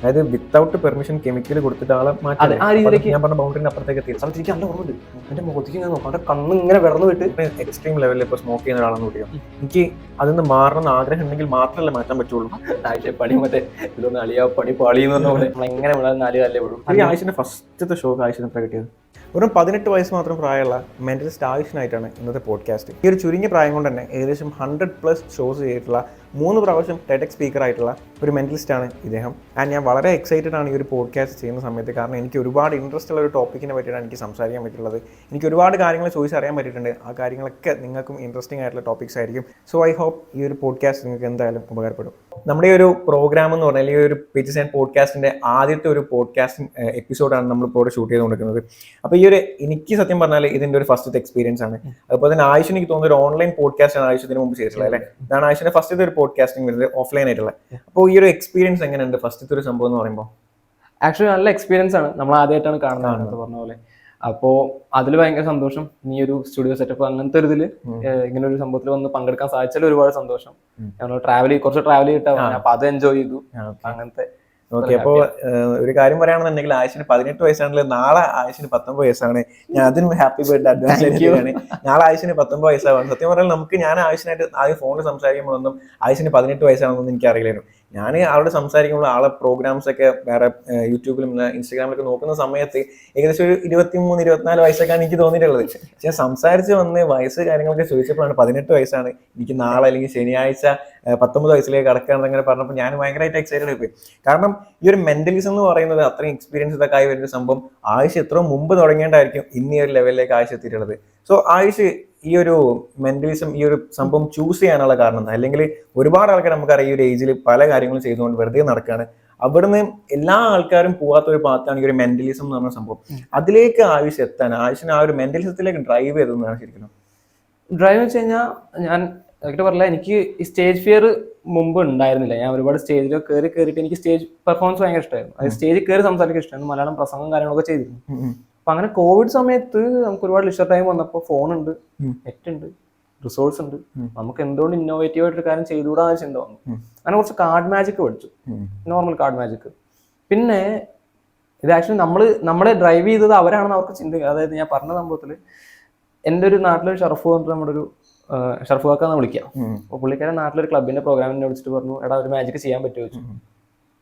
അതായത് without permission chemical കൊടുത്തിട്ട് ആളെ മാറ്റി ആ രീതിയിലേക്ക് ഞാൻ പറഞ്ഞ ബൗണ്ടറിന് അപ്പുറത്തേക്ക് എത്തി. സമയത്ത് എനിക്ക് നല്ല ഓർമ്മയുണ്ട്. എന്റെ മുഖത്തേക്ക് ഇങ്ങനെ നോക്കാം, അവന്റെ കണ്ണ് ഇങ്ങനെ വിടർന്നു വിട്ട് എക്സ്ട്രീം ലെവലിൽ ഇപ്പോൾ സ്മോക്ക് ചെയ്യുന്ന ഒരാളെന്ന് കൂട്ടിയോ, എനിക്ക് അതിന്ന് മാറണമെന്ന് ആഗ്രഹം ഉണ്ടെങ്കിൽ മാത്രമല്ലേ മാറ്റാൻ പറ്റുള്ളൂ. ആഴ്ച പണി മറ്റേ ഇതൊന്നും അളിയാ പണി പാളിയെന്ന് പറഞ്ഞ പോലെ നമ്മളെങ്ങനെ വിടാൻ 4 കാലേ വിടും. ഈ ആഴ്ചയുടെ ഫസ്റ്റത്തെ ഷോ ആഴ്ച എത്ര കിട്ടിയത്? വെറും 18 വയസ്സ് മാത്രം പ്രായമുള്ള മെന്റലിസ്റ്റ് ആയുഷിനായിട്ടാണ് ഇന്നത്തെ പോഡ്കാസ്റ്റ്. ഈ ഒരു ചുരുങ്ങിയ പ്രായം കൊണ്ട് തന്നെ ഏകദേശം 100+ ഷോസ് ചെയ്തിട്ടുള്ള 3 പ്രാവശ്യം ടെഡെക്സ് സ്പീക്കർ ആയിട്ടുള്ള ഒരു മെന്റലിസ്റ്റാണ് ഇദ്ദേഹം. ആൻഡ് ഞാൻ വളരെ എക്സൈറ്റഡ് ആണ് ഈ ഒരു പോഡ്കാസ്റ്റ് ചെയ്യുന്ന സമയത്ത്. കാരണം എനിക്ക് ഒരുപാട് ഇൻട്രസ്റ്റ് ഉള്ള ഒരു ടോപ്പിക്കിനെ പറ്റിയിട്ടാണ് എനിക്ക് സംസാരിക്കാൻ പറ്റുള്ളത്. എനിക്ക് ഒരുപാട് കാര്യങ്ങൾ ചോദിച്ചറിയാൻ പറ്റിയിട്ടുണ്ട്. ആ കാര്യങ്ങളൊക്കെ നിങ്ങൾക്കും ഇൻട്രസ്റ്റിംഗ് ആയിട്ടുള്ള ടോപ്പിക്സ് ആയിരിക്കും. സോ ഐ ഹോപ്പ് ഈ ഒരു പോഡ്കാസ്റ്റ് നിങ്ങൾക്ക് എന്തായാലും ഉപകാരപ്പെടും. നമ്മുടെ ഈ ഒരു പ്രോഗ്രാം എന്ന് പറഞ്ഞാൽ ഈ ഒരു പേജസ് ആൻഡ് പോഡ്കാസ്റ്റിൻ്റെ ആദ്യത്തെ ഒരു പോഡ്കാസ്റ്റിംഗ് എപ്പിസോഡാണ് നമ്മളിപ്പോൾ ഇവിടെ ഷൂട്ട് ചെയ്തുകൊണ്ടിരിക്കുന്നത്. അപ്പോൾ ഈ ഒരു എനിക്ക് സത്യം പറഞ്ഞാൽ ഇതിൻ്റെ ഒരു ഫസ്റ്റത്തെ എക്സ്പീരിയൻസ് ആണ്. അതുപോലെ തന്നെ ആയുഷ് എനിക്ക് തോന്നുന്ന ഒരു ഓൺലൈൻ പോഡ്കാസ്റ്റ് ആണ് ആയുഷ് ഇതിന് മുമ്പ് ചെയ്തിട്ടുള്ളത് അല്ലേ? ഇതാണ് ആയുഷിന്റെ ഫസ്റ്റത്തെ ഒരു പോഡ്കാസ്റ്റിംഗ് വരുന്നത്, ഓഫ്ലൈൻ ആയിട്ടുള്ള. അപ്പോൾ ഈ ഒരു എക്സ്പീരിയൻസ് എങ്ങനെയുണ്ട് ഫസ്റ്റത്തെ ഒരു സംഭവം എന്ന് പറയുമ്പോൾ? ആക്ച്വലി നല്ല എക്സ്പീരിയൻസ് ആണ്. നമ്മൾ ആദ്യമായിട്ടാണ് കാണുന്നത് പറഞ്ഞ പോലെ. അപ്പോൾ അതിൽ ഭയങ്കര സന്തോഷം. ഈ ഒരു സ്റ്റുഡിയോ സെറ്റപ്പ് അങ്ങനത്തെ ഒരു ഇതിൽ ഇങ്ങനെ ഒരു സംഭവത്തിൽ വന്ന് പങ്കെടുക്കാൻ സാധിച്ചാൽ ഒരുപാട് സന്തോഷം. ഞങ്ങൾ കുറച്ച് ട്രാവൽ ചെയ്തിട്ടാ, അപ്പൊ അത് എൻജോയ് ചെയ്തു. അങ്ങനത്തെ ഓക്കെ. അപ്പോൾ ഒരു കാര്യം പറയുകയാണെന്നുണ്ടെങ്കിൽ ആയുഷിന് 18 വയസ്സാണെങ്കിൽ നാളെ ആയുഷിന് 19 വയസ്സാണ്. ഞാൻ അതിനും ഹാപ്പി ബർത്ത്ഡേ അഡ്വാൻസ് ആയിട്ടാണ്. നാളെ ആയുഷിന് 19 വയസ്സാവാണ്. സത്യം പറഞ്ഞാൽ നമുക്ക് ഞാൻ ആയുഷിനായിട്ട് ആദ്യം ഫോണിൽ സംസാരിക്കുമ്പോഴൊന്നും ആയുഷിന് 18 വയസ്സാണെന്നൊന്നും എനിക്ക് അറിയില്ലായിരുന്നു. ഞാൻ ആളോട് സംസാരിക്കുമ്പോൾ ആളെ പ്രോഗ്രാംസ് ഒക്കെ വേറെ യൂട്യൂബിലും ഇൻസ്റ്റാഗ്രാമിലൊക്കെ നോക്കുന്ന സമയത്ത് ഏകദേശം ഒരു 23-24 വയസ്സൊക്കെയാണ് എനിക്ക് തോന്നിയിട്ടുള്ളത്. പക്ഷെ സംസാരിച്ച് വന്ന് വയസ്സ് കാര്യങ്ങളൊക്കെ ചോദിച്ചപ്പോഴാണ് 18 വയസ്സാണ് എനിക്ക് നാളെ അല്ലെങ്കിൽ ശനിയാഴ്ച 19 വയസ്സിലേക്ക് കടക്കുകയാണെന്നങ്ങനെ പറഞ്ഞപ്പോൾ ഞാൻ ഭയങ്കരമായിട്ട് എക്സൈറ്റഡ് ആയിപ്പോയി. കാരണം ഈ ഒരു മെന്റലിസം എന്ന് പറയുന്നത് അത്രയും എക്സ്പീരിയൻസ് ഇതൊക്കെ ആയി വരുന്ന സംഭവം ആയുഷ് എത്രയോ മുമ്പ് തുടങ്ങേണ്ടായിരിക്കും ഇന്ന് ഈ ഒരു ലെവലിലേക്ക് ആയുഷ് എത്തിയിട്ടുള്ളത്. സോ ആയുഷ് ഈ ഒരു മെന്റലിസം ഈ ഒരു സംഭവം ചൂസ് ചെയ്യാനുള്ള കാരണം എന്താ? അല്ലെങ്കിൽ ഒരുപാട് ആൾക്കാർ നമുക്കറിയാം ഈ ഒരു ഏജിൽ പല കാര്യങ്ങളും ചെയ്തുകൊണ്ട് വെറുതെ നടക്കുകയാണ്. അവിടുന്ന് എല്ലാ ആൾക്കാരും പോകാത്ത ഒരു പാത്താണ് ഈ ഒരു മെന്റലിസം എന്ന് പറഞ്ഞ സംഭവം. അതിലേക്ക് ആയുഷ് എത്താൻ ആയുഷിന് ആ ഒരു മെന്റലിസത്തിലേക്ക് ഡ്രൈവ് ചെയ്തതെന്നാണ് ശരിക്കും. ഡ്രൈവ് വെച്ച് കഴിഞ്ഞാൽ ഞാൻ പറഞ്ഞില്ല, എനിക്ക് ഈ സ്റ്റേജ് ഫിയർ മുമ്പ് ഉണ്ടായിരുന്നില്ല. ഞാൻ ഒരുപാട് സ്റ്റേജിൽ കയറിയിട്ട് എനിക്ക് സ്റ്റേജ് പെർഫോമൻസ് ഭയങ്കര ഇഷ്ടമായിരുന്നു. അത് സ്റ്റേജിൽ കയറി സംസാരിക്കാൻ ഇഷ്ടമായിരുന്നു. മലയാളം പ്രസംഗം കാര്യങ്ങളൊക്കെ ചെയ്തിരുന്നു. അപ്പൊ അങ്ങനെ കോവിഡ് സമയത്ത് നമുക്ക് ഒരുപാട് ലിഷർ ടൈം വന്നപ്പോൾ ഫോണുണ്ട്, നെറ്റ് ഉണ്ട്, റിസോഴ്സ് ഉണ്ട്, നമുക്ക് എന്തുകൊണ്ട് ഇന്നോവേറ്റീവ് ആയിട്ടൊരു കാര്യം ചെയ്തുകൂടാന്ന് ചിന്ത വന്നു. അങ്ങനെ കുറച്ച് കാർഡ് മാജിക് പഠിച്ചു, നോർമൽ കാർഡ് മാജിക്. പിന്നെ ഇത് ആക്ച്വലി നമ്മളെ ഡ്രൈവ് ചെയ്തത് അവരാണെന്ന് അവർക്ക് ചിന്തിക്കുക. അതായത് ഞാൻ പറഞ്ഞ സംഭവത്തിൽ എൻ്റെ ഒരു നാട്ടിലൊരു ഷറഫ് പറഞ്ഞിട്ട് നമ്മുടെ ഒരു ഷറഫ് കാക്കാന്ന് വിളിക്കാം. അപ്പോൾ പുള്ളിക്കാരൻ നാട്ടിലൊരു ക്ലബിന്റെ പ്രോഗ്രാമിനെ വിളിച്ചിട്ട് പറഞ്ഞു, എടാ ഒരു മാജിക് ചെയ്യാൻ പറ്റുമോ ചോദിച്ചു.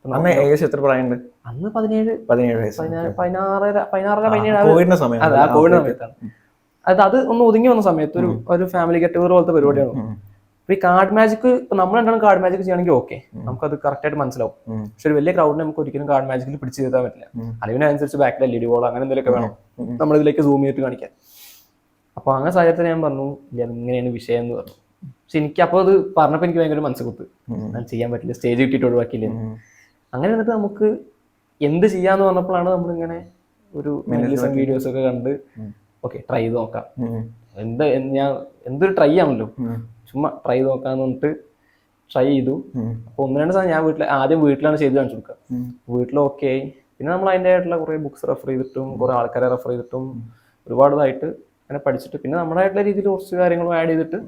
അന്ന് ഏകദേശം എത്ര പ്രായമുണ്ട്? അന്ന് 17 വയസ്സ്. 16 കോവിഡിന്റെ സമയം. അതെ, ആ കോവിഡ് സമയത്താണ്. അത് ഒന്ന് ഒതുങ്ങി വന്ന സമയത്ത് ഒരു ഫാമിലി ഗെറ്റ് ടുഗദർ പോലത്തെ പരിപാടിയാണ്. അപ്പൊ ഈ കാർഡ് മാജിക് ഇപ്പൊ നമ്മൾ എന്താണ് കാർഡ് മാജിക് ചെയ്യണമെങ്കിൽ ഓക്കെ, നമുക്കത് കറക്റ്റ് ആയിട്ട് മനസ്സിലാവും. പക്ഷെ ഒരു വലിയ ക്രൗഡിനെ നമുക്ക് ഒരിക്കലും കാർഡ് മാജിക്കിൽ പിടിച്ചു ചെയ്താൽ പറ്റില്ല. അതിനനുസരിച്ച് ബാക്കിൽ LED ബോൾ അങ്ങനെ എന്തെങ്കിലുമൊക്കെ വേണം നമ്മളിതിലേക്ക് സൂം ചെയ്തിട്ട് കാണിക്കാൻ. അപ്പൊ അങ്ങനെ സാഹചര്യത്തിൽ ഞാൻ പറഞ്ഞു, ഇങ്ങനെയാണ് വിഷയം എന്ന് പറഞ്ഞു. പക്ഷെ എനിക്ക് അപ്പോൾ അത് പറഞ്ഞപ്പോൾ എനിക്ക് ഭയങ്കര മനസ്സ് കുത്ത്. ഞാൻ ചെയ്യാൻ പറ്റില്ല, സ്റ്റേജ് കിട്ടിയിട്ട് ഒഴിവാക്കിയില്ല. അങ്ങനെ എന്നിട്ട് നമുക്ക് എന്ത് ചെയ്യാന്ന് പറഞ്ഞപ്പോഴാണ് നമ്മളിങ്ങനെ ഒരു മെന്റലിസം വീഡിയോസ് ഒക്കെ കണ്ട് ഓക്കെ ട്രൈ ചെയ്ത് നോക്കാം. എന്തൊരു ട്രൈ ആണല്ലോ, ചുമ്മാ ട്രൈ ചെയ്ത് നോക്കാന്ന് പറഞ്ഞിട്ട് ട്രൈ ചെയ്തു. അപ്പൊ 1-2 സാധനം ഞാൻ ആദ്യം വീട്ടിലാണ് ചെയ്ത് കാണിച്ചു കൊടുക്കുക. വീട്ടിൽ ഓക്കെ ആയി. പിന്നെ നമ്മൾ അതിൻ്റെ ആയിട്ടുള്ള കുറെ ബുക്സ് റെഫർ ചെയ്തിട്ടും കുറെ ആൾക്കാരെ റെഫർ ചെയ്തിട്ടും ഒരുപാടായിട്ട് അങ്ങനെ പഠിച്ചിട്ട് പിന്നെ നമ്മുടെ ആയിട്ടുള്ള രീതിയിൽ കുറച്ച് കാര്യങ്ങളും ആഡ് ചെയ്തിട്ട്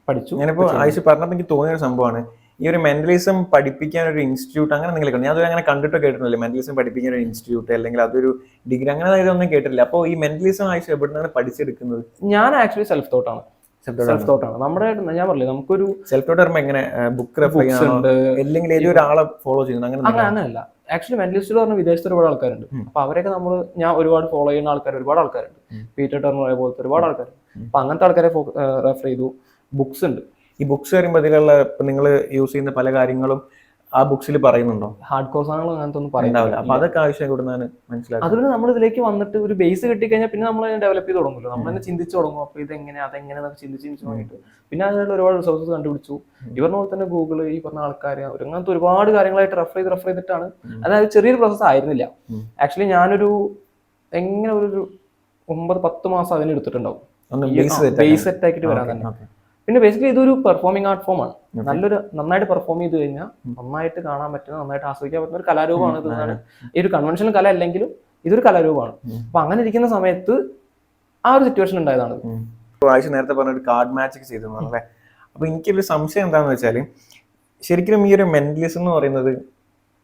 പഠിച്ചു. ഞാനിപ്പോൾ ആയുഷ് പറഞ്ഞപ്പോൾ എനിക്ക് തോന്നിയൊരു സംഭവമാണ് ഈ ഒരു മെന്റലിസം പഠിപ്പിക്കാൻ ഒരു ഇൻസ്റ്റിറ്റ്യൂട്ട് അങ്ങനെ എന്തെങ്കിലും. ഞാൻ അങ്ങനെ കണ്ടിട്ടോ കേട്ടിട്ടില്ല മെന്റലിസം പഠിപ്പിക്കാൻ ഒരു ഇൻസ്റ്റിറ്റ്യൂട്ട് അല്ലെങ്കിൽ അതൊരു ഡിഗ്രി അങ്ങനെ ഇതൊന്നും കേട്ടിട്ടില്ല. അപ്പോൾ ഈ മെന്റലിസം ആയുഷ് എവിടുന്നാണ് പഠിച്ചെടുക്കുന്നത്? ഞാൻ ആക്ച്വലി സെൽഫ് തോട്ടാണ്. നമ്മുടെ ഞാൻ പറഞ്ഞില്ലേ നമുക്കൊരു സെൽഫ് തോട്ട് പറയുമ്പോൾ എങ്ങനെ ബുക്ക് റെഫർ ചെയ്യുന്നുണ്ട് അല്ലെങ്കിൽ ഏതൊരു ആളെ ഫോളോ ചെയ്യുന്നു അങ്ങനെയല്ല. ആക്ച്വലി മെന്റലിസ്റ്റ് പറഞ്ഞ വിദേശത്ത് ഒരുപാട് ആൾക്കാരുണ്ട്. അപ്പൊ അവരൊക്കെ ഞാൻ ഒരുപാട് ഫോളോ ചെയ്യുന്ന ഒരുപാട് ആൾക്കാരുണ്ട്. പീറ്റർ ടർണർ പോലത്തെ ഒരുപാട് ആൾക്കാരുണ്ട്. അപ്പൊ അങ്ങനത്തെ ആൾക്കാരെ റെഫർ ചെയ്തു. ബുക്സ് ഉണ്ട്. ഈ ബുക്സ് വരുമ്പോൾ ഇതിലുള്ള ഇപ്പൊ നിങ്ങൾ യൂസ് ചെയ്യുന്ന പല കാര്യങ്ങളും ആ ബുക്സിൽ പറയുന്നുണ്ടോ? ഹാർഡ് കോർ സാധനങ്ങൾ അങ്ങനത്തെ ഒന്നും പറയുന്നില്ല. അപ്പൊ അതൊക്കെ ആവശ്യം കൊടുക്കാൻ മനസ്സിലാക്കും. അതുകൊണ്ട് നമ്മൾ ഇതിലേക്ക് വന്നിട്ട് ഒരു ബേസ് കിട്ടിക്കഴിഞ്ഞാൽ പിന്നെ നമ്മൾ ഡെവലപ്പ് ചെയ്ത് തുടങ്ങുമല്ലോ. നമ്മൾ തന്നെ ചിന്തിച്ചു തുടങ്ങും. അപ്പൊ ഇതെങ്ങനെ അതെങ്ങനെയൊക്കെ ചിന്തിച്ച് നോക്കിയിട്ട് പിന്നെ അതിനുള്ള ഒരുപാട് റിസോഴ്സസ് കണ്ടുപിടിച്ചു. ഈ പറഞ്ഞ പോലെ തന്നെ ഗൂഗിൾ, ഈ പറഞ്ഞ ആൾക്കാർ അങ്ങനത്തെ ഒരുപാട് കാര്യങ്ങളായിട്ട് റെഫർ ചെയ്തിട്ടാണ്. അതായത് ചെറിയൊരു പ്രോസസ്സ് ആയിരുന്നില്ല. ആക്ച്വലി ഞാനൊരു എങ്ങനെ ഒരു 9-10 മാസം അതിനെടുത്തിട്ടുണ്ടാവും ബേസ് സെറ്റ് ആക്കിയിട്ട് വരാൻ തന്നെ. പിന്നെ ബേസിക്കലി ഇതൊരു പെർഫോമിംഗ് ആർട്ട് ഫോം ആണ്. നന്നായിട്ട് പെർഫോം ചെയ്ത് കഴിഞ്ഞാൽ നന്നായിട്ട് കാണാൻ പറ്റുന്ന, നന്നായിട്ട് ആസ്വദിക്കാൻ പറ്റുന്ന ഒരു കലാരൂപമാണ് ഇതെന്നാണ്. ഈ ഒരു കൺവെൻഷണൽ കല അല്ലെങ്കിലും ഇതൊരു കലാരൂപമാണ്. അപ്പൊ അങ്ങനെ ഇരിക്കുന്ന സമയത്ത് ആ ഒരു സിറ്റുവേഷൻ ഉണ്ടായതാണ്. ആഴ്ച നേരത്തെ പറഞ്ഞ ഒരു കാർഡ് മാജിക് ചെയ്തു അല്ലേ? അപ്പൊ എനിക്കൊരു സംശയം എന്താണെന്ന് വെച്ചാൽ ശരിക്കും ഈ ഒരു മെന്റലിസം എന്ന് പറയുന്നത്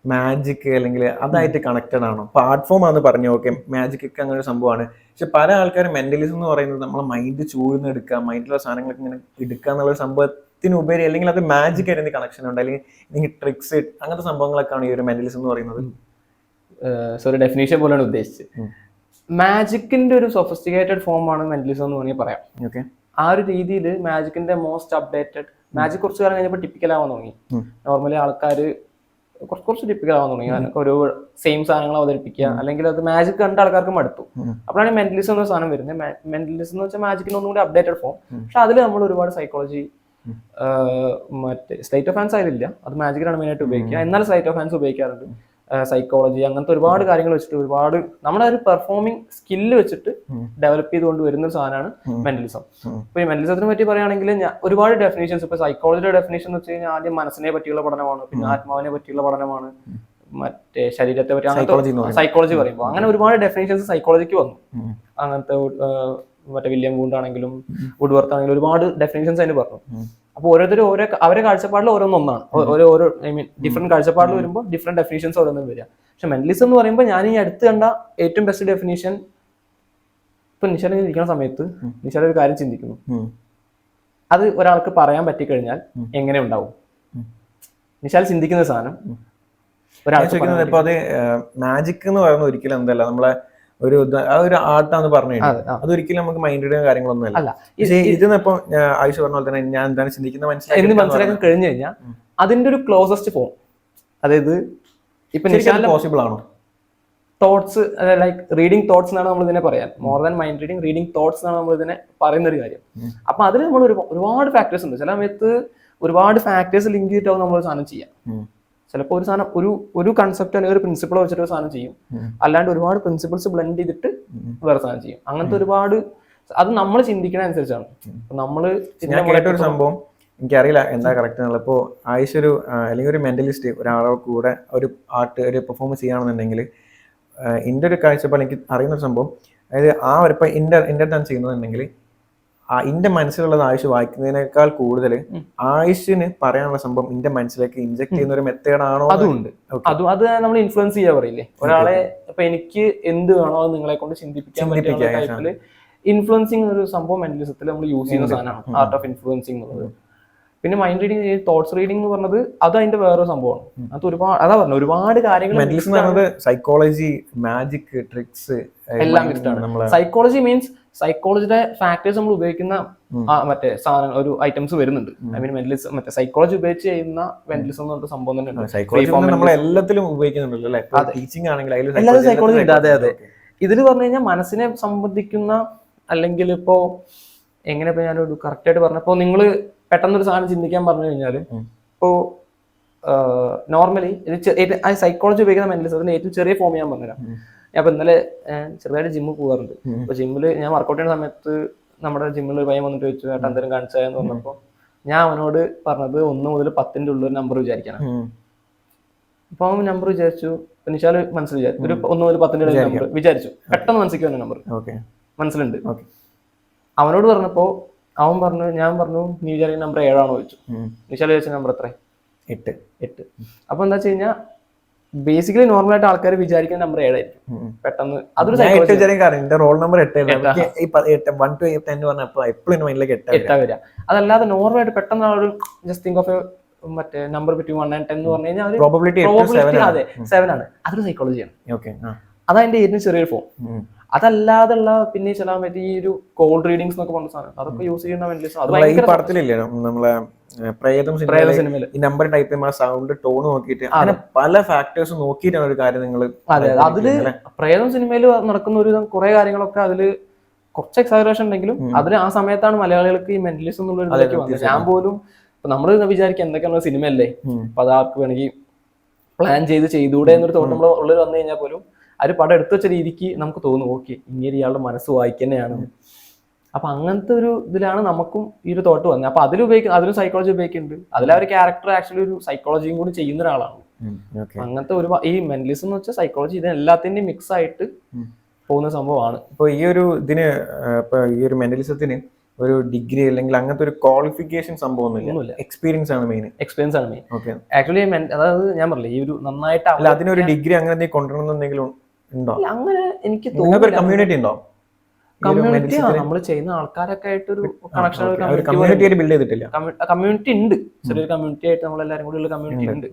മാജിക് അല്ലെങ്കിൽ അതായിട്ട് കണക്റ്റഡ് ആണോ? ഇപ്പൊ ആർട്ട് ഫോം ആണെന്ന് പറഞ്ഞു, ഓക്കെ, മാജിക് ഒക്കെ അങ്ങനെ ഒരു സംഭവമാണ്. പക്ഷെ പല ആൾക്കാരും മെന്റലിസം എന്ന് പറയുന്നത് നമ്മളെ മൈൻഡ് ചൂഴ്ന്ന് എടുക്കുക, മൈൻഡിലുള്ള സാധനങ്ങളൊക്കെ ഇങ്ങനെ എടുക്കുക എന്നുള്ള സംഭവത്തിനുപരി, അല്ലെങ്കിൽ അത് മാജിക് ആയിട്ട് കണക്ഷൻ ഉണ്ട്, അല്ലെങ്കിൽ ട്രിക്സ് അങ്ങനത്തെ സംഭവങ്ങളൊക്കെയാണ് ഈ ഒരു മെന്റലിസം എന്ന് പറയുന്നത്. സോറി, ഡെഫിനേഷൻ പോലെയാണ് ഉദ്ദേശിച്ചത്. മാജിക്കിന്റെ ഒരു സൊഫിസ്റ്റിക്കേറ്റഡ് ഫോമാണ് മെന്റലിസം എന്ന് വേണമെങ്കിൽ പറയാം. ഓക്കെ, ആ ഒരു രീതിയിൽ മാജിക്കിന്റെ മോസ്റ്റ് അപ്ഡേറ്റഡ് മാജിക് കുറച്ച് കാലം കഴിഞ്ഞപ്പോൾ ടിപ്പിക്കൽ ആവാൻ തുടങ്ങി. നോർമലി ആൾക്കാർ കുറച്ച് ടിപ്പിക്കൽ ആവാൻ തുടങ്ങി. ഒരു സെയിം സാധനങ്ങൾ അവതരിപ്പിക്കുക, അല്ലെങ്കിൽ അത് മാജിക് കണ്ട ആൾക്കാർക്ക് മടുത്തു. അപ്പോഴാണ് മെന്റലിസം എന്ന സാധനം വരുന്നത്. മെന്റലിസം എന്ന് വെച്ചാൽ മാജിക്കിന് ഒന്നും കൂടി അപ്ഡേറ്റഡ് ഫോം. പക്ഷെ അതിൽ നമ്മൾ ഒരുപാട് സൈക്കോളജി, മറ്റേ സ്ലൈറ്റ് ഓഫ് ഹാൻഡ്സ് അതിലില്ല, അത് മാജിക്കിലാണ് മെയിനായിട്ട് ഉപയോഗിക്കുക. എന്നാൽ സ്ലൈറ്റ് ഓഫ് ഹാൻഡ്സ് ഉപയോഗിക്കാറുണ്ട്. സൈക്കോളജി അങ്ങനത്തെ ഒരുപാട് കാര്യങ്ങൾ വെച്ചിട്ട്, ഒരുപാട് നമ്മുടെ ഒരു പെർഫോമിംഗ് സ്കില്ല് വെച്ചിട്ട് ഡെവലപ്പ് ചെയ്തുകൊണ്ട് വരുന്ന ഒരു സാധനമാണ് മെന്റലിസം. ഇപ്പൊ ഈ മെന്റലിസത്തിനെ പറ്റി പറയുകയാണെങ്കിൽ ഒരുപാട് ഡെഫിനേഷൻസ്, ഇപ്പൊ സൈക്കോളജിയുടെ ഡെഫിനേഷൻ എന്ന് വെച്ച് കഴിഞ്ഞാൽ ആദ്യം മനസ്സിനെ പറ്റിയുള്ള പഠനമാണ്, പിന്നെ ആത്മാവിനെ പറ്റിയുള്ള പഠനമാണ്, മറ്റേ ശരീരത്തെ പറ്റി അങ്ങനത്തെ സൈക്കോളജി പറയുമ്പോൾ അങ്ങനെ ഒരുപാട് ഡെഫിനേഷൻസ് സൈക്കോളജിക്ക് വന്നു. അങ്ങനത്തെ മറ്റേ വില്യം വൂണ്ട് ആണെങ്കിലും വുഡ്വർത്ത് ആണെങ്കിലും ഒരുപാട് ഡെഫിനേഷൻസ് അതിന് പറഞ്ഞു. അപ്പോൾ ഓരോരുത്തരും അവരുടെ കാഴ്ചപ്പാടിൽ ഓരോന്നൊന്നാണ്, ഓരോ ഐ മീൻ ഡിഫറെന്റ് കാഴ്ചപ്പാടിൽ വരുമ്പോൾ ഡിഫറെന്റ് ഡെഫിനേഷൻസ് ഓരോന്നും വരിക. പക്ഷെ മെന്റലിസം എന്ന് പറയുമ്പോൾ ഞാൻ ഈ അടുത്ത് കണ്ട ഏറ്റവും ബെസ്റ്റ് ഡെഫിനേഷൻ, ഇപ്പൊ നിശാൽ ഇരിക്കുന്ന സമയത്ത് നിശാൽ ഒരു കാര്യം ചിന്തിക്കുന്നു, അത് ഒരാൾക്ക് പറയാൻ പറ്റിക്കഴിഞ്ഞാൽ എങ്ങനെ ഉണ്ടാവും? നിശാൽ ചിന്തിക്കുന്ന സാധനം ഒരാൾക്ക് ഇപ്പൊ അത് മാജിക് എന്ന് പറയുന്നത് ഒരിക്കലും എന്തല്ല നമ്മളെ ഒരു ആർട്ടാന്ന് പറഞ്ഞു കഴിഞ്ഞാൽ അതൊരിക്കലും നമുക്ക് മൈൻഡിന്റെ കാര്യങ്ങളൊന്നും അല്ല. ഇതിപ്പോ ആയിഷ പറഞ്ഞ പോലെ തന്നെ ഞാൻ എന്താണ് ചിന്തിക്കുന്നത് മനസ്സിലാക്കാൻ കഴിഞ്ഞു കഴിഞ്ഞാൽ അതിന്റെ ഒരു ക്ലോസസ്റ്റ് ഫോം, അതായത് ഇപ്പൊ പോസിബിൾ ആണോ? തോട്ട്സ്, ലൈക്ക് റീഡിങ് തോട്ട്സ് എന്നാണ് നമ്മൾ ഇതിനെ പറയാൻ. More than mind reading, reading thoughts എന്നാണ് നമ്മൾ ഇതിനെ പറയുന്ന ഒരു കാര്യം. അപ്പൊ അതിൽ നമ്മൾ ഒരുപാട് ഫാക്ടേഴ്സ് ഉണ്ട്. ചില സമയത്ത് ഒരുപാട് ഫാക്ടേഴ്സ് ലിങ്ക് ചെയ്തിട്ടാവും നമ്മൾ സാധനം ചെയ്യാം. ചിലപ്പോൾ ഒരു സാധനം ഒരു കൺസെപ്റ്റ് അല്ലെങ്കിൽ ഒരു പ്രിൻസിപ്പിൾ വെച്ചിട്ട് ഒരു സാധനം ചെയ്യും, അല്ലാണ്ട് ഒരുപാട് പ്രിൻസിപ്പിൾസ് ബ്ലെൻഡ് ചെയ്തിട്ട് വേറെ സാധനം ചെയ്യും. അങ്ങനത്തെ ഒരുപാട്, അത് നമ്മൾ ചിന്തിക്കണ അനുസരിച്ചാണ്. നമ്മള് ഞാൻ കേട്ടൊരു സംഭവം, എനിക്കറിയില്ല എന്താ കറക്റ്റ് എന്നുള്ളത്. ഇപ്പോൾ ആയിഷ ഒരു അല്ലെങ്കിൽ ഒരു മെന്റലിസ്റ്റ് ഒരാളെ കൂടെ ഒരു ഒരു പെർഫോമൻസ് ചെയ്യുകയാണെന്നുണ്ടെങ്കിൽ, എൻ്റെ ഒരു കാഴ്ചപ്പാട് എനിക്ക് അറിയുന്നൊരു സംഭവം, അതായത് ഇപ്പം എൻ്റെ അടുത്താണ് ചെയ്യുന്നതെന്നുണ്ടെങ്കിൽ എന്റെ മനസ്സിലുള്ളത് ആയുഷ് വായിക്കുന്നതിനേക്കാൾ കൂടുതൽ ആയുഷിന് പറയാനുള്ള സംഭവം എന്റെ മനസ്സിലേക്ക് ഇൻജെക്ട് ചെയ്യുന്ന ഒരു മെത്തേഡ് ആണോ? അതുണ്ട്. അത് നമ്മൾ ഇൻഫ്ലുവൻസ് ചെയ്യാൻ പറയില്ലേ ഒരാളെ. ഇപ്പൊ എനിക്ക് എന്ത് വേണോ അത് നിങ്ങളെ കൊണ്ട് ചിന്തിപ്പിക്കാൻ പറ്റുന്ന ടൈപ്പില് ഇൻഫ്ലുവൻസിങ് ഒരു സംഭവം മെന്റലിസത്തിൽ നമ്മൾ യൂസ് ചെയ്യുന്ന സാധനമാണ് ആർട്ട് ഓഫ് ഇൻഫ്ലുവൻസിങ് എന്നുള്ളത്. പിന്നെ മൈൻഡ് റീഡിങ്, തോട്ട്സ് റീഡിംഗ് എന്ന് പറഞ്ഞത് അത് അതിന്റെ വേറൊരു സംഭവമാണ്. അത് ഒരുപാട് കാര്യങ്ങൾ, സൈക്കോളജി, മാജിക്, ട്രിക്സ് എല്ലാം മിക്സ്ഡാണ്. സൈക്കോളജി മീൻസ് സൈക്കോളജിയുടെ ഫാക്ടേഴ്സ് നമ്മൾ ഉപയോഗിക്കുന്ന മറ്റേ സാധനം, ഒരു ഐറ്റംസ് വരുന്നുണ്ട്. ഐ മീൻ മെന്റലിസം, മറ്റേ സൈക്കോളജി ഉപയോഗിച്ച് ചെയ്യുന്ന മെന്റലിസം എന്ന് പറഞ്ഞ സംഭവം തന്നെ നമ്മൾ എല്ലാത്തിലും ഉപയോഗിക്കുന്നുണ്ടല്ലോ. ടീച്ചിങ് ആണെങ്കിൽ എല്ലാവരും സൈക്കോളജി ഉണ്ട്. അതെ അതെ. ഇതിൽ പറഞ്ഞു കഴിഞ്ഞാൽ മനസ്സിനെ സംബന്ധിക്കുന്ന, അല്ലെങ്കിൽ ഇപ്പോ എങ്ങനെ ഇപ്പൊ ഞാനൊരു കറക്റ്റ് ആയിട്ട് പറഞ്ഞപ്പോ നിങ്ങള് പെട്ടെന്നൊരു സാധനം ചിന്തിക്കാൻ പറഞ്ഞു കഴിഞ്ഞാല്, ഇപ്പോ നോർമലി സൈക്കോളജി ഉപയോഗിക്കുന്ന മെന്റലിസത്തിന്റെ ഏറ്റവും ചെറിയ ഫോം ഞാൻ പറഞ്ഞുതരാം. ഞാൻ ഇപ്പൊ ഇന്നലെ ചെറുതായിട്ട് ജിമ്മിൽ പോകാറുണ്ട്. അപ്പൊ ജിമ്മില് ഞാൻ വർക്കൗട്ട് ചെയ്യുന്ന സമയത്ത് നമ്മുടെ ജിമ്മിൽ ഒരു പയ്യൻ വന്നിട്ട് ചോദിച്ചു ഏട്ടാ എന്തെങ്കിലും കാണിച്ചാന്ന് പറഞ്ഞപ്പോ ഞാൻ അവനോട് പറഞ്ഞത് 1 മുതൽ 10 ഉള്ള ഒരു നമ്പർ വിചാരിക്കണം. അപ്പൊ അവൻ നമ്പർ വിചാരിച്ചു, നിശാല് മനസ്സിൽ വിചാരിച്ചു ഒരു 1 മുതൽ 10 നമ്പർ വിചാരിച്ചു, പെട്ടെന്ന് മനസ്സിലാക്കി നമ്പർ മനസ്സിലുണ്ട്. അവനോട് പറഞ്ഞപ്പോ അവൻ പറഞ്ഞു, ഞാൻ പറഞ്ഞു നീ വിചാരിക്കുന്ന നമ്പർ 7 ആണോ ചോദിച്ചു. നിശാല് ചോദിച്ച നമ്പർ എത്ര? 8. അപ്പൊ എന്താ വെച്ച് കഴിഞ്ഞാൽ ബേസിക്കലി നോർമൽ ആയിട്ട് ആൾക്കാർ വിചാരിക്കുന്ന നമ്പർ 7 ആയിരിക്കും. പെട്ടെന്ന് അതൊരു റോൾ നമ്പർ 8 വരിക. അതല്ലാതെ നോർമൽ ആയിട്ട് പെട്ടെന്ന് ആ ഒരു ജസ്റ്റ് തിങ്ക് ഓഫ് മറ്റേ നമ്പർ ബിറ്റ്വീൻ 1 and 10 എന്ന് പറഞ്ഞു കഴിഞ്ഞാൽ പ്രോബബിലിറ്റി 7 ആണ്. അതൊരു സൈക്കോളജിയാണ്. അതതിന്റെ ഏറ്റവും ചെറിയൊരു ഫോം. അതല്ലാതുള്ള പിന്നെ ചില മറ്റേ ഈ ഒരു കോൾഡ് റീഡിങ്സ് എന്നൊക്കെ പറഞ്ഞ സാധനം അതൊക്കെ യൂസ് ചെയ്യുന്ന ഈ പടത്തിലില്ലേ നമ്മളെ പ്രേതം സിനിമയില് ഈ നമ്പർ ടൈപ്പ് ചെയ്യുമ്പോൾ സൗണ്ട് ടോൺ നോക്കിയിട്ട് അങ്ങനെ പല ഫാക്ടേഴ്സ് നോക്കിയിട്ടാണ് ഒരു കാര്യം നിങ്ങൾ. അതെ, അതില് പ്രേതം സിനിമയിൽ നടക്കുന്ന ഒരു കുറെ കാര്യങ്ങളൊക്കെ അതില് കുറച്ച് എക്സാജറേഷൻ ഉണ്ടെങ്കിലും അതിൽ ആ സമയത്താണ് മലയാളികൾക്ക് ഈ മെന്റലിസം എന്നുള്ള ഒരു ഇതിലേക്ക് വന്നത്. ഞാൻ പോലും ഇപ്പൊ നമ്മള് വിചാരിക്കുക എന്തൊക്കെയാണ് സിനിമയല്ലേ, അപ്പൊ അതാർക്ക് വേണമെങ്കിൽ പ്ലാൻ ചെയ്തുകൂടെ എന്നൊരു തോട്ട് നമ്മൾ ഉള്ളിൽ വന്നു കഴിഞ്ഞാൽ പോലും ഒരു പടം എടുത്തു വെച്ച രീതിക്ക് നമുക്ക് തോന്നും ഓക്കെ ഇങ്ങനെ ഇയാളുടെ മനസ്സ് വായിക്കുന്നതാണ്. അപ്പൊ അങ്ങനത്തെ ഒരു ഇതിലാണ് നമുക്കും ഈ ഒരു തോട്ട് വന്നത്. അപ്പൊ അതിലും സൈക്കോളജി ഉപയോഗിക്കുന്നുണ്ട്. അതിലെ ഒരു ക്യാരക്ടർ ആക്ച്വലി ഒരു സൈക്കോളജിയും കൂടി ചെയ്യുന്ന ഒരാളാണ്. അങ്ങനത്തെ ഈ മെന്റലിസം എന്ന് വെച്ചാൽ സൈക്കോളജി ഇത് എല്ലാത്തിന്റെയും മിക്സ് ആയിട്ട് പോകുന്ന സംഭവമാണ്. ഇപ്പൊ ഈ ഒരു ഇതിന് ഇപ്പൊ ഈ ഒരു മെന്റലിസത്തിന് ഒരു ഡിഗ്രി അല്ലെങ്കിൽ അങ്ങനത്തെ ഒരു ക്വാളിഫിക്കേഷൻ സംഭവമൊന്നുമില്ല, എക്സ്പീരിയൻസ് ആണ് മെയിൻ. എക്സ്പീരിയൻസ് ആണ് മെയിൻ. ഓക്കെ. ആക്ച്വലി അതായത് ഞാൻ പറഞ്ഞില്ലേ ഈ ഒരു നന്നായിട്ട് അല്ല, അതിനൊരു ഡിഗ്രി അങ്ങനെ എന്തെങ്കിലും കൊണ്ടുവരണമെന്നെങ്കിലും ഉണ്ടോ? അങ്ങനെ എനിക്ക് നിങ്ങൾക്ക് കമ്മ്യൂണിറ്റി ഉണ്ടോ? കമ്മ്യൂണിറ്റി നമ്മൾ ചെയ്യുന്ന ആൾക്കാരൊക്കെ ആയിട്ടൊരു കണക്ഷൻ, കമ്മ്യൂണിറ്റി ബിൽഡ് ചെയ്തിട്ടില്ല. കമ്മ്യൂണിറ്റി ഉണ്ട്, ചെറിയൊരു കമ്മ്യൂണിറ്റി ആയിട്ട് നമ്മളെല്ലാരും കൂടി ഉള്ള കമ്മ്യൂണിറ്റി ഉണ്ട്.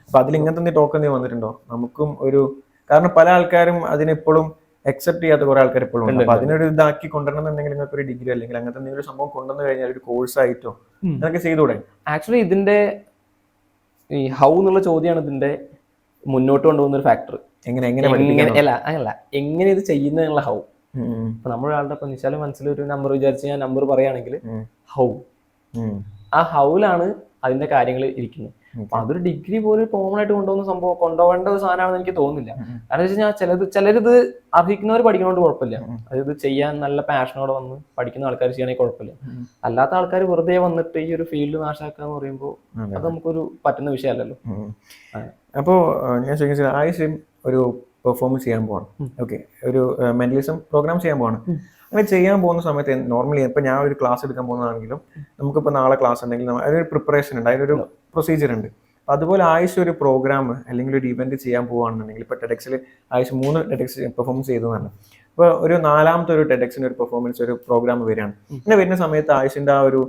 അപ്പൊ അതിൽ ഇങ്ങനത്തെ ടോക്ക് എന്തെങ്കിലും വന്നിട്ടുണ്ടോ? നമുക്കും ഒരു, കാരണം പല ആൾക്കാരും അതിനെപ്പോഴും അക്സെപ്റ്റ് ചെയ്യാത്ത കുറെ ആൾക്കാർ ഇപ്പോഴും ഉണ്ട്. അപ്പൊ അതിനൊരു ഇതാക്കി കൊണ്ടുവരണമെന്നുണ്ടെങ്കിൽ നിങ്ങൾക്ക് ഒരു ഡിഗ്രി അല്ലെങ്കിൽ അങ്ങനത്തെ എന്തെങ്കിലും ഒരു സംഭവം കൊണ്ടുവന്നു കഴിഞ്ഞാൽ ഒരു കോഴ്സ് ആയിട്ടോ അതൊക്കെ ചെയ്തുകൂടെ? ആക്ച്വലി ഇതിന്റെ ഈ ഹൗ എന്നുള്ള ചോദ്യമാണ് ഇതിന്റെ മുന്നോട്ട് കൊണ്ടുപോകുന്ന ഒരു ഫാക്ടർ. അല്ല എങ്ങനെ ഇത് ചെയ്യുന്നതിനുള്ള ഹൗ. ഇപ്പൊ നമ്മളൊരാളുടെ ഇപ്പൊ നിശാലും മനസ്സിലൊരു നമ്പർ വിചാരിച്ച് ഞാൻ നമ്പർ പറയുകയാണെങ്കിൽ ഹൗ, ആ ഹൗലാണ് അതിന്റെ കാര്യങ്ങൾ ഇരിക്കുന്നത്. അപ്പൊ അതൊരു ഡിഗ്രി പോലും കോമൺ ആയിട്ട് കൊണ്ടുപോകേണ്ട ഒരു സാധനമാണെന്ന് എനിക്ക് തോന്നുന്നില്ല. കാരണം വെച്ച് കഴിഞ്ഞാൽ ചിലരിത് അർഹിക്കുന്നവർ പഠിക്കുന്നതുകൊണ്ട് കുഴപ്പമില്ല, അതായത് ചെയ്യാൻ നല്ല പാഷനോടെ വന്ന് പഠിക്കുന്ന ആൾക്കാർ ചെയ്യണമെങ്കിൽ കുഴപ്പമില്ല. അല്ലാത്ത ആൾക്കാർ വെറുതെ വന്നിട്ട് ഈ ഒരു ഫീൽഡ് നാശാക്കാന്ന് പറയുമ്പോൾ അത് നമുക്കൊരു പറ്റുന്ന വിഷയമല്ലല്ലോ. അപ്പോ ഞാൻ ചോദിക്കുന്നത്, ആയുഷ് ഒരു പെർഫോമൻസ് ചെയ്യാൻ പോകണം, ഓക്കെ, ഒരു മെന്റലിസം പ്രോഗ്രാം ചെയ്യാൻ പോകണം. അങ്ങനെ ചെയ്യാൻ പോകുന്ന സമയത്ത് നോർമലി ഇപ്പൊ ഞാൻ ഒരു ക്ലാസ് എടുക്കാൻ പോകുന്നതാണെങ്കിലും നമുക്കിപ്പോൾ നാളെ ക്ലാസ് ഉണ്ടെങ്കിൽ അതിനൊരു പ്രിപ്പറേഷൻ ഉണ്ട്, അതിനൊരു പ്രൊസീജിയർ ഉണ്ട്. അതുപോലെ ആയുഷ് ഒരു പ്രോഗ്രാം അല്ലെങ്കിൽ ഒരു ഇവന്റ് ചെയ്യാൻ പോവുകയാണെന്നുണ്ടെങ്കിൽ ഇപ്പൊ ടെഡെക്സിൽ ആയുഷ് 3 ടെഡെക്സ് പെർഫോമൻസ് ചെയ്തതാണ്. അപ്പോൾ ഒരു 4ാമത്തെ ഒരു ടെഡെക്സിന് ഒരു പെർഫോമൻസ് ഒരു പ്രോഗ്രാം വരികയാണ്. ഇങ്ങനെ വരുന്ന സമയത്ത് ആയുഷിന്റെ ആ ഒരു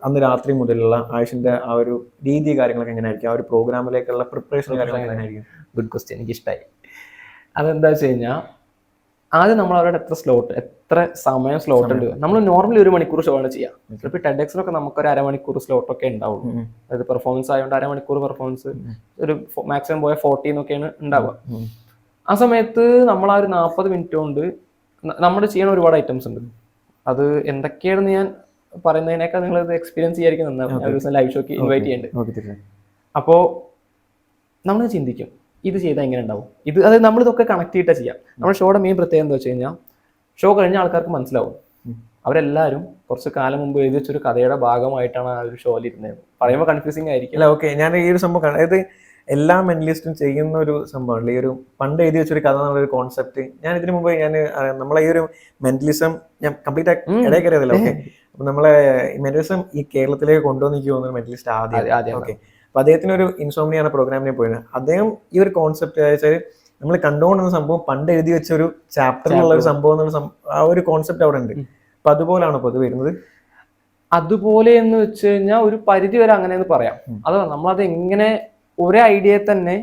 അന്ന് രാത്രി മുതലുള്ള ആയുഷിന്റെ ആ ഒരു രീതി കാര്യങ്ങളൊക്കെ എങ്ങനെയായിരിക്കും? ആ ഒരു പ്രോഗ്രാമിലേക്കുള്ള പ്രിപ്പറേഷൻ കാര്യങ്ങളൊക്കെ എങ്ങനെയായിരിക്കും? ഗുഡ് ക്വസ്റ്റ്യൻ, എനിക്ക് ഇഷ്ടമായി. അതെന്താ വെച്ച് കഴിഞ്ഞാൽ ആദ്യം നമ്മൾ അവരുടെ എത്ര സമയം സ്ലോട്ട് ഉണ്ട്. നമ്മൾ നോർമലി 1 മണിക്കൂർ ഷോ ആണ് ചെയ്യാം. ചിലപ്പോൾ ടെഡെക്സിലൊക്കെ നമുക്കൊരു 1/2 മണിക്കൂർ സ്ലോട്ടൊക്കെ ഉണ്ടാവുള്ളൂ. അതായത് പെർഫോമൻസ് ആയതുകൊണ്ട് 1/2 മണിക്കൂർ പെർഫോമൻസ്, ഒരു മാക്സിമം പോയ 40 എന്നൊക്കെയാണ് ഉണ്ടാവുക. ആ സമയത്ത് നമ്മൾ ആ ഒരു 40 മിനിറ്റ് കൊണ്ട് നമ്മൾ ചെയ്യുന്ന ഒരുപാട് ഐറ്റംസ് ഉണ്ട്. അത് എന്തൊക്കെയാണെന്ന് ഞാൻ പറയുന്നതിനേക്കാൾ നിങ്ങൾ ഇത് എക്സ്പീരിയൻസ് ചെയ്യായിരിക്കും നന്നാവും. ഒരു ദിവസം ലൈവ് ഷോക്ക് ഇൻവൈറ്റ് ചെയ്യേണ്ടത്. അപ്പോൾ നമ്മൾ ചിന്തിക്കും ഇത് ചെയ്താൽ എങ്ങനെ ഉണ്ടാവും. അതായത് നമ്മളിതൊക്കെ കണക്ട് ചെയ്തിട്ടാ ചെയ്യാം. നമ്മുടെ ഷോയുടെ മെയിൻ പ്രത്യേകത എന്താ വെച്ച് കഴിഞ്ഞാൽ, ഷോ കഴിഞ്ഞ ആൾക്കാർക്ക് മനസ്സിലാവും അവരെല്ലാവരും കുറച്ച് കാലം മുമ്പ് എഴുതി വെച്ചൊരു കഥയുടെ ഭാഗമായിട്ടാണ് ആ ഒരു ഷോയിൽ ഇരുന്നത്. പറയുമ്പോൾ കൺഫ്യൂസിങ് ആയിരിക്കും. അല്ല, ഓക്കെ, ഞാൻ ഈ ഒരു സംഭവം, അതായത് എല്ലാ മെന്റലിസ്റ്റും ചെയ്യുന്ന ഒരു സംഭവമാണ് ഈ ഒരു പണ്ട് എഴുതി വെച്ചൊരു കഥ എന്നുള്ളൊരു കോൺസെപ്റ്റ്. ഞാൻ ഇതിനു മുമ്പ് നമ്മളെ ഈ ഒരു മെന്റലിസം ഞാൻ കംപ്ലീറ്റ് ഇടയിൽ കയറിയതല്ല. ഓക്കെ, അപ്പൊ നമ്മളെ മെന്റലിസം ഈ കേരളത്തിലേക്ക് കൊണ്ടുവന്നിക്ക് പോകുന്ന മെന്റലിസ്റ്റ് ആദ്യം. ഓക്കെ, അപ്പൊ അദ്ദേഹത്തിന് ഒരു ഇൻസോംനിയാണ് പ്രോഗ്രാമിനെ പോയത്. അദ്ദേഹം ഈ ഒരു കോൺസെപ്റ്റ് വെച്ചാൽ നമ്മൾ കണ്ടുകൊണ്ടുന്ന സംഭവം പണ്ട് എഴുതി വെച്ച ഒരു ചാപ്റ്ററിലുള്ള ഒരു സംഭവം എന്നുള്ള ആ ഒരു കോൺസെപ്റ്റ് അവിടെ ഉണ്ട്. അപ്പൊ അതുപോലാണോ ഇപ്പൊ അത് വരുന്നത്? അതുപോലെ എന്ന് വെച്ച് കഴിഞ്ഞാൽ ഒരു പരിധി വരെ അങ്ങനെയെന്ന് പറയാം. അതാ നമ്മളത് എങ്ങനെ ഒരേ ഐഡിയയെ തന്നെ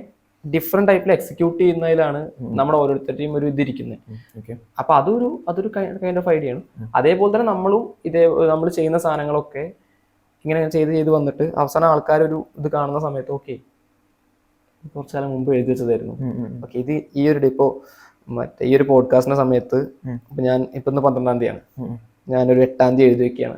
ഡിഫറെന്റ് ടൈപ്പിൽ എക്സിക്യൂട്ട് ചെയ്യുന്നതിലാണ് നമ്മുടെ ഓരോരുത്തരുടെയും ഒരു ഇതിരിക്കുന്നത്. അപ്പൊ അതൊരു കൈൻഡ് ഓഫ് ഐഡിയ ആണ്. അതേപോലെ തന്നെ നമ്മൾ ചെയ്യുന്ന സാധനങ്ങളൊക്കെ ഇങ്ങനെ ചെയ്ത് വന്നിട്ട് അവസാനം ആൾക്കാർ ഒരു ഇത് കാണുന്ന സമയത്ത് ഓക്കെ കുറച്ചു കാലം മുമ്പ് എഴുതി വെച്ചതായിരുന്നു. ഓക്കെ, ഇത് ഈ ഒരു ഇപ്പോ ഈ ഒരു പോഡ്കാസ്റ്റിന്റെ സമയത്ത് ഞാൻ ഇപ്പൊ 12-ാം തീയതിയാണ്, ഞാനൊരു 8-ാം തീയതി എഴുതി വെക്കുകയാണ്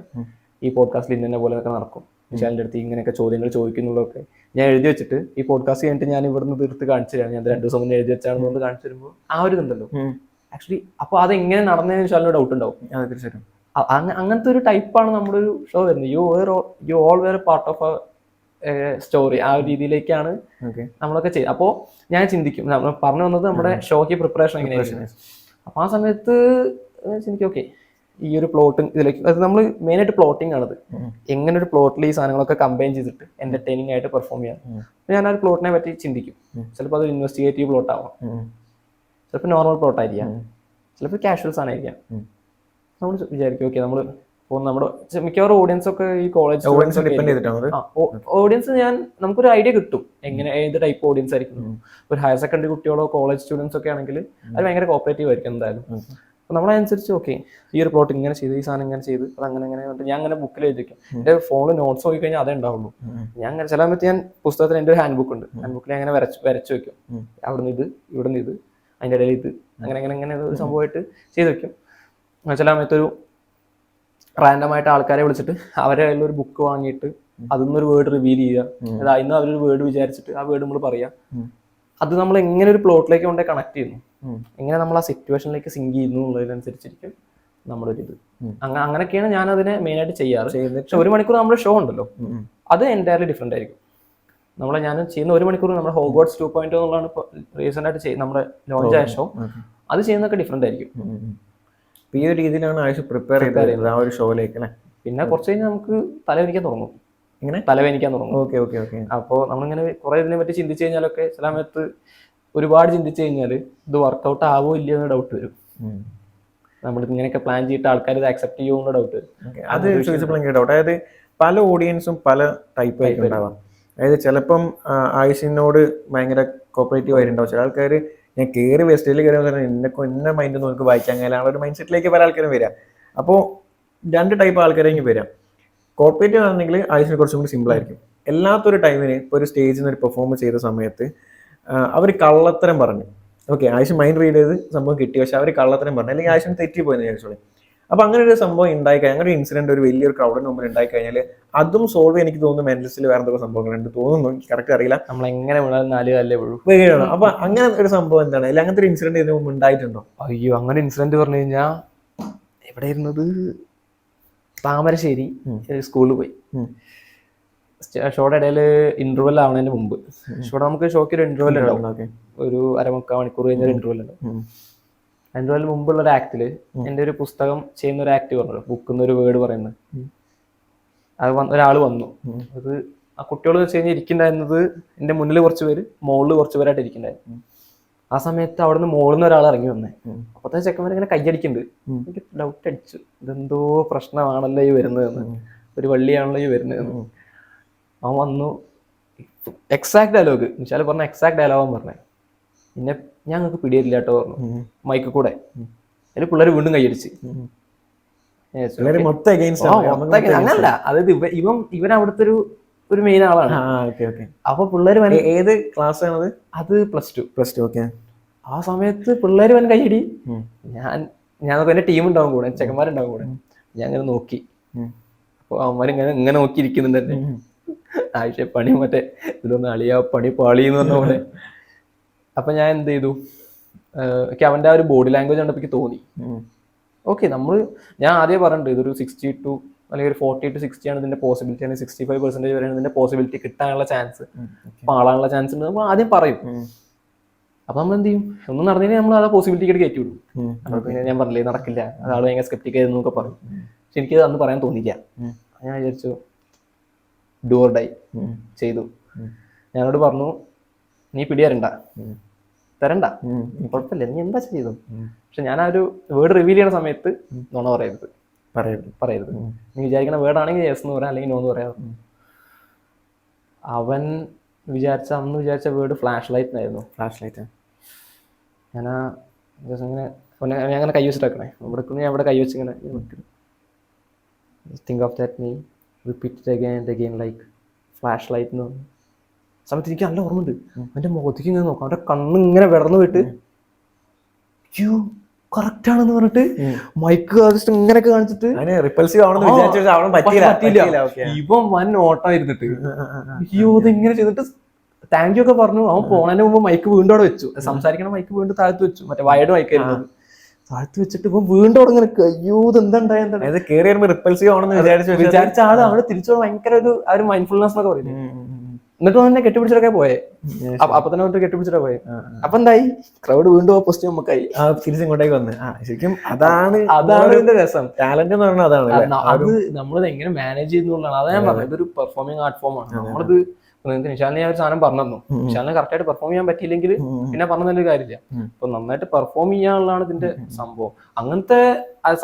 ഈ പോഡ്കാസ്റ്റിൽ ഇന്ന പോലെയൊക്കെ നടക്കും, വിശാലിന്റെ അടുത്ത് ഇങ്ങനെയൊക്കെ ചോദ്യങ്ങൾ ചോദിക്കുന്നുള്ളതൊക്കെ ഞാൻ എഴുതി വെച്ചിട്ട് ഈ പോഡ്കാസ്റ്റ് കഴിഞ്ഞിട്ട് ഞാൻ ഇവിടുന്ന് തീർത്ത് കാണിച്ചു തരാം, ഞാൻ 2 ദിവസം മുന്നേ എഴുതി വെച്ചാണെന്ന് കാണിച്ചു തരുമ്പോൾ ആ ഒരു ഇതുണ്ടല്ലോ ആക്ച്വലി. അപ്പൊ അതെങ്ങനെ നടന്നതിന് വിശാലിന് ഡൗട്ട് ഉണ്ടാവും. തീർച്ചയായിട്ടും അങ്ങനത്തെ ഒരു ടൈപ്പാണ് നമ്മുടെ ഒരു ഷോ വരുന്നത്. You all were part of story. ആ ഒരു രീതിയിലേക്കാണ് നമ്മളൊക്കെ ചെയ്യുന്നത്. അപ്പോൾ ഞാൻ ചിന്തിക്കും, നമ്മൾ പറഞ്ഞു വന്നത് നമ്മുടെ ഷോക്ക് പ്രിപ്പറേഷൻ എങ്ങനെയാണ്. അപ്പൊ ആ സമയത്ത് എനിക്ക് ഓക്കെ ഈ ഒരു പ്ലോട്ടിങ് ഇതിലേക്ക്, അത് നമ്മൾ മെയിൻ ആയിട്ട് പ്ലോട്ടിങ് ആണത്. എങ്ങനെ ഒരു പ്ലോട്ടിൽ ഈ സാധനങ്ങളൊക്കെ കമ്പൈൻ ചെയ്തിട്ട് എന്റർടൈനിങ് ആയിട്ട് പെർഫോം ചെയ്യാം. ഞാൻ ആ ഒരു പ്ലോട്ടിനെ പറ്റി ചിന്തിക്കും. ചിലപ്പോൾ അത് ഇൻവെസ്റ്റിഗേറ്റീവ് പ്ലോട്ട് ആവാം, ചിലപ്പോൾ നോർമൽ പ്ലോട്ട് ആയിരിക്കാം, ചിലപ്പോൾ കാഷ്വൽ സാധനമായിരിക്കാം. നമ്മൾ വിചാരിക്കും ഓക്കെ നമ്മൾ നമ്മുടെ മിക്കവാറും ഓഡിയൻസ് ഒക്കെ ഈ കോളേജ് ഓഡിയൻസ് നമുക്കൊരു ഐഡിയ കിട്ടും എങ്ങനെ ഏത് ടൈപ്പ് ഓഡിയൻസ് ആയിരിക്കും. ഒരു ഹയർ സെക്കൻഡറി കുട്ടികളോ കോളേജ് സ്റ്റുഡൻസ് ഒക്കെ ആണെങ്കിൽ അത് ഭയങ്കര കോപ്പറേറ്റീവ് ആയിരിക്കും എന്തായാലും. അപ്പൊ നമ്മളനുസരിച്ച് ഓക്കെ ഈ ഒരു പ്ലോട്ട് ഇങ്ങനെ ചെയ്ത്, ഈ സാധനം ഇങ്ങനെ ചെയ്ത്, അത് അങ്ങനെ ഞാൻ അങ്ങനെ ബുക്കിൽ എഴുതിക്കും. എന്റെ ഫോണിൽ നോട്ട്സ് നോക്കി കഴിഞ്ഞാൽ അതേ ഉണ്ടാവുള്ളൂ. ഞാൻ അങ്ങനെ ചില സമയത്ത് ഞാൻ പുസ്തകത്തിൽ എൻ്റെ ഒരു ഹാൻഡ് ബുക്ക് ഉണ്ട്, ഹാൻഡ് ബുക്കിൽ അങ്ങനെ വരച്ചു വെക്കും. അവിടുന്ന് ഇത്, ഇവിടുന്ന് ഇത്, അതിൻ്റെ ഇടയിൽ ഇത്, അങ്ങനെ ഒരു സംഭവമായിട്ട് ചെയ്ത് വെക്കും. ചില സമയത്തൊരു റാൻഡമായിട്ട് ആൾക്കാരെ വിളിച്ചിട്ട് അവരെ കയ്യിൽ ഒരു ബുക്ക് വാങ്ങിയിട്ട് അതിന്നൊരു വേർഡ് റിവീൽ ചെയ്യുക. അതായത് ഇന്ന് അവരൊരു വേർഡ് വിചാരിച്ചിട്ട് ആ വേർഡ് നമ്മൾ പറയാം. അത് നമ്മൾ എങ്ങനെ ഒരു പ്ലോട്ടിലേക്ക് കൊണ്ടേ കണക്ട് ചെയ്യുന്നു, എങ്ങനെ നമ്മൾ ആ സിറ്റുവേഷനിലേക്ക് സിങ്ക് ചെയ്യുന്നു എന്നുള്ളതിനനുസരിച്ചിരിക്കും നമ്മുടെ ഒരു ഇത്. അങ്ങനെയൊക്കെയാണ് ഞാൻ അതിനെ മെയിൻ ആയിട്ട് ചെയ്യാറ്. പക്ഷെ 1 മണിക്കൂർ നമ്മുടെ ഷോ ഉണ്ടല്ലോ, അത് എൻറ്റയർലി ഡിഫറെന്റ് ആയിരിക്കും. ഞാൻ ചെയ്യുന്ന 1 മണിക്കൂർ നമ്മുടെ ഹോഗ്വാർട്സ് 2.0 എന്നുള്ളതാണ് ഇപ്പോൾ റീസെന്റ് ആയിട്ട് നമ്മുടെ ലോഞ്ച് ആയ ഷോ. അത് ചെയ്യുന്നതൊക്കെ ഡിഫറെന്റ് ആയിരിക്കും. ഈ ഒരു രീതിയിലാണ് ആയുഷ് പ്രിപ്പയർ ചെയ്തത് ആ ഒരു ഷോയിലേക്ക് അല്ലേ? പിന്നെ കുറച്ച് കഴിഞ്ഞാൽ നമുക്ക് തലവേനിക്കാൻ തുടങ്ങും. ഇങ്ങനെ തലവേനിക്കാൻ തുടങ്ങും. Okay okay okay. അപ്പോൾ നമ്മളിങ്ങനെ കുറെ ഇതിനെ പറ്റി ചിന്തിച്ചു കഴിഞ്ഞാലൊക്കെ ചില സമയത്ത് ഒരുപാട് ചിന്തിച്ചു കഴിഞ്ഞാൽ ഇത് വർക്കൗട്ട് ആവോ ഇല്ലയോ എന്ന് ഡൗട്ട് വരും. നമ്മൾ ഇങ്ങനെയൊക്കെ പ്ലാൻ ചെയ്തിട്ട് ആൾക്കാർ ഇത് അക്സെപ്റ്റ് ചെയ്യുമോ എന്ന് ഡൗട്ട് വരും. അത് ചോദിച്ചപ്പോൾ എനിക്ക് ഡൗട്ട്. അതായത് പല ഓഡിയൻസും പല ടൈപ്പ് ആയിട്ട് ഉണ്ടാവാം. അതായത് ചിലപ്പം ആയുഷിനോട് ഭയങ്കര കോപ്പറേറ്റീവ് ആയിട്ടുണ്ടാവും. ചില ആൾക്കാർ ഞാൻ കയറി വെസ്റ്റേജിൽ കയറി എന്നെ മൈൻഡ് നോക്കി വായിക്കാൻ കഴിയില്ല ആ ഒരു മൈൻഡ് സെറ്റിലേക്ക് പല ആൾക്കാരും വരിക. അപ്പോൾ 2 ടൈപ്പ് ആൾക്കാരെങ്കിലും വരാം. കോർപ്പറേറ്റീവ് ആണെങ്കിൽ ആയുഷിന് കുറച്ചും കൂടി സിമ്പിൾ ആയിരിക്കും. എല്ലാത്തൊരു ടൈമിന് ഇപ്പോൾ ഒരു സ്റ്റേജിൽ നിന്ന് ഒരു പെർഫോമൻസ് ചെയ്ത സമയത്ത് അവർ കള്ളത്തരം പറഞ്ഞു. ഓക്കെ, ആയുഷ് മൈൻഡ് റീഡ് ചെയ്ത് സംഭവം കിട്ടി, പക്ഷെ അവർ കള്ളത്തരം പറഞ്ഞു, അല്ലെങ്കിൽ ആയുഷിന് തെറ്റിപ്പോയെന്ന് വിചാരിച്ചോളൂ. അപ്പോൾ അങ്ങനെ ഒരു സംഭവം ഉണ്ടായിക്കഴിഞ്ഞാൽ, അങ്ങനെ ഒരു ഇൻസിഡന്റ് ഒരു വലിയൊരു ക്രൗഡിന് മുമ്പിൽ ഉണ്ടായിക്കഴിഞ്ഞാൽ അതും സോൾവ് എനിക്ക് തോന്നുന്നു മെന്റലിസ്റ്റിൽ വേറെ എന്തൊക്കെ സംഭവങ്ങളുണ്ട് തോന്നുന്നു, എനിക്ക് കറക്റ്റ് അറിയില്ല. നമ്മളെങ്ങനെ 4 കാലിലേ വീഴും. അപ്പൊ അങ്ങനെ ഒരു സംഭവം എന്താണ്, അല്ലെങ്കിൽ അങ്ങനത്തെ ഒരു ഇൻസിഡന്റ് ഇതിനു മുമ്പ് ഉണ്ടായിട്ടുണ്ടോ? അയ്യോ, അങ്ങനെ ഇൻസിഡന്റ് പറഞ്ഞു കഴിഞ്ഞാൽ എവിടെ ഇരുന്നത്, താമരശ്ശേരി സ്കൂളിൽ പോയി. ഷോയുടെ ഇടയിൽ ഇന്റർവെൽ ആവുന്നതിന് മുമ്പ് ഷോയുടെ നമുക്ക് ഷോക്ക് ഒരു ഇന്റർവെൽ ഉണ്ടാവും, ഒരു 1/4 മണിക്കൂർ കഴിഞ്ഞൊരു ഇന്റർവെൽ ഉണ്ടാവും. ഇന്റർവെല്ലിന് മുമ്പുള്ള ഒരു ആക്ടില് എൻ്റെ ഒരു പുസ്തകം ചെയ്യുന്ന ഒരു ആക്ട് പറഞ്ഞു, ബുക്ക് എന്നൊരു വേർഡ് പറയുന്നത്. അത് ഒരാൾ വന്നു. അത് ആ കുട്ടികൾ വെച്ച് കഴിഞ്ഞാൽ ഇരിക്കുന്നുണ്ടായിരുന്നത് എൻ്റെ മുന്നിൽ കുറച്ച് പേര്, മുകളിൽ കുറച്ച് പേരായിട്ട് ഇരിക്കുന്നുണ്ടായിരുന്നു. ആ സമയത്ത് അവിടെ നിന്ന് മുകളിൽ നിന്ന് ഒരാൾ ഇറങ്ങി വന്നേ. അപ്പത്തെ ചെക്കന്മാർ ഇങ്ങനെ കയ്യടിക്കുന്നുണ്ട്. എനിക്ക് ഡൗട്ട് അടിച്ചു, ഇതെന്തോ പ്രശ്നമാണല്ലോ ഈ വരുന്നതെന്ന്, ഒരു വള്ളിയാണല്ലോ ഈ വരുന്നതെന്ന്. അവൻ വന്നു, എക്സാക്ട് ഡയലോഗ് വിശാൽ പറഞ്ഞ എക്സാക്ട് ഡയലോഗ് പറഞ്ഞേ, പിന്നെ ഞങ്ങൾക്ക് പിടിയില്ല കേട്ടോ പറഞ്ഞു മൈക്കിൽ കൂടെ. അതിൽ പിള്ളേർ വീണ്ടും കൈയടിച്ച്. അങ്ങനല്ല, അതായത് ഇവൻ അവിടുത്തെ ഒരു മെയിൻ ആളാണ്. അപ്പൊ പിള്ളേര് ഏത് ക്ലാസ് ആണത്? അത് +2. ആ സമയത്ത് പിള്ളേര് വൻ കൈയടി. ഞാൻ എന്റെ ടീം ഉണ്ടാവും കൂടെ, ചെക്കന്മാരുണ്ടാവും കൂടെ. ഞാൻ ഇങ്ങനെ നോക്കി. അപ്പൊ അവന്മാരിങ്ങനെ നോക്കിയിരിക്കുന്നുണ്ട് എന്നെ. ആഴ്ച പണി മറ്റേ ഇതിലൊന്നും അളിയാ പണി പാളിന്ന് പറഞ്ഞ പോലെ. അപ്പൊ ഞാൻ എന്ത് ചെയ്തു, എനിക്ക് അവന്റെ ആ ഒരു ബോഡി ലാംഗ്വേജ് കണ്ടപ്പോൾ എനിക്ക് തോന്നി ഓക്കെ ഞാൻ ആദ്യം പറഞ്ഞിട്ടുണ്ട് ഇതൊരു 60 to അല്ലെങ്കിൽ ഒരു 40 to 60 ആണ് ഇതിന്റെ പോസിബിലിറ്റി, അല്ലെങ്കിൽ 65% വരെയാണ് ഇതിന്റെ പോസിബിലിറ്റി കിട്ടാനുള്ള ചാൻസ്, പാളാനുള്ള ചാൻസ് ഉണ്ട് നമ്മൾ ആദ്യം പറയും. അപ്പൊ നമ്മൾ എന്ത് ചെയ്യും, ഒന്നും നടന്നതിന് നമ്മൾ ആ പോസിബിലിറ്റിക്ക് കയറ്റി വിടും. ഞാൻ പറഞ്ഞില്ലേ നടക്കില്ല, അതാൾ ഭയങ്കര സ്കെപ്റ്റിക് ആയിരുന്നു എന്നൊക്കെ പറയും. പക്ഷെ എനിക്ക് അന്ന് പറയാൻ തോന്നില്ല. ഞാൻ വിചാരിച്ചു ഡു ഓർ ഡൈ ചെയ്തു. ഞാനോട് പറഞ്ഞു നീ പിടിയാരണ്ട, തരണ്ട, കുഴപ്പമില്ല, നീ എന്താ ചെയ്തു. പക്ഷെ ഞാൻ ആ ഒരു വേർഡ് റിവീൽ ചെയ്യുന്ന സമയത്ത് നുണ പറയരുത്. നീ വിചാരിക്കുന്ന വേർഡ് ആണെങ്കിൽ യെസ് എന്ന് പറയാം, അല്ലെങ്കിൽ നോ എന്ന് പറയാം. അവൻ അന്ന് വിചാരിച്ച വേർഡ് ഫ്ലാഷ് ലൈറ്റ് ആയിരുന്നു. ഞാൻ അങ്ങനെ കൈ വെച്ചിട്ടേക്കണേ, ഞാൻ അവിടെ കൈ വെച്ചിങ്ങനെ തിങ്ക് ഓഫ് ദാറ്റ്, നീ repeat it again and again like flash light എന്ന് പറഞ്ഞു. സമയത്ത് എനിക്ക് നല്ല ഓർമ്മയുണ്ട്. അവൻ്റെ മുഖത്തേക്ക് ഇങ്ങനെ നോക്കാം, അവൻ്റെ കണ്ണ് ഇങ്ങനെ വിടർന്നു പോയിട്ട് കറക്റ്റ് ആണെന്ന് പറഞ്ഞിട്ട് മൈക്ക് ഇങ്ങനെയൊക്കെ കാണിച്ചിട്ട് ഇവൻ വൻ ഓട്ടം ഇരുന്നിട്ട് അയ്യോ ഇങ്ങനെ ചെയ്തിട്ട് താങ്ക് യു ഒക്കെ പറഞ്ഞു. അവൻ പോണതിന് മുമ്പ് മൈക്ക് വീണ്ടും അവിടെ വെച്ചു, സംസാരിക്കണ മൈക്ക് വീണ്ടും താഴ്ത്ത് വെച്ചു, മറ്റേ വയഡ് മൈക്കായിരുന്നു താഴ്ത്ത് വെച്ചിട്ട് ഇപ്പൊ വീണ്ടും അവിടെ ഇങ്ങനെ അയ്യോ ഇതെന്താ വിചാരിച്ച ആള് അവിടെ തിരിച്ചു ഭയങ്കര ഒരു മൈൻഡ്ഫുൾനെസ് എന്നൊക്കെ പറയുന്നത്. എന്നിട്ട് തന്നെ കെട്ടിപ്പിടിച്ചിട്ടൊക്കെ പോയെ. അപ്പൊ തന്നെ കെട്ടിപ്പിടിച്ചിട്ടാ പോയെ. അപ്പൊ എന്തായി, ക്രൗഡ് വീണ്ടും ഓപ്പോസിറ്റ് നമുക്കായി, തിരിച്ചിങ്ങോട്ടേക്ക് വന്ന്. ശരിക്കും അതാണ് ഇതിന്റെ രസം, ടാലന്റ് എന്ന് പറഞ്ഞാൽ അതാണ്. അത് നമ്മളിത് എങ്ങനെ മാനേജ് ചെയ്യുന്നുള്ളതാണ്. അതാ ഞാൻ പറഞ്ഞത്, ഇതൊരു പെർഫോമിംഗ് ആർട്ട് ഫോം ആണ്. നമ്മളിത് നിശാലിനെ ഞാൻ ഒരു സാധനം പറഞ്ഞു, നിശാലിനെ കറക്റ്റ് ആയിട്ട് പെർഫോം ചെയ്യാൻ പറ്റിയില്ലെങ്കിൽ പിന്നെ പറഞ്ഞതിന്റെ കാര്യമില്ല. ഇപ്പൊ നന്നായിട്ട് പെർഫോം ചെയ്യാനുള്ളതാണ് ഇതിന്റെ സംഭവം. അങ്ങനത്തെ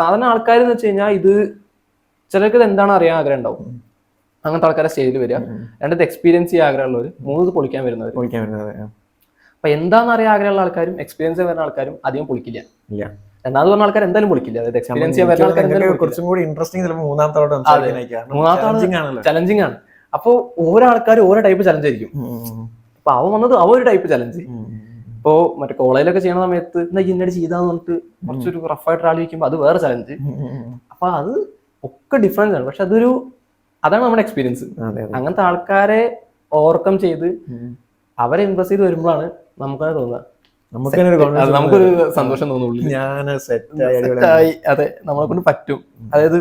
സാധാരണ ആൾക്കാർ എന്ന് വെച്ച് കഴിഞ്ഞാൽ ഇത് ചിലർക്ക് ഇത് എന്താണ് അറിയാൻ ആഗ്രഹം ഉണ്ടാവും. അങ്ങനത്തെ ആൾക്കാരെ സ്റ്റേജിൽ വരിക, രണ്ടത് എക്സ്പീരിയൻസ് ചെയ്യാൻ ആഗ്രഹമുള്ളവർ, മൂന്നത് പൊളിക്കാൻ വരുന്നവർ. അപ്പൊ എന്താണെന്ന് അറിയാൻ ആഗ്രഹമുള്ള ആൾക്കാരും എക്സ്പീരിയൻസ് ചെയ്യാൻ വരുന്ന ആൾക്കാരും അധികം പൊളിക്കില്ല. രണ്ടാമത് പറഞ്ഞ ആൾക്കാർ എന്തായാലും പൊളിക്കില്ല. അതായത് എക്സ്പീരിയൻസ് ചെയ്യാൻ വരുന്ന ആൾക്കാർ കുറച്ചും കൂടി ഇൻട്രസ്റ്റിംഗ്, മൂന്നാമത്തെ ചലഞ്ചിങ് ആണ്. അപ്പൊ ഓരോ ആൾക്കാർ ഓരോ ടൈപ്പ് ചലഞ്ച് ആയിരിക്കും. അപ്പൊ അവൻ വന്നത് ഒരു ടൈപ്പ് ചലഞ്ച്. ഇപ്പോ മറ്റേ കോളേജിലൊക്കെ ചെയ്യുന്ന സമയത്ത് എന്താ ഇന്നടി ചെയ്താന്ന് പറഞ്ഞിട്ട് കുറച്ചൊരു റഫായിട്ട് ആൾ ഇരിക്കുമ്പോൾ അത് വേറെ ചലഞ്ച്. അപ്പൊ അത് ഒക്കെ ഡിഫറൻസ് ആണ്. പക്ഷെ അതാണ് നമ്മുടെ എക്സ്പീരിയൻസ്. അങ്ങനത്തെ ആൾക്കാരെ ഓവർകം ചെയ്ത് അവരെ ഇംപ്രസ് ചെയ്ത് വരുമ്പോഴാണ് നമുക്കത് തോന്നുക, നമുക്കൊരു സന്തോഷം തോന്നുള്ളൂ. അതെ, നമ്മളെ കൊണ്ട് പറ്റും. അതായത്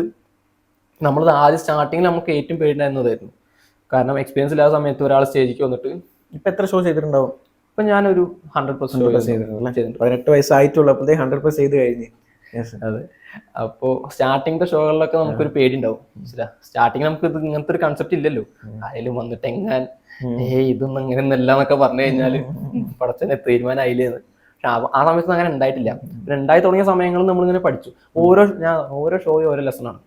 നമ്മളത് ആദ്യം സ്റ്റാർട്ടിങ്ങിൽ നമുക്ക് ഏറ്റവും പേടിണ്ടായിരുന്നതായിരുന്നു. കാരണം എക്സ്പീരിയൻസ് ഇല്ലാത്ത സമയത്ത് ഒരാൾ സ്റ്റേജിലേക്ക് വന്നിട്ട് ഇപ്പൊ എത്ര ഷോ ചെയ്തിട്ടുണ്ടാവും? ഇപ്പൊ ഞാനൊരു 100% ചെയ്തിട്ടുണ്ട്. 18 വയസ്സായിട്ടുള്ളപ്പോഴേ 100% ചെയ്ത് കഴിഞ്ഞ് Yes. അതെ. അപ്പോ സ്റ്റാർട്ടിങ്ങിന്റെ ഷോകളിലൊക്കെ നമുക്കൊരു പേടി ഉണ്ടാവും. സ്റ്റാർട്ടിങ് നമുക്ക് ഇത് ഇങ്ങനത്തെ ഒരു കൺസെപ്റ്റ് ഇല്ലല്ലോ. ആയാലും വന്നിട്ട് എങ്ങാൻ ഇതൊന്നും അങ്ങനെയൊന്നല്ല എന്നൊക്കെ പറഞ്ഞു കഴിഞ്ഞാല് പടച്ചനെ തീരുമാനമായില്ലേന്ന്. പക്ഷെ ആ സമയത്ത് അങ്ങനെ ഉണ്ടായിട്ടില്ല. ഉണ്ടായി തുടങ്ങിയ സമയങ്ങളിൽ നമ്മളിങ്ങനെ പഠിച്ചു. ഓരോ ഷോയും ഓരോ ലെസണാണ്.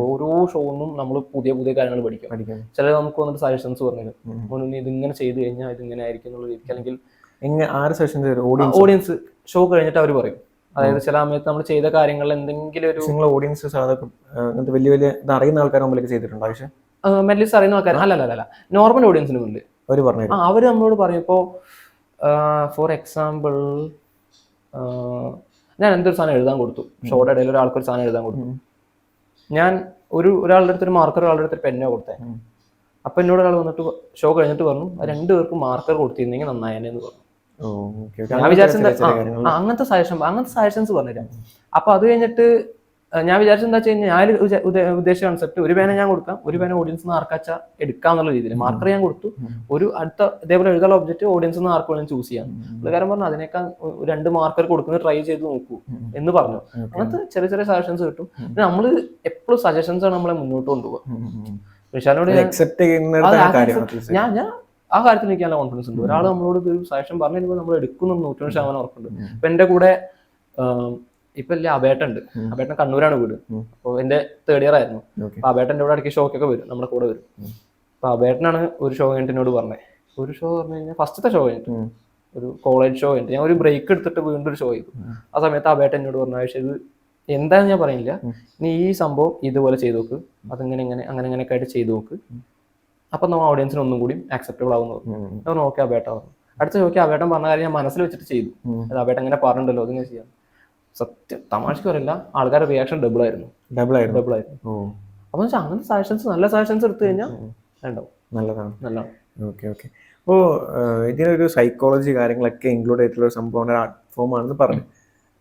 ഓരോ ഷോന്നും നമ്മൾ പുതിയ പുതിയ കാര്യങ്ങൾ പഠിക്കും. ചില നമുക്ക് വന്നിട്ട് സജഷൻസ് പറഞ്ഞു തരും, ഇതിങ്ങനെ ചെയ്ത് കഴിഞ്ഞാൽ ഇതിങ്ങനെ ആയിരിക്കും എന്നുള്ള രീതിക്ക്. അല്ലെങ്കിൽ ഓഡിയൻസ് ഷോ കഴിഞ്ഞിട്ട് അവർ പറയും. അതായത് ചില സമയത്ത് നമ്മൾ ചെയ്ത കാര്യങ്ങളിൽ എന്തെങ്കിലും ഒരു ഓഡിയൻസ് വലിയ വലിയ അറിയുന്ന ആൾക്കാർ മുമ്പിലേക്ക് ചെയ്തിട്ടുണ്ടോ? പക്ഷേ മെന്റലിസ്റ്റ് അറിയുന്ന ആൾക്കാർ അല്ല നോർമൽ ഓഡിയൻസിന് മുന്നിൽ അവര് നമ്മളോട് പറയും. ഇപ്പോൾ ഫോർ എക്സാമ്പിൾ ഞാൻ എന്തൊരു സാധനം എഴുതാൻ കൊടുത്തു, ഷോയുടെ ഇടയിൽ ഒരാൾക്കൊരു സാധനം എഴുതാൻ കൊടുത്തു. ഞാൻ ഒരാളുടെ അടുത്തൊരു മാർക്കർ, ഒരാളുടെ അടുത്തൊരു പെന്നോ കൊടുത്തേ. അപ്പൊ എന്നോട് ഒരാൾ വന്നിട്ട് ഷോ കഴിഞ്ഞിട്ട് പറഞ്ഞു, രണ്ടുപേർക്കും മാർക്കർ കൊടുത്തിരുന്നെങ്കിൽ നന്നായെന്ന് പറഞ്ഞു. ഞാൻ വിചാരിച്ചെന്താ അങ്ങനത്തെ സജഷൻസ് പറഞ്ഞുതരാം. അപ്പൊ അത് കഴിഞ്ഞിട്ട് ഞാൻ വിചാരിച്ചെന്താ വെച്ച് കഴിഞ്ഞാൽ ഞാൻ ഉദ്ദേശിച്ച കൺസെപ്റ്റ്, ഒരു പേന ഞാൻ കൊടുക്കാം, ഒരു പേന ഓഡിയൻസ് ആർക്കാച്ച എടുക്കാന്നുള്ള രീതിയിൽ മാർക്കർ ഞാൻ കൊടുത്തു. ഒരു അടുത്ത ഇതേപോലെ എഴുതാനുള്ള ഒബ്ജക്റ്റ് ഓഡിയൻസ് ആർക്ക് വേണമെങ്കിൽ ചൂസ് ചെയ്യാം. പുള്ളിക്കാരൻ പറഞ്ഞു അതിനേക്കാൾ 2 മാർക്കർ കൊടുക്കുന്നത് ട്രൈ ചെയ്ത് നോക്കൂ എന്ന് പറഞ്ഞു. അങ്ങനത്തെ ചെറിയ ചെറിയ സജഷൻസ് കിട്ടും. നമ്മള് എപ്പോഴും സജഷൻസ് ആണ് നമ്മളെ മുന്നോട്ട് കൊണ്ടുപോകുക. വിശാലോട് ഞാൻ ആ കാര്യത്തിൽ എനിക്ക് നല്ല കോൺഫിഡൻസ് ഉണ്ട്. ഒരാൾ നമ്മളോട് ഒരു സജഷൻ പറഞ്ഞു കഴിയുമ്പോൾ നമ്മൾ എടുക്കുന്ന 100% ഉറപ്പുണ്ട്. ഇപ്പൊ എന്റെ കൂടെ ഇപ്പൊ ഇല്ല അബേട്ടുണ്ട്. അബേട്ടൻ കണ്ണൂരാണ് വീട്. അപ്പൊ എന്റെ 3rd ഇയർ ആയിരുന്നു. അപ്പൊ അബേട്ടൻ്റെ കൂടെ ഇടയ്ക്ക് ഷോക്കൊക്കെ വരും, നമ്മുടെ കൂടെ വരും. അപ്പൊ അബേട്ടനാണ് ഒരു ഷോ കഴിഞ്ഞിട്ട് എന്നോട് പറഞ്ഞത്. ഒരു ഷോ പറഞ്ഞു കഴിഞ്ഞാൽ ഫസ്റ്റത്തെ ഷോ കഴിഞ്ഞിട്ട് ഒരു കോളേജ് ഷോ കഴിഞ്ഞിട്ട് ഞാൻ ഒരു ബ്രേക്ക് എടുത്തിട്ട് വീണ്ടും ഒരു ഷോ ചെയ്തു. ആ സമയത്ത് അബേട്ടൻ എന്നോട് പറഞ്ഞു, പക്ഷേ ഇത് എന്താണെന്ന് ഞാൻ പറയുന്നില്ല, നീ ഈ സംഭവം ഇതുപോലെ ചെയ്തു നോക്ക്, അതിങ്ങനെ അങ്ങനെയൊക്കെ ആയിട്ട് ചെയ്തു നോക്ക്, അപ്പൊ നമ്മൾ ഓഡിയൻസിന് ഒന്നും കൂടി ആക്സെപ്റ്റബിൾ ആവുന്നു. ഞാൻ ഓക്കെ അബേട്ട പറഞ്ഞു. അടുത്ത ഷോക്ക് അബേട്ടൻ പറഞ്ഞ കാര്യം ഞാൻ മനസ്സിൽ വെച്ചിട്ട് ചെയ്തു. അത് അബേട്ടൻ അങ്ങനെ പറഞ്ഞിട്ടുണ്ടല്ലോ അതിങ്ങനെ ചെയ്യാം. സത്യം തമാശക്ക് പറയില്ല, ആൾക്കാരുടെ റിയാക്ഷൻ ഡബിൾ ആയിരുന്നു. അപ്പൊ അങ്ങനത്തെ സജഷൻസ്, നല്ല സജഷൻസ് എടുത്തു കഴിഞ്ഞാൽ ഉണ്ടാവും. നല്ലതാണ്. ഓക്കെ. അപ്പോൾ ഇതിനൊരു സൈക്കോളജി കാര്യങ്ങളൊക്കെ ഇൻക്ലൂഡ് ആയിട്ടുള്ള ഒരു സംഭവം, ആർട്ട് ഫോം ആണെന്ന് പറഞ്ഞു.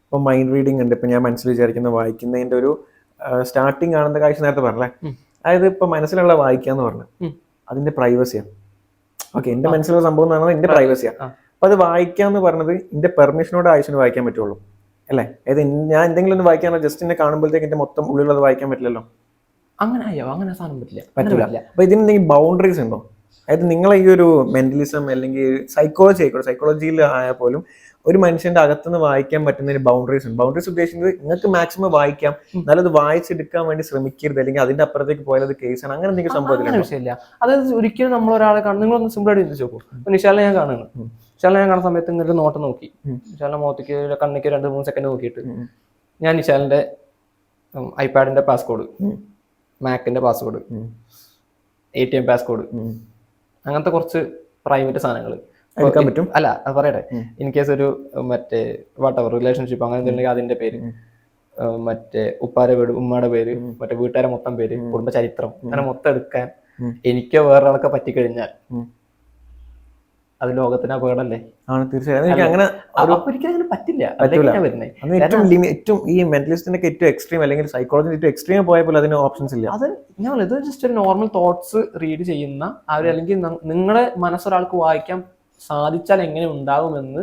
ഇപ്പൊ മൈൻഡ് റീഡിംഗ് ഉണ്ട്. ഇപ്പൊ ഞാൻ മനസ്സിൽ വിചാരിക്കുന്ന വായിക്കുന്നതിന്റെ ഒരു സ്റ്റാർട്ടിങ് ആണെന്ന കാഴ്ച നേരത്തെ പറഞ്ഞേ. അതായത് ഇപ്പൊ മനസ്സിലുള്ള വായിക്കാന്ന് പറഞ്ഞു, അതിന്റെ പ്രൈവസിയാണ്. ഓക്കെ, എന്റെ മനസ്സിലുള്ള സംഭവം എന്ന് പറയുന്നത് എന്റെ പ്രൈവസിയാണ്. അപ്പൊ അത് വായിക്കാന്ന് പറഞ്ഞത് എന്റെ പെർമിഷനോട് ആവശ്യം വായിക്കാൻ പറ്റുള്ളൂ അല്ലേ? അതായത് ഞാൻ എന്തെങ്കിലും ഒന്ന് വായിക്കാനോ ജസ്റ്റ് എന്നെ കാണുമ്പോഴത്തേക്ക് എന്റെ മൊത്തം ഉള്ളിലുള്ളത് വായിക്കാൻ പറ്റില്ലല്ലോ. അങ്ങനെ സാധനം പറ്റില്ല. അപ്പൊ ഇതിന് എന്തെങ്കിലും ബൗണ്ടറീസ് ഉണ്ടോ? അതായത് നിങ്ങളെ ഈ ഒരു മെന്റലിസം അല്ലെങ്കിൽ സൈക്കോളജി ആയിക്കോട്ടെ, സൈക്കോളജിയിൽ ആയാൽ പോലും ഒരു മനുഷ്യന്റെ അകത്തുനിന്ന് വായിക്കാൻ പറ്റുന്ന ബൗണ്ടറീസ് ഉണ്ട്. ബൗണ്ടറീസ് ഉദ്ദേശിക്കുന്നത് നിങ്ങൾക്ക് മാക്സിമം വായിക്കാം, എന്നാലും അത് വായിച്ചെടുക്കാൻ വേണ്ടി ശ്രമിക്കരുത്, അല്ലെങ്കിൽ അതിന്റെ അപ്പുറത്തേക്ക് പോയാൽ അത് കേസാണ്, അങ്ങനെ എന്തെങ്കിലും സംഭവത്തില്ല. വിഷയമില്ല. അതായത് ഒരിക്കലും നമ്മൾ ഒരാളെ കാണും, നിങ്ങളൊന്ന് സിമ്പിൾ ആയിട്ട് ചിന്തിച്ചു നോക്കൂ. ഇപ്പൊ നിശാലിനെ ഞാൻ കാണുന്നു, നിശാലിനെ ഞാൻ കാണുന്ന സമയത്ത് ഇങ്ങനെ നോട്ടം നോക്കി, നിശാലിന്റെ മുഖത്തേക്ക് കണ്ണിക്ക് 2-3 സെക്കൻഡ് നോക്കിയിട്ട് ഞാൻ നിശാലിന്റെ ഐപാഡിന്റെ പാസ്കോഡ്, മാക്കിന്റെ പാസ്കോഡ്, ATM പാസ്കോഡ്, അങ്ങനത്തെ കുറച്ച് പ്രൈവറ്റ് സാധനങ്ങൾ എടുക്കാൻ പറ്റും. അല്ല അത് പറയട്ടെ, ഇൻ കേസ് ഒരു മറ്റേ വാട്ടവർ റിലേഷൻഷിപ്പ് അങ്ങനെ എന്തെങ്കിലും അതിന്റെ പേര്, മറ്റേ ഉപ്പാരെ വീട്, ഉമ്മയുടെ പേര്, മറ്റേ വീട്ടുകാരെ മൊത്തം പേര്, കുടുംബ ചരിത്രം, അങ്ങനെ മൊത്തം എടുക്കാൻ എനിക്കോ വേറൊരാളൊക്കെ പറ്റിക്കഴിഞ്ഞാൽ അത് ലോകത്തിന് അപകടമല്ലേ? ആണ്, തീർച്ചയായും. അങ്ങനെ പറ്റില്ല. ഏറ്റവും ഈ മെന്റലിസ്റ്റിന്റെ ഏറ്റവും എക്സ്ട്രീം അല്ലെങ്കിൽ സൈക്കോളജി ഏറ്റവും എക്സ്ട്രീം പോയപ്പോൾ അതിന് ഓപ്ഷൻസ് ഇല്ല. അത് ഇത് ജസ്റ്റ് ഒരു നോർമൽ തോട്ട്സ് റീഡ് ചെയ്യുന്ന അല്ലെങ്കിൽ നിങ്ങളെ മനസ്സൊരാൾക്ക് വായിക്കാൻ സാധിച്ചാൽ എങ്ങനെ ഉണ്ടാകുമെന്ന്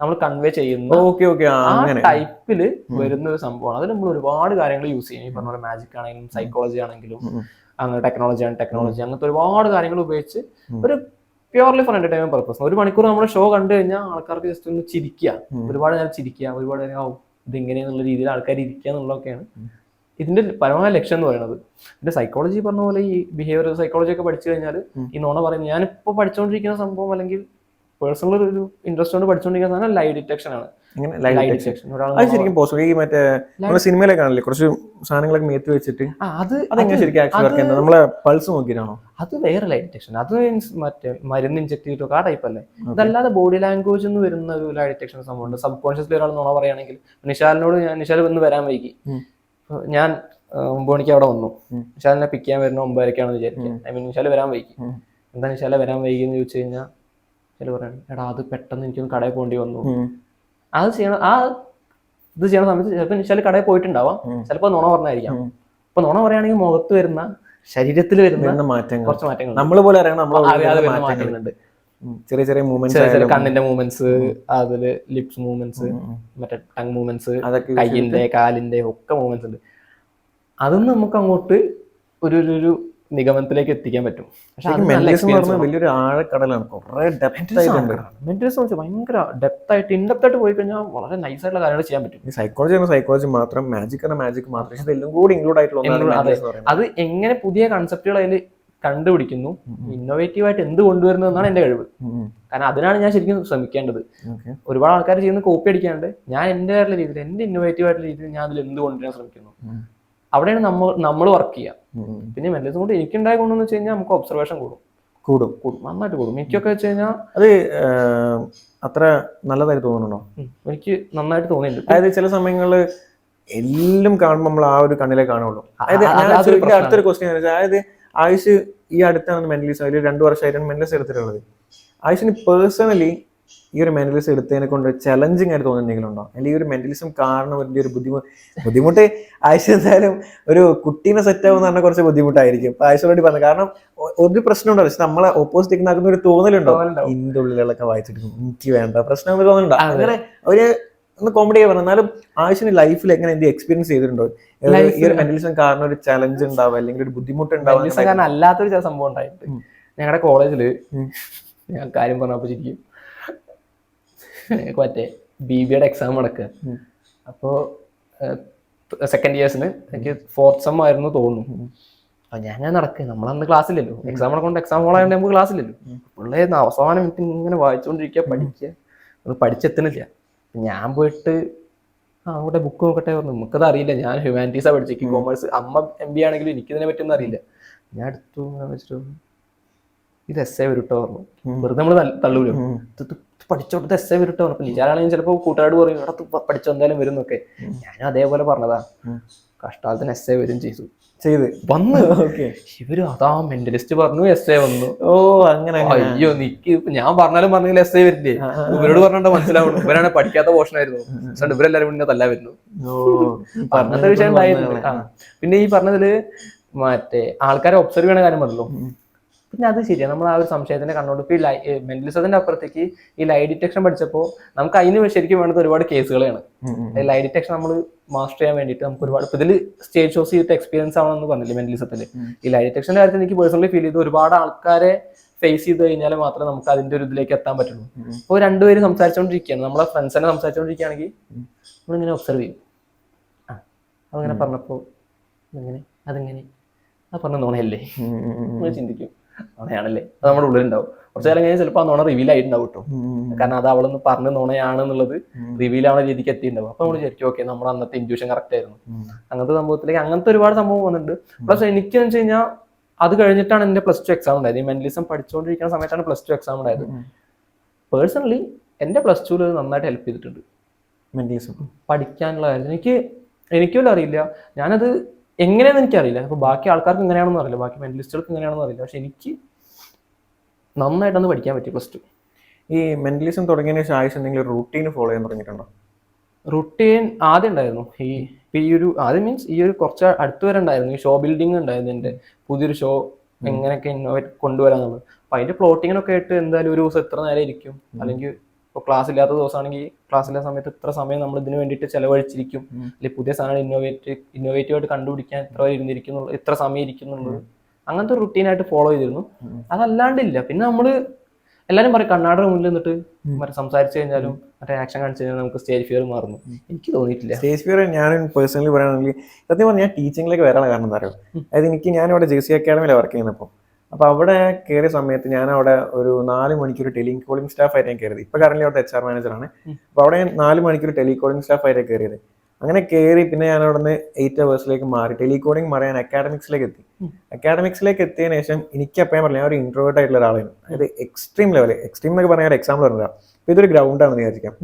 നമ്മൾ കൺവേ ചെയ്യുന്ന ടൈപ്പില് വരുന്ന ഒരു സംഭവമാണ്. അതിൽ നമ്മൾ ഒരുപാട് കാര്യങ്ങൾ യൂസ് ചെയ്യും. ഈ പറഞ്ഞ പോലെ മാജിക് ആണെങ്കിലും സൈക്കോളജി ആണെങ്കിലും അങ്ങനെ ടെക്നോളജി അങ്ങനത്തെ ഒരുപാട് കാര്യങ്ങൾ ഉപയോഗിച്ച് ഒരു പ്യൂർലി ഫോർ എന്റർടൈൻമെന്റ് പർപ്പസ് 1 മണിക്കൂർ നമ്മുടെ ഷോ കണ്ടു കഴിഞ്ഞാൽ ആൾക്കാർക്ക് ജസ്റ്റ് ഒന്ന് ചിരിക്കുക, ഒരുപാട് നേരം ചിരിക്കുക, ഒരുപാട് നേരം ഇതിങ്ങനെയുള്ള രീതിയിൽ ആൾക്കാർ ഇരിക്കുക എന്നുള്ളതൊക്കെയാണ് ഇതിന്റെ പരമായ ലക്ഷ്യം എന്ന് പറയുന്നത്. പിന്നെ സൈക്കോളജി പറഞ്ഞ പോലെ ഈ ബിഹേവിയർ സൈക്കോളജി ഒക്കെ പഠിച്ചു കഴിഞ്ഞാൽ ഈ നോണ പറയുന്നത്, ഞാനിപ്പോൾ പഠിച്ചുകൊണ്ടിരിക്കുന്ന സംഭവം അല്ലെങ്കിൽ പേഴ്സണൽ ഒരു ഇൻട്രസ്റ്റ് കൊണ്ട് പഠിച്ചുകൊണ്ടിരിക്കുന്ന സാധനം ലൈ ഡിറ്റക്ഷൻ ആണ്. അത് ശരിക്കും പോസിബിൾ. ഈ മറ്റേ നമ്മുടെ സിനിമയിലൊക്കെ ആണല്ലേ കുറച്ച് സാധനങ്ങളൊക്കെ മേത്ത് വെച്ചിട്ട് അതെങ്ങനെ ശരിക്കും നമ്മളെ പൾസ് നോക്കിയിട്ടാണോ? അത് വേറെ ലൈ ഡിറ്റക്ഷൻ. അത് മറ്റേ മരുന്ന് ഇൻജെക്ട് ചെയ്തിട്ടൊക്കെ ആ ടൈപ്പ് അല്ലേ. അതല്ലാതെ ബോഡി ലാംഗ്വേജ് എന്ന് വരുന്ന ഒരു ലൈ ഡിറ്റക്ഷൻ സംഭവമുണ്ട്. സബ് കോൺഷ്യസ്ലി ഒരാൾ നോണ പറയുകയാണെങ്കിൽ, നിശാൽ വന്ന് വരാൻ വൈകി, ഞാൻ 9 മണിക്ക് അവിടെ വന്നു, നിശാലിനെ പിക്ക് ചെയ്യാൻ വരുന്ന 9:30 വിചാരിക്കുക. നിശാൽ വരാൻ വൈകി, എന്താ നിശാലെ വരാൻ വൈകി എന്ന് ചോദിച്ചു കഴിഞ്ഞാൽ ചില പറയണം, എടാ അത് പെട്ടെന്ന് എനിക്കൊന്ന് കടയിൽ പോകേണ്ടി വന്നു. അത് ചെയ്യണം. ഇത് ചെയ്യണ സമയത്ത് ചിലപ്പോൾ നിശാല് കടയിൽ പോയിട്ടുണ്ടാവാം, ചിലപ്പോൾ നുണ പറഞ്ഞായിരിക്കാം. അപ്പൊ നുണ പറയുകയാണെങ്കിൽ മുഖത്ത് വരുന്ന, ശരീരത്തിൽ വരുന്ന കുറച്ച് മാറ്റങ്ങൾ, നമ്മൾ പോലെ അറിയാതെ വരുന്ന മാറ്റങ്ങളുണ്ട്. ചെറിയ ചെറിയ മൂവ്മെന്റ്സ് ചെറിയ ചെറിയ കണ്ണിന്റെ മൂവ്മെന്റ്സ്, അതില് ലിപ്സ് മൂവ്മെന്റ്സ്, മറ്റേ ടങ് മൂവ്മെന്റ്സ്, കയ്യിന്റെ കാലിന്റെ ഒക്കെ മൂവ്മെന്റ്സ് ഉണ്ട്. അതൊന്നും നമുക്ക് അങ്ങോട്ട് ഒരു നിഗമനത്തിലേക്ക് എത്തിക്കാൻ പറ്റും. പക്ഷെ വലിയൊരു ആഴക്കടലാണ്, കുറെ ഡെപ്ത് ആയിട്ടുണ്ട്. മെന്റലിസം ഭയങ്കര ഡെപ്ത് ആയിട്ട് ഇൻഡെപ്ത് ആയിട്ട് പോയി കഴിഞ്ഞാൽ വളരെ നൈസ് ആയിട്ടുള്ള കാര്യങ്ങൾ ചെയ്യാൻ പറ്റും. സൈക്കോളജി മാത്രം, മാജിക് മാത്രം, ഇതെല്ലാം കൂടി ഇൻക്ലൂഡ് ആയിട്ടുള്ള അത് എങ്ങനെ പുതിയ കൺസെപ്റ്റുകൾ അതിൽ കണ്ടുപിടിക്കുന്നു, ഇന്നോവേറ്റീവ് ആയിട്ട് എന്ത് കൊണ്ടുവരുന്നു എന്നാണ് എന്റെ കഴിവ്. കാരണം അതിനാണ് ഞാൻ ശരിക്കും ശ്രമിക്കേണ്ടത്. ഒരുപാട് ആൾക്കാർ ചെയ്യുന്ന കോപ്പി അടിക്കാണ്ട് ഞാൻ എന്റെ ആയിട്ടുള്ള രീതിയിൽ, എന്റെ ഇന്നോവേറ്റീവ് ആയിട്ടുള്ള രീതിയിൽ ഞാൻ അതിൽ എന്ത് കൊണ്ടുവരാൻ ശ്രമിക്കുന്നു. അവിടെയാണ് നമ്മൾ വർക്ക് ചെയ്യുക. പിന്നെ മെന്റലിസം കൊണ്ട് എനിക്കുണ്ടായ ഗുണമെന്ന് വെച്ച് കഴിഞ്ഞാൽ നമുക്ക് ഒബ്സർവേഷൻ കൂടും, നന്നായിട്ട് കൂടും. എനിക്കൊക്കെ വെച്ച് കഴിഞ്ഞാൽ അത് അത്ര നല്ലതായി തോന്നുന്നുണ്ടോ? എനിക്ക് നന്നായിട്ട് തോന്നിയിട്ടുണ്ട്. അതായത് ചില സമയങ്ങളിൽ എല്ലാം കാണുമ്പോൾ നമ്മൾ ആ ഒരു കണ്ണിലേ കാണുള്ളൂ. അടുത്തൊരു ക്വസ്റ്റ്യൻ, അതായത് ആയുഷ് ഈ അടുത്താണ് മെന്റലിസം, അതിൽ 2 വർഷമായിട്ടാണ് മെന്റലിസം എടുത്തിട്ടുള്ളത്. ആയുഷിന് പേഴ്സണലി ഈ ഒരു മെന്റലിസം എടുത്തതിനെ കൊണ്ട് ചലഞ്ചിങ് ആയിട്ട് തോന്നുന്നെങ്കിലും ഉണ്ടോ? അല്ലെങ്കിൽ ഈ ഒരു മെന്റലിസം കാരണം വലിയ ഒരു ബുദ്ധിമുട്ട് ആയുഷ് എന്തായാലും ഒരു കുട്ടീനെ സെറ്റ് ആവുന്ന പറഞ്ഞാൽ കുറച്ച് ബുദ്ധിമുട്ടായിരിക്കും. അപ്പൊ ആയുഷ് വേണ്ടി പറഞ്ഞു, കാരണം ഒരു പ്രശ്നം ഉണ്ടോ, പക്ഷെ നമ്മളെ ഓപ്പോസിറ്റ് ആക്കുന്ന ഒരു തോന്നലുണ്ടോ, ഇതിന്റെ ഉള്ളിലൊക്കെ വായിച്ചിട്ട് എനിക്ക് വേണ്ട പ്രശ്നം തോന്നുന്നുണ്ടോ? അങ്ങനെ ഒരു ഒന്ന് കോമഡി പറഞ്ഞു. എന്നാലും ആയുഷിന് ലൈഫിൽ എങ്ങനെ എന്ത് എക്സ്പീരിയൻസ് ചെയ്തിട്ടുണ്ടോ ഈ ഒരു മെന്റലിസം കാരണം ഒരു ചലഞ്ച് ഉണ്ടാവുക അല്ലെങ്കിൽ ഒരു ബുദ്ധിമുട്ട് ഉണ്ടാവുക? കാരണം അല്ലാത്തൊരു ചില സംഭവം ഉണ്ടായിട്ട് ഞങ്ങളുടെ കോളേജില് ഞാൻ കാര്യം പറഞ്ഞപ്പോ ശരിക്കും മറ്റേ BBA എക്സാം നടക്കുക. അപ്പോൾ സെക്കൻഡ് ഇയേഴ്സിന് എനിക്ക് 4th സെം ആയിരുന്നു തോന്നുന്നു. അപ്പൊ ഞാൻ നടക്കുക, നമ്മളന്ന് ക്ലാസ്സില്ലല്ലോ, എക്സാം നടക്കൊണ്ട് എക്സാം ഹോളായതുകൊണ്ട് നമുക്ക് ക്ലാസ്സില്ലല്ലോ. പിള്ളേന്ന് അവസാനം എനിക്ക് ഇങ്ങനെ വായിച്ചുകൊണ്ടിരിക്കുക, പഠിക്കുക, അത് പഠിച്ചെത്തണില്ല. ഞാൻ പോയിട്ട് അവിടെ ബുക്ക് നോക്കട്ടെ പറഞ്ഞു. നമുക്കത് അറിയില്ല, ഞാൻ ഹ്യൂമാനിറ്റീസാണ് പഠിച്ചേക്ക്, കോമേഴ്സ്. അമ്മ MBA ആണെങ്കിലും എനിക്കിതിനെ പറ്റിയൊന്നും അറിയില്ല. ഞാൻ എടുത്തു വെച്ചിട്ട് ഇത് എസ്സേ വരട്ടോ പറഞ്ഞു. വെറുതെ നമ്മള് തള്ളൂലോ, പഠിച്ചോട്ട് എസ്സേ വരട്ടോ പറഞ്ഞു. അപ്പൊ ഞാനാണെങ്കിൽ ചിലപ്പോൾ കൂട്ടുകാരോട് പറയും ഇവിടെ പഠിച്ചോ എന്തായാലും വരും എന്നൊക്കെ. ഞാനും അതേപോലെ പറഞ്ഞതാ, കഷ്ടാലത്തിന് എസ്സേ വരും ചെയ്ത് വന്നു. ഇവര് അതാ മെന്റലിസ്റ്റ് പറഞ്ഞു എസ്സേ വന്നു. ഓ അങ്ങനെ. അയ്യോ നിക്ക് ഞാൻ പറഞ്ഞാലും പറഞ്ഞെങ്കിൽ എസ്സേ വരില്ലേ, ഇവരോട് പറഞ്ഞിട്ട് മനസ്സിലാവണം. ഇവരാണ് പഠിക്കാത്ത പോർഷൻ ആയിരുന്നു, ഇവരെല്ലാരും മുന്നേ തല്ല വരുന്നു. അങ്ങനത്തെ വിഷയം ഉണ്ടായിരുന്നു. പിന്നെ ഈ പറഞ്ഞതില് മറ്റേ ആൾക്കാരെ ഒബ്സർവ് ചെയ്യണ കാര്യം പറഞ്ഞല്ലോ, പിന്നെ അത് ശരിയാണ്. നമ്മൾ ആ ഒരു സംശയത്തിന്റെ കണ്ണോട് ഇപ്പൊ ഈ മെന്റലിസത്തിന്റെ അപ്പുറത്തേക്ക് ഈ ലൈ ഡിറ്റക്ഷൻ പഠിച്ചപ്പോൾ നമുക്ക് അതിന് ശരിക്കും വേണ്ടത് ഒരുപാട് കേസുകളാണ്. ലൈ ഡിറ്റക്ഷൻ നമ്മൾ മാസ്റ്റർ ചെയ്യാൻ വേണ്ടിയിട്ട് നമുക്ക് ഒരുപാട് ഇപ്പൊ ഇതിൽ സ്റ്റേജ് ഷോസ് ചെയ്തിട്ട് എക്സ്പീരിയൻസ് ആവണമെന്ന് പറഞ്ഞില്ലേ മെന്റലിസത്തില്. ഈ ലൈ ഡിറ്റക്ഷന്റെ കാര്യത്തിൽ എനിക്ക് പേഴ്സണലി ഫീൽ ചെയ്ത് ഒരുപാട് ആൾക്കാരെ ഫേസ് ചെയ്ത് കഴിഞ്ഞാൽ മാത്രമേ നമുക്ക് അതിന്റെ ഒരു ഇതിലേക്ക് എത്താൻ പറ്റുള്ളൂ. അപ്പോൾ 2 പേര് സംസാരിച്ചുകൊണ്ടിരിക്കുകയാണ്, നമ്മളെ ഫ്രണ്ട്സ് തന്നെ സംസാരിച്ചുകൊണ്ടിരിക്കുകയാണെങ്കിൽ നമ്മളിങ്ങനെ ഒബ്സർവ് ചെയ്യും. അതങ്ങനെ പറഞ്ഞപ്പോൾ അതെങ്ങനെ ആ പറഞ്ഞ നോണയല്ലേ നമ്മൾ ചിന്തിക്കും, നോണയാണല്ലേ, അത് നമ്മുടെ ഉള്ളിലുണ്ടാവും. കുറച്ച് കാലം കഴിഞ്ഞാൽ ചിലപ്പോൾ ആ നോണ റിവീൽ ആയിട്ടുണ്ടാവും കേട്ടോ. കാരണം അത് അവളൊന്ന് പറഞ്ഞ നോണയാണെന്നുള്ളത് റിവീൽ ആവുന്ന രീതിക്ക് എത്തിയിട്ടുണ്ടാവും. അപ്പൊ നമ്മൾ വിചാരിക്കും ഓക്കെ നമ്മുടെ അന്നത്തെ ഇൻറ്റ്യൂഷൻ കറക്റ്റ് ആയിരുന്നു. അങ്ങനത്തെ സംഭവത്തിലേക്ക് അങ്ങനത്തെ ഒരുപാട് സംഭവം വന്നിട്ടുണ്ട്. പ്ലസ് എനിക്ക് എന്ന് വെച്ച് കഴിഞ്ഞാൽ അത് കഴിഞ്ഞിട്ടാണ് എന്റെ +2 എക്സാം ഉണ്ടായത്. ഈ മെന്റലിസം പഠിച്ചുകൊണ്ടിരിക്കുന്ന സമയത്താണ് +2 എക്സാം ഉണ്ടായത്. പേഴ്സണലി എന്റെ +2 നന്നായിട്ട് ഹെൽപ്പ് ചെയ്തിട്ടുണ്ട് മെന്റലിസം പഠിക്കാനുള്ള കാര്യത്തിൽ. എനിക്കും അറിയില്ല, ഞാനത് എങ്ങനെയാണെന്ന് എനിക്കറിയില്ല. അപ്പൊ ബാക്കി ആൾക്കാർക്ക് എങ്ങനെയാണെന്ന് അറിയില്ല, ബാക്കി മെന്റലിസ്റ്റുകൾക്ക് എങ്ങനെയാണെന്ന് അറിയില്ല. പക്ഷെ എനിക്ക് നന്നായിട്ടൊന്ന് പഠിക്കാൻ പറ്റി +2. ഈ മെന്റലിസം തുടങ്ങിയതിന് ശേഷം ആയുഷ് എന്തെങ്കിലും റൂട്ടീൻ ഫോളോ ചെയ്യാൻ തുടങ്ങിയിട്ടുണ്ടോ? റൂട്ടീൻ ആദ്യം ഉണ്ടായിരുന്നു. ഈ ഒരു ആദ്യം മീൻസ് ഈ ഒരു കുറച്ച് അടുത്ത് വരെ ഉണ്ടായിരുന്നു. ഈ ഷോ ബിൽഡിംഗ് ഉണ്ടായിരുന്നു, എന്റെ പുതിയൊരു ഷോ എങ്ങനെയൊക്കെ ഇന്നോവേറ്റ് കൊണ്ടുവരാന്നുള്ളത്. അപ്പൊ അതിന്റെ പ്ലോട്ടിങ്ങിനൊക്കെ ആയിട്ട് എന്തായാലും ഒരു ദിവസം എത്ര നേരം ഇരിക്കും, അല്ലെങ്കിൽ ഇപ്പോൾ ക്ലാസ് ഇല്ലാത്ത ദിവസമാണെങ്കിൽ ക്ലാസ് ഇല്ലാത്ത സമയത്ത് ഇത്ര സമയം നമ്മൾ ഇതിന് വേണ്ടിയിട്ട് ചെലവഴിച്ചിരിക്കും, അല്ലെങ്കിൽ പുതിയ സാധനം ഇന്നോവേറ്റീവ് ആയിട്ട് കണ്ടുപിടിക്കാൻ ഇത്ര സമയം ഇരിക്കുന്നുള്ളത്. അങ്ങനത്തെ റുട്ടീനായിട്ട് ഫോളോ ചെയ്തിരുന്നു. അതല്ലാണ്ടില്ല. പിന്നെ നമ്മള് എല്ലാരും പറയും കണ്ണാടിയുടെ മുന്നിൽ നിന്നിട്ട് മറ്റേ സംസാരിച്ചു കഴിഞ്ഞാലും മറ്റേ ആക്ഷൻ കാണിച്ചു കഴിഞ്ഞാൽ നമുക്ക് സ്റ്റേജ് ഫിയർ മാറുന്നു. എനിക്ക് തോന്നിയിട്ടില്ല സ്റ്റേജ് ഫിയർ. ഞാൻ പേഴ്സണലി പറയുകയാണെങ്കിൽ സത്യം പറഞ്ഞാൽ ഞാൻ ടീച്ചിങ്ങിലേക്ക് വരാനുള്ള കാരണം എന്താ പറയുക, അതായത് ഞാനിവിടെ JC അക്കാഡമിയിലാണ് വർക്ക് ചെയ്യുന്നപ്പോൾ. അപ്പൊ അവിടെ കയറിയ സമയത്ത് ഞാൻ അവിടെ ഒരു 4 മണിക്കൂർ ടെലികോളിംഗ് സ്റ്റാഫ് ആയിട്ട് ഞാൻ കയറിയത്. ഇപ്പൊ കറന്റ് അവിടുത്തെ HR മാനേജറാണ്. അപ്പൊ അവിടെ 4 മണിക്കൂർ ടെലികോളിംഗ് സ്റ്റാഫ് ആയിട്ട് കയറിയത്. അങ്ങനെ കയറി പിന്നെ ഞാൻ അവിടെ നിന്ന് 8 hours മാറി ടെലികോഡിംഗ് മാറി ഞാൻ അക്കാഡമിക്സിലേക്ക് എത്തി. അക്കാഡമിക്സിലേക്ക് എത്തിയതിനു ശേഷം എനിക്ക് അപ്പം പറഞ്ഞു ഞാൻ ഒരു ഇൻട്രോവേർട്ട് ആയിട്ടുള്ള ഒരാളാണ്. അതായത് എക്സ്ട്രീം എന്നൊക്കെ പറഞ്ഞാൽ ഒരു എക്സാമ്പിൾ പറഞ്ഞാൽ ഇപ്പൊ ഇതൊരു ഗ്രൗണ്ടാണെന്ന് വിചാരിക്കാം.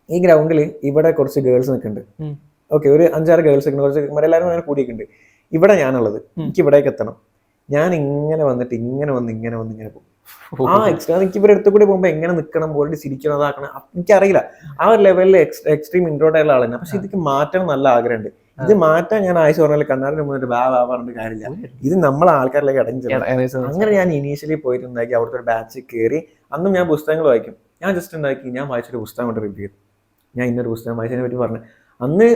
ഈ ഗ്രൗണ്ടിൽ ഇവിടെ കുറച്ച് ഗേൾസ് നിൽക്കുന്നുണ്ട്. ഓക്കെ, ഒരു 5-6 ഗേൾസ് കുറച്ച് എല്ലാവരും അങ്ങനെ കൂടിയിട്ടുണ്ട്. ഇവിടെ ഞാനുള്ളത്, എനിക്ക് ഇവിടേക്ക് എത്തണം. ഞാൻ ഇങ്ങനെ വന്നിട്ട് ഇങ്ങനെ പോകും. എനിക്ക് ഇവരുടെ അടുത്ത് കൂടി പോകുമ്പോൾ എങ്ങനെ നിൽക്കണം, ബോഡി ചിരിക്കണം, അതാക്കണം എനിക്കറിയില്ല. ആ ഒരു ലെവലിൽ എക്സ്ട്രീം ഇൻട്രോവേർട്ട് ആയിട്ടുള്ള ആളാണ്. പക്ഷെ ഇതൊക്കെ മാറ്റണം നല്ല ആഗ്രഹമുണ്ട്. ഇത് മാറ്റാൻ ഞാൻ ആഴ്ച പറഞ്ഞാൽ കണ്ണാടിന് മുന്നിട്ട് പറഞ്ഞിട്ട് കാര്യമില്ല. ഇത് നമ്മളെ ആൾക്കാരിലേക്ക് അടങ്ങിച്ചത്. അങ്ങനെ ഞാൻ ഇനീഷ്യലി പോയിട്ടുണ്ടാക്കി അവിടുത്തെ ഒരു ബാച്ചിൽ കയറി. അന്നും ഞാൻ പുസ്തകങ്ങൾ വായിക്കും. ഞാൻ ജസ്റ്റ് ഉണ്ടാക്കി, ഞാൻ വായിച്ചൊരു പുസ്തകം കൊണ്ട് റിവ്യൂ ചെയ്തു. ഞാൻ ഇന്നൊരു പുസ്തകം വായിച്ചതിനെ പറ്റി പറഞ്ഞു. അന്ന്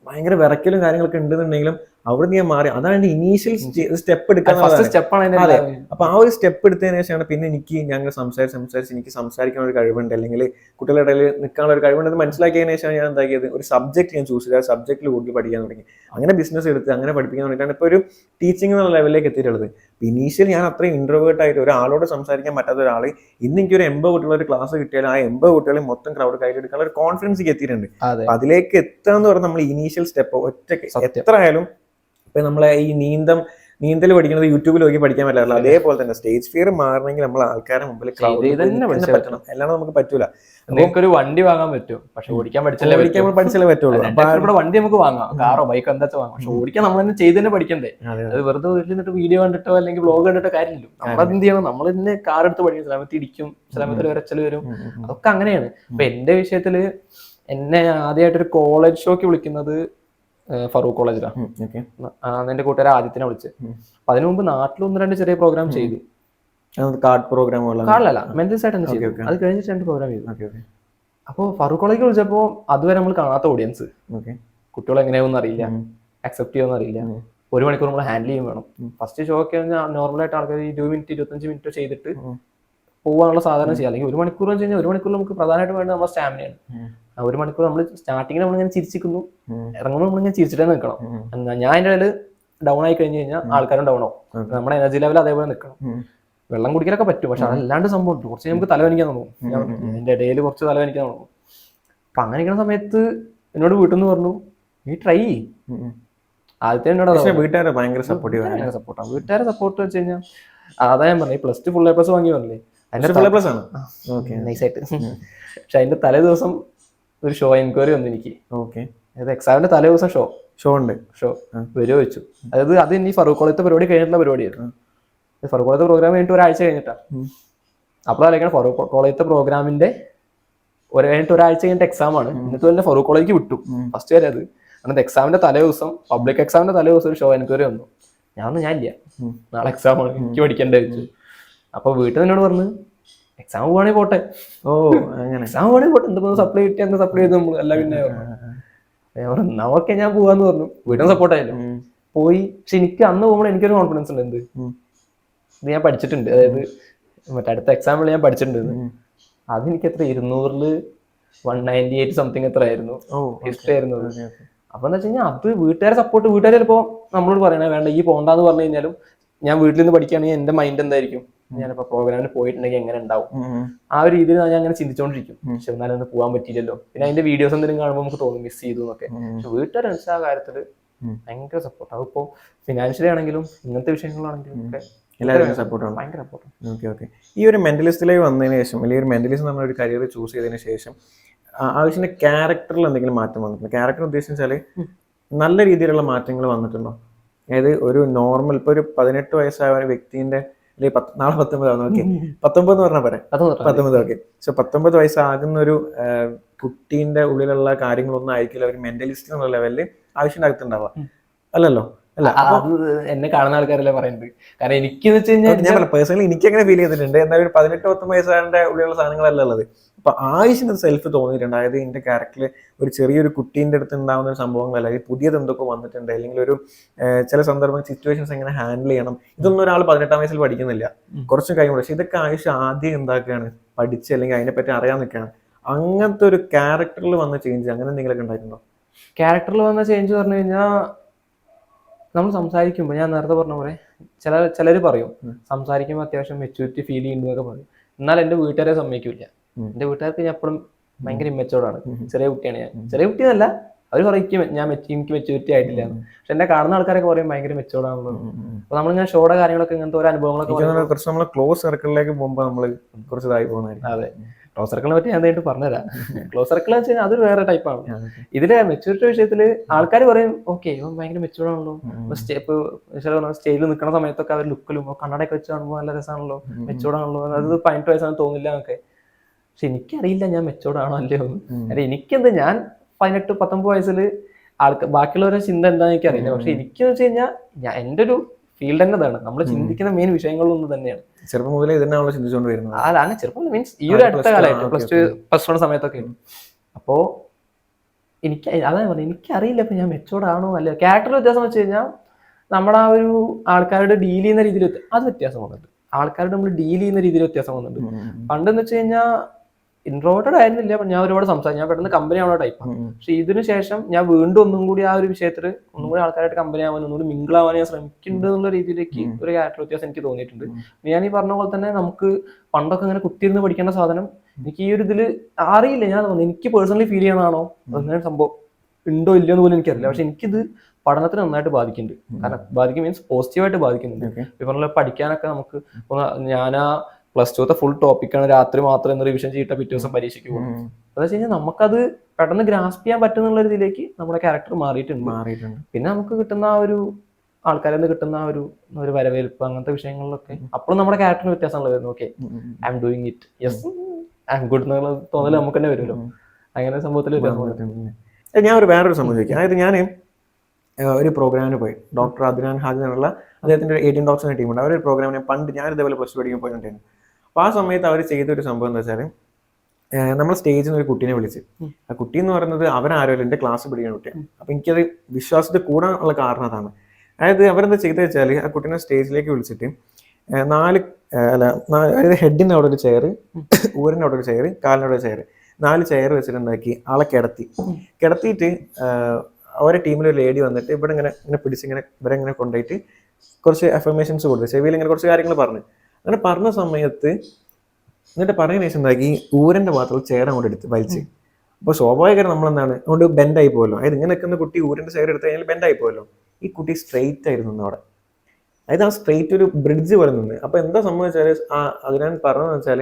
ഭയങ്കര വിറക്കലും കാര്യങ്ങളൊക്കെ ഉണ്ടെന്നുണ്ടെങ്കിലും അവിടെ ഞാൻ മാറി. അതാണ് ഇനീഷ്യൽ സ്റ്റെപ്പ് എടുക്കാൻ. അതെ, അപ്പൊ ആ ഒരു സ്റ്റെപ്പ് എടുത്തതിന് ശേഷമാണ് പിന്നെ എനിക്ക് ഞങ്ങൾ സംസാരിച്ച് എനിക്ക് സംസാരിക്കാൻ ഒരു കഴിവുണ്ട്, അല്ലെങ്കിൽ കുട്ടികളുടെ ഇടയിൽ നിൽക്കാനുള്ള ഒരു കഴിവുണ്ടെന്ന് മനസ്സിലാക്കിയതിനു ശേഷമാണ് ഞാൻ എന്താക്കിയത്, ഒരു സബ്ജക്ട് ഞാൻ ചൂസ് ചെയ്ത് ആ സബ്ജക്റ്റിൽ കൂടുതൽ പഠിക്കാൻ തുടങ്ങി. അങ്ങനെ ബിസിനസ് എടുത്ത് അങ്ങനെ പഠിപ്പിക്കാൻ തുടങ്ങിയിട്ടാണ് ഇപ്പോൾ ഒരു ടീച്ചിങ് എന്നുള്ള ലെവലിലേക്ക് എത്തിയിട്ടുള്ളത്. ഇനീഷ്യൽ ഞാൻ അത്രയും ഇൻട്രോവേർട്ട് ആയിട്ട് ഒരാളോട് സംസാരിക്കാൻ പറ്റാത്ത ഒരാൾ ഇന്ന് എനിക്കൊരു 80 കുട്ടികളുടെ ഒരു ക്ലാസ് കിട്ടിയാൽ ആ 80 കുട്ടികളെ മൊത്തം ക്രൗഡ് കയ്യിലെടുക്കാനുള്ള ഒരു കോൺഫിഡൻസ് എത്തിയിട്ടുണ്ട്. അതിലേക്ക് എത്തുക എന്ന് പറഞ്ഞാൽ നമ്മൾ ഇനീഷ്യൽ സ്റ്റെപ്പ് ഒറ്റയ്ക്ക് എത്ര ആയാലും. ഇപ്പൊ നമ്മളെ ഈ നീന്തൽ പഠിക്കുന്നത് യൂട്യൂബിൽ നോക്കി പഠിക്കാൻ പറ്റില്ല. അതേപോലെ തന്നെ സ്റ്റേജ് ഫിയർ മാറണമെങ്കിൽ നമ്മൾ ആൾക്കാരെ മുമ്പിൽ പറ്റണം, അല്ലാണ്ട് നമുക്ക് പറ്റൂല. നമുക്കൊരു വണ്ടി വാങ്ങാൻ പറ്റും, പക്ഷെ ഓടിക്കാൻ പഠിച്ചാലേ പറ്റുള്ളൂ. ഇവിടെ വണ്ടി നമുക്ക് വാങ്ങാം, കാറോ ബൈക്കോ എന്താ വാങ്ങാം, പക്ഷെ ഓടിക്കാൻ നമ്മൾ തന്നെ ചെയ്ത് തന്നെ പഠിക്കണ്ടേ. അത് വെറുതെ വീട്ടിൽ നിന്നിട്ട് വീഡിയോ കണ്ടിട്ടോ അല്ലെങ്കിൽ വ്ലോഗ് കണ്ടിട്ടോ കാര്യമില്ലല്ലോ. നമ്മളെന്ത് ചെയ്യണം, നമ്മൾ തന്നെ കാർ എടുത്ത് പഠിക്കും. ചിലമത്ത് ഇടിക്കും, ചിലമത്തിൽ വരച്ചല് വരും, അതൊക്കെ അങ്ങനെയാണ്. അപ്പൊ എന്റെ വിഷയത്തില് എന്നെ ആദ്യമായിട്ടൊരു കോളേജ് ഷോക്ക് വിളിക്കുന്നത് ഫറൂഖ് കോളേജിലാണ്. എന്റെ കൂട്ടുകാരെ ആദ്യത്തിനെ വിളിച്ച്. അപ്പൊ അതിനു മുമ്പ് നാട്ടിൽ 1-2 ചെറിയ പ്രോഗ്രാം ചെയ്തു. കാർഡിലല്ല, മെന്റൽ സൈഡ് തന്നെ ചെയ്തു. അത് കഴിഞ്ഞിട്ട് 2 പ്രോഗ്രാം ചെയ്തു. അപ്പോൾ ഫറൂഖ് കോളേജ് വിളിച്ചപ്പോൾ അതുവരെ നമ്മൾ കാണാത്ത ഓഡിയൻസ്, കുട്ടികൾ എങ്ങനെയാണെന്ന് അറിയില്ല, അക്സെപ്റ്റ് ചെയ്യുമെന്ന് അറിയില്ല. 1 മണിക്കൂർ നമ്മൾ ഹാൻഡിൽ ചെയ്യും വേണം. ഫസ്റ്റ് ഷോ ഒക്കെ നോർമലായിട്ട് ആൾക്കാർ 20 മിനിറ്റ് 25 മിനിറ്റ് ചെയ്തിട്ട് പോകാനുള്ള സാധാരണ ചെയ്യാം. അല്ലെങ്കിൽ 1 മണിക്കൂർ വെച്ച് കഴിഞ്ഞാൽ 1 മണിക്കൂർ നമുക്ക് പ്രധാനമായിട്ട് വേണ്ടത് നമ്മുടെ സ്റ്റാമിനയാണ്. 1 മണിക്കൂർ നമ്മൾ സ്റ്റാർട്ടിങ്ങിൽ നമ്മളിങ്ങനെ ചിരിച്ചിരിക്കുന്നു, ഇറങ്ങുമ്പോൾ നമ്മളിങ്ങനെ ചിരിച്ചിട്ടേ നിൽക്കണം. ഞാൻ അതിൻ്റെ ഇടയിൽ ഡൗൺ ആയി കഴിഞ്ഞ് കഴിഞ്ഞാൽ ആൾക്കാരും ഡൗൺ ആവും. നമ്മുടെ എനർജി ലെവൽ അതേപോലെ നിൽക്കണം. വെള്ളം കുടിക്കാനൊക്കെ പറ്റും, പക്ഷെ അതല്ലാണ്ട് സംഭവം ഉണ്ട്. കുറച്ച് നമുക്ക് തലവനിക്കാൻ തോന്നും. എൻ്റെ ഇടയിൽ കുറച്ച് തലവനിക്കാൻ തോന്നും. അപ്പൊ അങ്ങനെ ഇരിക്കുന്ന സമയത്ത് എന്നോട് വീട്ടിൽ നിന്ന് പറഞ്ഞു, നീ ട്രൈ ചെയ്യും. ആദ്യത്തെ എന്നോട് വീട്ടുകാരെ ഭയങ്കര സപ്പോർട്ടാണ്. വീട്ടുകാരെ സപ്പോർട്ട് വെച്ച് കഴിഞ്ഞാൽ അതാ ഞാൻ പറഞ്ഞു, +2 ഫുൾ A+ വാങ്ങി പറഞ്ഞില്ലേ, നൈസായിട്ട്. പക്ഷെ അതിന്റെ തലേ ദിവസം ഒരു ഷോ എൻക്വയറി വന്നു എനിക്ക്. അതായത് എക്സാമിന്റെ തലേ ദിവസം ഷോ വരുമോ വെച്ചു. അതായത് അത് ഇനി ഫറൂഖ് കോളേജത്തെ പരിപാടി കഴിഞ്ഞിട്ടുള്ള പരിപാടിയായിരുന്നു. ഫറൂഖ് കോളേജത്തെ പ്രോഗ്രാം കഴിഞ്ഞിട്ട് ഒരാഴ്ച കഴിഞ്ഞിട്ടാണ്. അപ്പോഴായിരിക്കണം ഫറൂഖ് കോളേജത്തെ പ്രോഗ്രാമിന്റെ ഒരാഴ്ച കഴിഞ്ഞിട്ട് എക്സാം ആണ്. എന്നിട്ട് തന്നെ ഫറൂഖ് കോളേജിലേക്ക് വിട്ടു ഫസ്റ്റ് വരെ. അത് എന്നിട്ട് എക്സാമിന്റെ തലേ ദിവസം, പബ്ലിക് എക്സാമിന്റെ തലേ ദിവസം ഒരു ഷോ എൻക്വയറി വന്നു. ഞാനില്ല, നാളെ എക്സാം ആണ്, എനിക്ക് പഠിക്കേണ്ട വെച്ചു. അപ്പൊ വീട്ടിൽ എന്നോട് പറഞ്ഞു, എക്സാം പോവാണെങ്കിൽ പോട്ടെ. എക്സാം പോവാണെങ്കിൽ പോട്ടെ, എന്തൊക്കെ സപ്ലൈ കിട്ടി അങ്ങനെ സപ്ലൈ ചെയ്ത് നമ്മൾ അല്ല. പിന്നെ നമുക്ക് ഞാൻ പോവാന്ന് പറഞ്ഞു. വീട്ടിൽ സപ്പോർട്ടായാലും പോയി. പക്ഷെ എനിക്ക് അന്ന് പോകുമ്പോൾ എനിക്കൊരു കോൺഫിഡൻസ് ഉണ്ട്, ഇത് ഞാൻ പഠിച്ചിട്ടുണ്ട്. അതായത് മറ്റേ അടുത്ത എക്സാമ്പിൾ ഞാൻ പഠിച്ചിട്ടുണ്ട്. അതെനിക്ക് എത്ര 200-ൽ 198 സംതിങ് എത്ര ആയിരുന്നു ഹിസ്റ്ററി ആയിരുന്നു. അപ്പൊ എന്താ വെച്ച് കഴിഞ്ഞാൽ അത് വീട്ടുകാരെ സപ്പോർട്ട്. വീട്ടുകാർ ചിലപ്പോ നമ്മളോട് പറയണേ വേണ്ട ഈ പോണ്ടാന്ന് പറഞ്ഞു കഴിഞ്ഞാലും ഞാൻ വീട്ടിൽ നിന്ന് പഠിക്കുകയാണെങ്കിൽ എന്റെ മൈൻഡ് എന്തായിരിക്കും, ഞാനിപ്പോ പ്രോഗ്രാമിന് പോയിട്ടുണ്ടെങ്കിൽ എങ്ങനെ ഉണ്ടാവും, ആ ഒരു രീതിയിൽ ഞാൻ അങ്ങനെ ചിന്തിച്ചോണ്ടിരിക്കും. പക്ഷെ എന്നാലും ഒന്ന് പോകാൻ പറ്റിയില്ലല്ലോ. പിന്നെ അതിന്റെ വീഡിയോസ് എന്തെങ്കിലും കാണുമ്പോൾ നമുക്ക് തോന്നും മിസ് ചെയ്തു എന്നൊക്കെ. പക്ഷെ വീട്ടുകാരെ ആ കാര്യത്തില് ഭയങ്കര സപ്പോർട്ട്. അതിപ്പോ ഫിനാൻഷ്യലി ആണെങ്കിലും ഇങ്ങനത്തെ വിഷയങ്ങളാണെങ്കിലും ഒക്കെ എല്ലാവരും സപ്പോർട്ടാണ്. ഭയങ്കര സപ്പോർട്ട്. ഓക്കെ. ഈ ഒരു മെന്റലിസ്റ്റിലേക്ക് വന്നതിന് ശേഷം, അല്ലെങ്കിൽ ഒരു മെന്റലിസ്റ്റ് നമ്മൾ ഒരു കരിയർ ചൂസ് ചെയ്തതിന് ശേഷം ആവശ്യത്തിന്റെ ക്യാരക്ടറിൽ എന്തെങ്കിലും മാറ്റം വന്നിട്ടുണ്ടോ? ക്യാരക്ടർ ഉദ്ദേശിച്ചാൽ നല്ല രീതിയിലുള്ള മാറ്റങ്ങൾ വന്നിട്ടുണ്ടോ? അതായത് ഒരു നോർമൽ ഇപ്പൊ ഒരു 18 വയസ്സായ ഒരു വ്യക്തിന്റെ, അല്ലെങ്കിൽ നാളെ 19 ഓക്കെ 19 എന്ന് പറഞ്ഞാൽ പറയാം, 19 ഓക്കെ. സോ 19 വയസ്സാകുന്ന ഒരു കുട്ടീന്റെ ഉള്ളിലുള്ള കാര്യങ്ങളൊന്നും ആയിരിക്കില്ല ഒരു മെന്റലിസ്റ്റ് എന്നുള്ള ലെവലിൽ ആവശ്യത്തിനകത്തുണ്ടാവുക, അല്ലല്ലോ? അല്ല, അത് എന്നെ കാണുന്ന ആൾക്കാരല്ലേ പറയുന്നത്. കാരണം എനിക്ക് വെച്ച് കഴിഞ്ഞാൽ ഞാൻ പേഴ്സണലി എനിക്ക് അങ്ങനെ ഫീൽ ചെയ്തിട്ടുണ്ട്. എന്നാൽ ഒരു 18-19 വയസ്സായതിന്റെ ഉള്ളിലുള്ള സാധനങ്ങളല്ല ഉള്ളത്. അപ്പൊ ആവശ്യത്തിന് സെൽഫ് തോന്നിയിട്ടുണ്ട്. അതായത് എന്റെ ക്യാരക്ടറിൽ ഒരു ചെറിയൊരു കുട്ടീന്റെ അടുത്ത് ഉണ്ടാകുന്ന ഒരു സംഭവങ്ങളല്ല, അല്ലെങ്കിൽ പുതിയത് എന്തൊക്കെ വന്നിട്ടുണ്ട്, അല്ലെങ്കിൽ ഒരു ചില സന്ദർഭം സിറ്റുവേഷൻസ് എങ്ങനെ ഹാൻഡിൽ ചെയ്യണം, ഇതൊന്നും ഒരാൾ 18-ാം വയസ്സിൽ പഠിക്കുന്നില്ല, കുറച്ച് കഴിയുമ്പോൾ. പക്ഷെ ഇതൊക്കെ ആദ്യം എന്താക്കുകയാണ് പഠിച്ച്, അല്ലെങ്കിൽ അതിനെപ്പറ്റി അറിയാൻ നിൽക്കുകയാണ്. അങ്ങനത്തെ ഒരു ക്യാരക്ടറിൽ വന്ന ചേഞ്ച് അങ്ങനെ എന്തെങ്കിലുമൊക്കെ ഉണ്ടായിട്ടുണ്ടോ? ക്യാരക്ടറിൽ വന്ന ചേഞ്ച് പറഞ്ഞു കഴിഞ്ഞാൽ നമ്മൾ സംസാരിക്കുമ്പോൾ, ഞാൻ നേരത്തെ പറഞ്ഞ പോലെ ചിലർ പറയും സംസാരിക്കുമ്പോൾ അത്യാവശ്യം മെച്യൂരിറ്റി ഫീൽ ചെയ്യുന്നതൊക്കെ പറയും. എന്നാൽ എൻ്റെ വീട്ടുകാരെ സമ്മതിക്കില്ല. എൻ്റെ വീട്ടുകാർക്ക് ഞാൻ എപ്പോഴും ഭയങ്കര ഇമ്മച്ചോർഡാണ്. ചെറിയ കുട്ടിയാണ് ഞാൻ. ചെറിയ കുട്ടിയെന്നല്ല, അവർ പറയും എനിക്ക് മെച്യൂരിറ്റി ആയിട്ടില്ല. പക്ഷെ എന്നെ കാണുന്ന ആൾക്കാരൊക്കെ പറയും ഭയങ്കര മെച്യൂർഡാണല്ലോ. അപ്പൊ നമ്മളിങ്ങനെ ഷോയുടെ കാര്യങ്ങളൊക്കെ ഇങ്ങനത്തെ ഓരോ അനുഭവങ്ങളൊക്കെ ക്ലോസ് സർക്കിളിലേക്ക് പോകുമ്പോൾ നമ്മൾ കുറച്ച് ഇതായി പോകുന്നതായിരിക്കും. അതെ, ക്ലോസ് സർക്കിളിനെ പറ്റി ഞാൻ എന്തായിട്ട് പറഞ്ഞുതരാം. ക്ലോസ് സർക്കിൾ വെച്ച് കഴിഞ്ഞാൽ അതൊരു വേറെ ടൈപ്പാണ്. ഇതിലെ മെച്യൂരിറ്റി വിഷയത്തിൽ ആൾക്കാർ പറയും ഓക്കെ ഇവൻ ഭയങ്കര മെച്യൂർഡ് ആണല്ലോ, സ്റ്റേജിൽ നിൽക്കുന്ന സമയത്തൊക്കെ അവർ ലുക്കിലും കണ്ണടയൊക്കെ വെച്ച് കാണുമ്പോൾ നല്ല രസമാണല്ലോ, മെച്യൂർഡ് ആണല്ലോ, അത് 18 വയസ്സാണെന്ന് തോന്നില്ല എന്നൊക്കെ. പക്ഷെ എനിക്കറിയില്ല ഞാൻ മെച്യൂർഡ് ആണോ അല്ലയോ എന്ന്. എനിക്കെന്ത്, ഞാൻ 18-19 വയസ്സിൽ ബാക്കിയുള്ളവരുടെ ചിന്ത എന്താണെന്ന് എനിക്കറിയില്ല. പക്ഷെ എനിക്ക് വെച്ച് കഴിഞ്ഞാൽ എന്റെ ഒരു ഫീൽഡ് തന്നെ അതാണ്. നമ്മൾ ചിന്തിക്കുന്ന മെയിൻ വിഷയങ്ങളൊന്നും തന്നെയാണ്. ചെറുപ്പം മുതലേ ഇതിനാണല്ലോ ചിന്തിച്ചുകൊണ്ട് വരുന്നത്. അതാണ് ചെറുപ്പം മീൻസ് ഈ ഒരു അടുത്ത കാലമായിട്ട് +2 സമയത്തൊക്കെ. അപ്പോ അതാണ് പറഞ്ഞത്, എനിക്കറിയില്ല ഇപ്പൊ ഞാൻ മെച്ചോർഡ് ആണോ അല്ല. ക്യാരക്ടർ വ്യത്യാസം വെച്ച് കഴിഞ്ഞാൽ നമ്മുടെ ആ ഒരു ആൾക്കാരുടെ ഡീൽ ചെയ്യുന്ന രീതിയിൽ അത് വ്യത്യാസം വന്നിട്ടുണ്ട്. ആൾക്കാരുടെ നമ്മൾ ഡീൽ ചെയ്യുന്ന രീതിയിൽ വ്യത്യാസം വന്നിട്ടുണ്ട്. പണ്ടെന്ന് വെച്ച് കഴിഞ്ഞാൽ ഇൻട്രോവേർട്ടഡ് ആയിരുന്നില്ല, ഞാൻ ഒരുപാട് ഞാൻ പെട്ടെന്ന് കമ്പനി ആവുന്ന ടൈപ്പാണ്. പക്ഷെ ഇതിനു ശേഷം ഞാൻ വീണ്ടും ഒന്നും കൂടി ആ ഒരു വിഷയത്തിൽ ഒന്നും കൂടി ആൾക്കാരായിട്ട് കമ്പനി ആവാൻ, ഒന്നുകൂടി മിങ്കിൾ ആവാൻ ഞാൻ ശ്രമിക്കുന്നുണ്ട് എന്നുള്ള രീതിയിലേക്ക് ഒരു ക്യാരക്ടർ വ്യത്യാസം എനിക്ക് തോന്നിയിട്ടുണ്ട്. ഞാൻ ഈ പറഞ്ഞ പോലെ തന്നെ നമുക്ക് പണ്ടൊക്കെ ഇങ്ങനെ കുത്തിയിരുന്ന് പഠിക്കേണ്ട സാധനം എനിക്ക് ഈ ഒരു ഇതിൽ അറിയില്ല. ഞാൻ തോന്നുന്നു എനിക്ക് പേഴ്സണലി ഫീൽ ചെയ്യണതാണോ അങ്ങനെ സംഭവം ഉണ്ടോ ഇല്ലയോ എന്ന് പോലും എനിക്കറിയില്ല. പക്ഷെ എനിക്കിത് പഠനത്തിന് നന്നായിട്ട് ബാധിക്കുന്നുണ്ട്. കാരണം ബാധിക്കും മീൻസ് പോസിറ്റീവായിട്ട് ബാധിക്കുന്നുണ്ട്. ഇപ്പൊ പഠിക്കാനൊക്കെ നമുക്ക് ഞാൻ +2 ഫുൾ ടോപ്പിക്കാണ്, രാത്രി മാത്രം എന്ന് റിവിഷൻ ചെയ്തിട്ട് പിറ്റേ ദിവസം പരീക്ഷയ്ക്ക് പോകും. അതെന്ന് വെച്ച് കഴിഞ്ഞാൽ നമുക്കത് പെട്ടെന്ന് ഗ്രാസ്പ് ചെയ്യാൻ പറ്റുന്നുള്ള രീതിയിലേക്ക് നമ്മുടെ ക്യാരക്ടർ മാറിയിട്ടുണ്ട്. പിന്നെ നമുക്ക് കിട്ടുന്ന ആ ഒരു ആൾക്കാരിൽ നിന്ന് കിട്ടുന്ന ആ ഒരു വരവേൽപ്പ് അങ്ങനത്തെ വിഷയങ്ങളിലൊക്കെ അപ്പോഴും നമ്മുടെ ക്യാരക്ടറിന് വ്യത്യാസമുള്ള വരുന്നു. Okay, I am doing it, yes I M good എന്നുള്ള തോന്നൽ നമുക്ക് തന്നെ വരുമല്ലോ. അങ്ങനെ സംഭവത്തിൽ ഞാൻ വേറൊരു സംഭവം ചോദിക്കാം. അതായത് ഞാൻ ഒരു പ്രോഗ്രാമിന് പോയി, ഡോക്ടർ അദ്നാൻ ഹാജി എന്നുള്ള അദ്ദേഹത്തിന്റെ 18 ഡോക്ടറിന്റെ ടീമുണ്ട്. അവരൊരു പ്രോഗ്രാമിന് പണ്ട് ഞാൻ ഇതേപോലെ +2 പഠിക്കാൻ പോയിട്ടുണ്ടായിരുന്നു. അപ്പോൾ ആ സമയത്ത് അവർ ചെയ്തൊരു സംഭവം എന്താ വെച്ചാൽ, നമ്മൾ സ്റ്റേജിൽ നിന്ന് ഒരു കുട്ടീനെ വിളിച്ച്, ആ കുട്ടി എന്ന് പറയുന്നത് അവരാരും എൻ്റെ ക്ലാസ് പഠിക്കുന്ന കുട്ടിയാണ്. അപ്പം എനിക്കത് വിശ്വാസത്തിൽ കൂടാനുള്ള കാരണം അതാണ്. അതായത് അവരെന്താ ചെയ്തത് വെച്ചാൽ, ആ കുട്ടീനെ സ്റ്റേജിലേക്ക് വിളിച്ചിട്ട് അതായത് ഹെഡിൻ്റെ അവിടെ ഒരു ചെയർ, ഊരിൻ്റെ അവിടെ ഒരു ചെയർ, കാലിൻ്റെ അവിടെ ഒരു ചെയർ, 4 ചെയർ വെച്ചിട്ട് എന്താക്കി ആളെ കിടത്തിയിട്ട് അവരെ ടീമിൽ ഒരു ലേഡി വന്നിട്ട് ഇവിടെ ഇങ്ങനെ പിടിച്ചിങ്ങനെ ഇവരെ ഇങ്ങനെ കൊണ്ടുപോയിട്ട് കുറച്ച് അഫർമേഷൻസ് കൊടുത്തു, ചെവിയിൽ ഇങ്ങനെ കുറച്ച് കാര്യങ്ങൾ പറഞ്ഞു. അങ്ങനെ പറഞ്ഞ സമയത്ത് എന്നിട്ട് പറയുന്ന ശേഷം എന്താക്കി ഊരന്റെ ഭാഗത്തുള്ള ചെയർ അങ്ങോട്ട് എടുത്ത് വലിച്ച്. അപ്പോൾ സ്വാഭാവികമായിട്ട് നമ്മളെന്താണ് അതുകൊണ്ട് ബെൻഡായി പോകുമല്ലോ. അതായത് ഇങ്ങനെ നിൽക്കുന്ന കുട്ടി ഊരന്റെ ചെയർ എടുത്ത് കഴിഞ്ഞാൽ ബെൻഡായി പോകുമല്ലോ. ഈ കുട്ടി സ്ട്രെയിറ്റ് ആയിരുന്നു അവിടെ. അതായത് ആ സ്ട്രെയിറ്റ് ഒരു ബ്രിഡ്ജ് പോലെ നിന്ന്. അപ്പോൾ എന്താ സംഭവിച്ചാൽ ഞാൻ പറഞ്ഞതെന്ന് വെച്ചാൽ,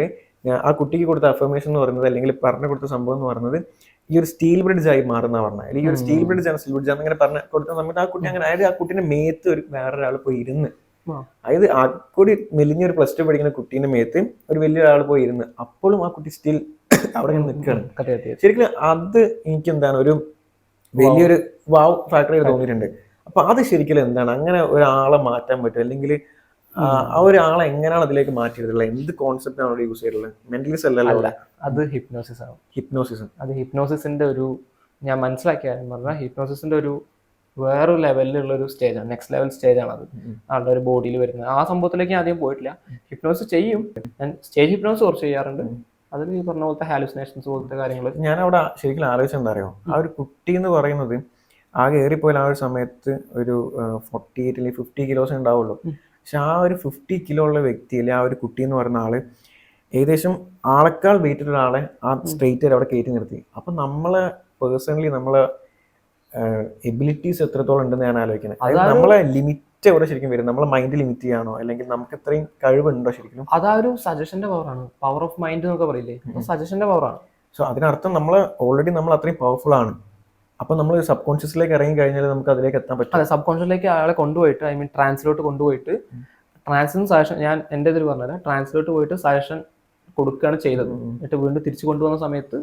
ആ കുട്ടിക്ക് കൊടുത്ത അഫർമേഷൻ എന്ന് പറയുന്നത്, അല്ലെങ്കിൽ പറഞ്ഞു കൊടുത്ത സംഭവം എന്ന് പറയുന്നത് ഈ ഒരു സ്റ്റീൽ ബ്രിഡ്ജ് ആയി മാറുന്ന പറഞ്ഞത്. അല്ലെങ്കിൽ ഈ ഒരു സ്റ്റീൽ ബ്രിഡ്ജ് ആണ്, സ്റ്റീൽ ബ്രിഡ്ജ് അങ്ങനെ പറഞ്ഞു കൊടുത്ത സമയത്ത് ആ കുട്ടി അങ്ങനെ, അതായത് ആ കുട്ടീന്റെ മേത്ത് വേറൊരാൾ പോയി ഇരുന്ന്, അതായത് ആ കൂടി മെലിഞ്ഞൊരു +2 പഠിക്കുന്ന കുട്ടീന്റെ മേത്ത് ഒരു വലിയൊരാൾ പോയി ഇരുന്ന്, അപ്പോഴും ആ കുട്ടി സ്റ്റിൽ അവിടെ നിൽക്കുകയാണ്. ശരിക്കും അത് എനിക്ക് എന്താണ് ഒരു വലിയൊരു വാവ് ഫാക്ടറി തോന്നിയിട്ടുണ്ട്. അപ്പൊ അത് ശരിക്കും എന്താണ് അങ്ങനെ ഒരാളെ മാറ്റാൻ പറ്റും, അല്ലെങ്കിൽ ആ ഒരാളെ എങ്ങനെയാണ് അതിലേക്ക് മാറ്റിയിട്ടുള്ളത്, എന്ത് കോൺസെപ്റ്റ് ആണ് അവിടെ യൂസ് ചെയ്തിട്ടുള്ളത്? മെന്റലിസ്റ്റ് അല്ലല്ലോ, അത് ഹിപ്നോസിസ് ആണ്. അത് ഹിപ്നോസിന്റെ ഒരു, ഞാൻ മനസ്സിലാക്കിയ കാര്യം പറഞ്ഞാൽ, ഹിപ്നോസിന്റെ ഒരു വേറൊരു ലെവലിലുള്ള ഒരു സ്റ്റേജാണ്, നെക്സ്റ്റ് ലെവൽ സ്റ്റേജാണ് അത്. ആളുടെ ഒരു ബോഡിയിൽ വരുന്നത്. ആ സംഭവത്തിലേക്ക് ഞാൻ ആദ്യം പോയിട്ടില്ല. ഹിപ്നോസിസ് ചെയ്യും, ഞാൻ സ്റ്റേജ് ഹിപ്നോസിസ് കുറച്ച് ചെയ്യാറുണ്ട്. അതിൽ ഈ പറഞ്ഞ പോലത്തെ ഹാലുസിനേഷൻസ് പോലത്തെ കാര്യങ്ങൾ. ഞാൻ അവിടെ ശരിക്കും ആലോചിച്ചെന്താ അറിയോ, ആ ഒരു കുട്ടി എന്ന് പറയുന്നത് ആകെ ഏറിപ്പോയാൽ ആ ഒരു സമയത്ത് ഒരു 48 അല്ലെങ്കിൽ 50 കിലോസ് ഉണ്ടാവുള്ളൂ. പക്ഷെ ആ ഒരു 50 കിലോ ഉള്ള വ്യക്തി, അല്ലെങ്കിൽ ആ ഒരു കുട്ടി എന്ന് പറയുന്ന ആള് ഏകദേശം ആളെക്കാൾ വെയിറ്റുള്ള ആളെ ആ സ്ട്രെയിറ്റ് അവിടെ കയറ്റി നിർത്തി. അപ്പൊ നമ്മളെ പേഴ്സണലി നമ്മളെ എബിലിറ്റീസ് എത്രത്തോളം ഉണ്ടെന്ന് ഞാൻ ആലോചിക്കുന്നത്. അതായത് നമ്മളെ ലിമിറ്റ് എവിടെ ശരിക്കും വരും, നമ്മളെ മൈൻഡ് ലിമിറ്റ് ചെയ്യാണോ, അല്ലെങ്കിൽ നമുക്ക് ഇത്രയും കഴിവുണ്ടോ ശരിക്കും? അതാ ഒരു സജഷന്റെ പവറാണ്, പവർ ഓഫ് മൈൻഡ് എന്നൊക്കെ പറയില്ലേ, സജഷന്റെ പവറാണ്. സോ അതിനർത്ഥം നമ്മൾ അത്രയും പവർഫുൾ ആണ്. അപ്പൊ നമ്മൾ സബ് കോൺഷ്യസിലേക്ക് ഇറങ്ങി കഴിഞ്ഞാൽ നമുക്ക് അതിലേക്ക് എത്താൻ പറ്റും. അതെ, സബ് കോൺഷ്യസിലേക്ക് ആളെ കൊണ്ടുപോയിട്ട്, ഐ മീൻ ട്രാൻസിലോട്ട് കൊണ്ടുപോയിട്ട്, ട്രാൻസിന് സജഷൻ, ഞാൻ എൻ്റെ ഇതിൽ പറഞ്ഞുതരാം, ട്രാൻസിലോട്ട് പോയിട്ട് സജഷൻ കൊടുക്കുകയാണ് ചെയ്തത്. എന്നിട്ട് വീണ്ടും തിരിച്ചു കൊണ്ടുവന്ന സമയത്ത്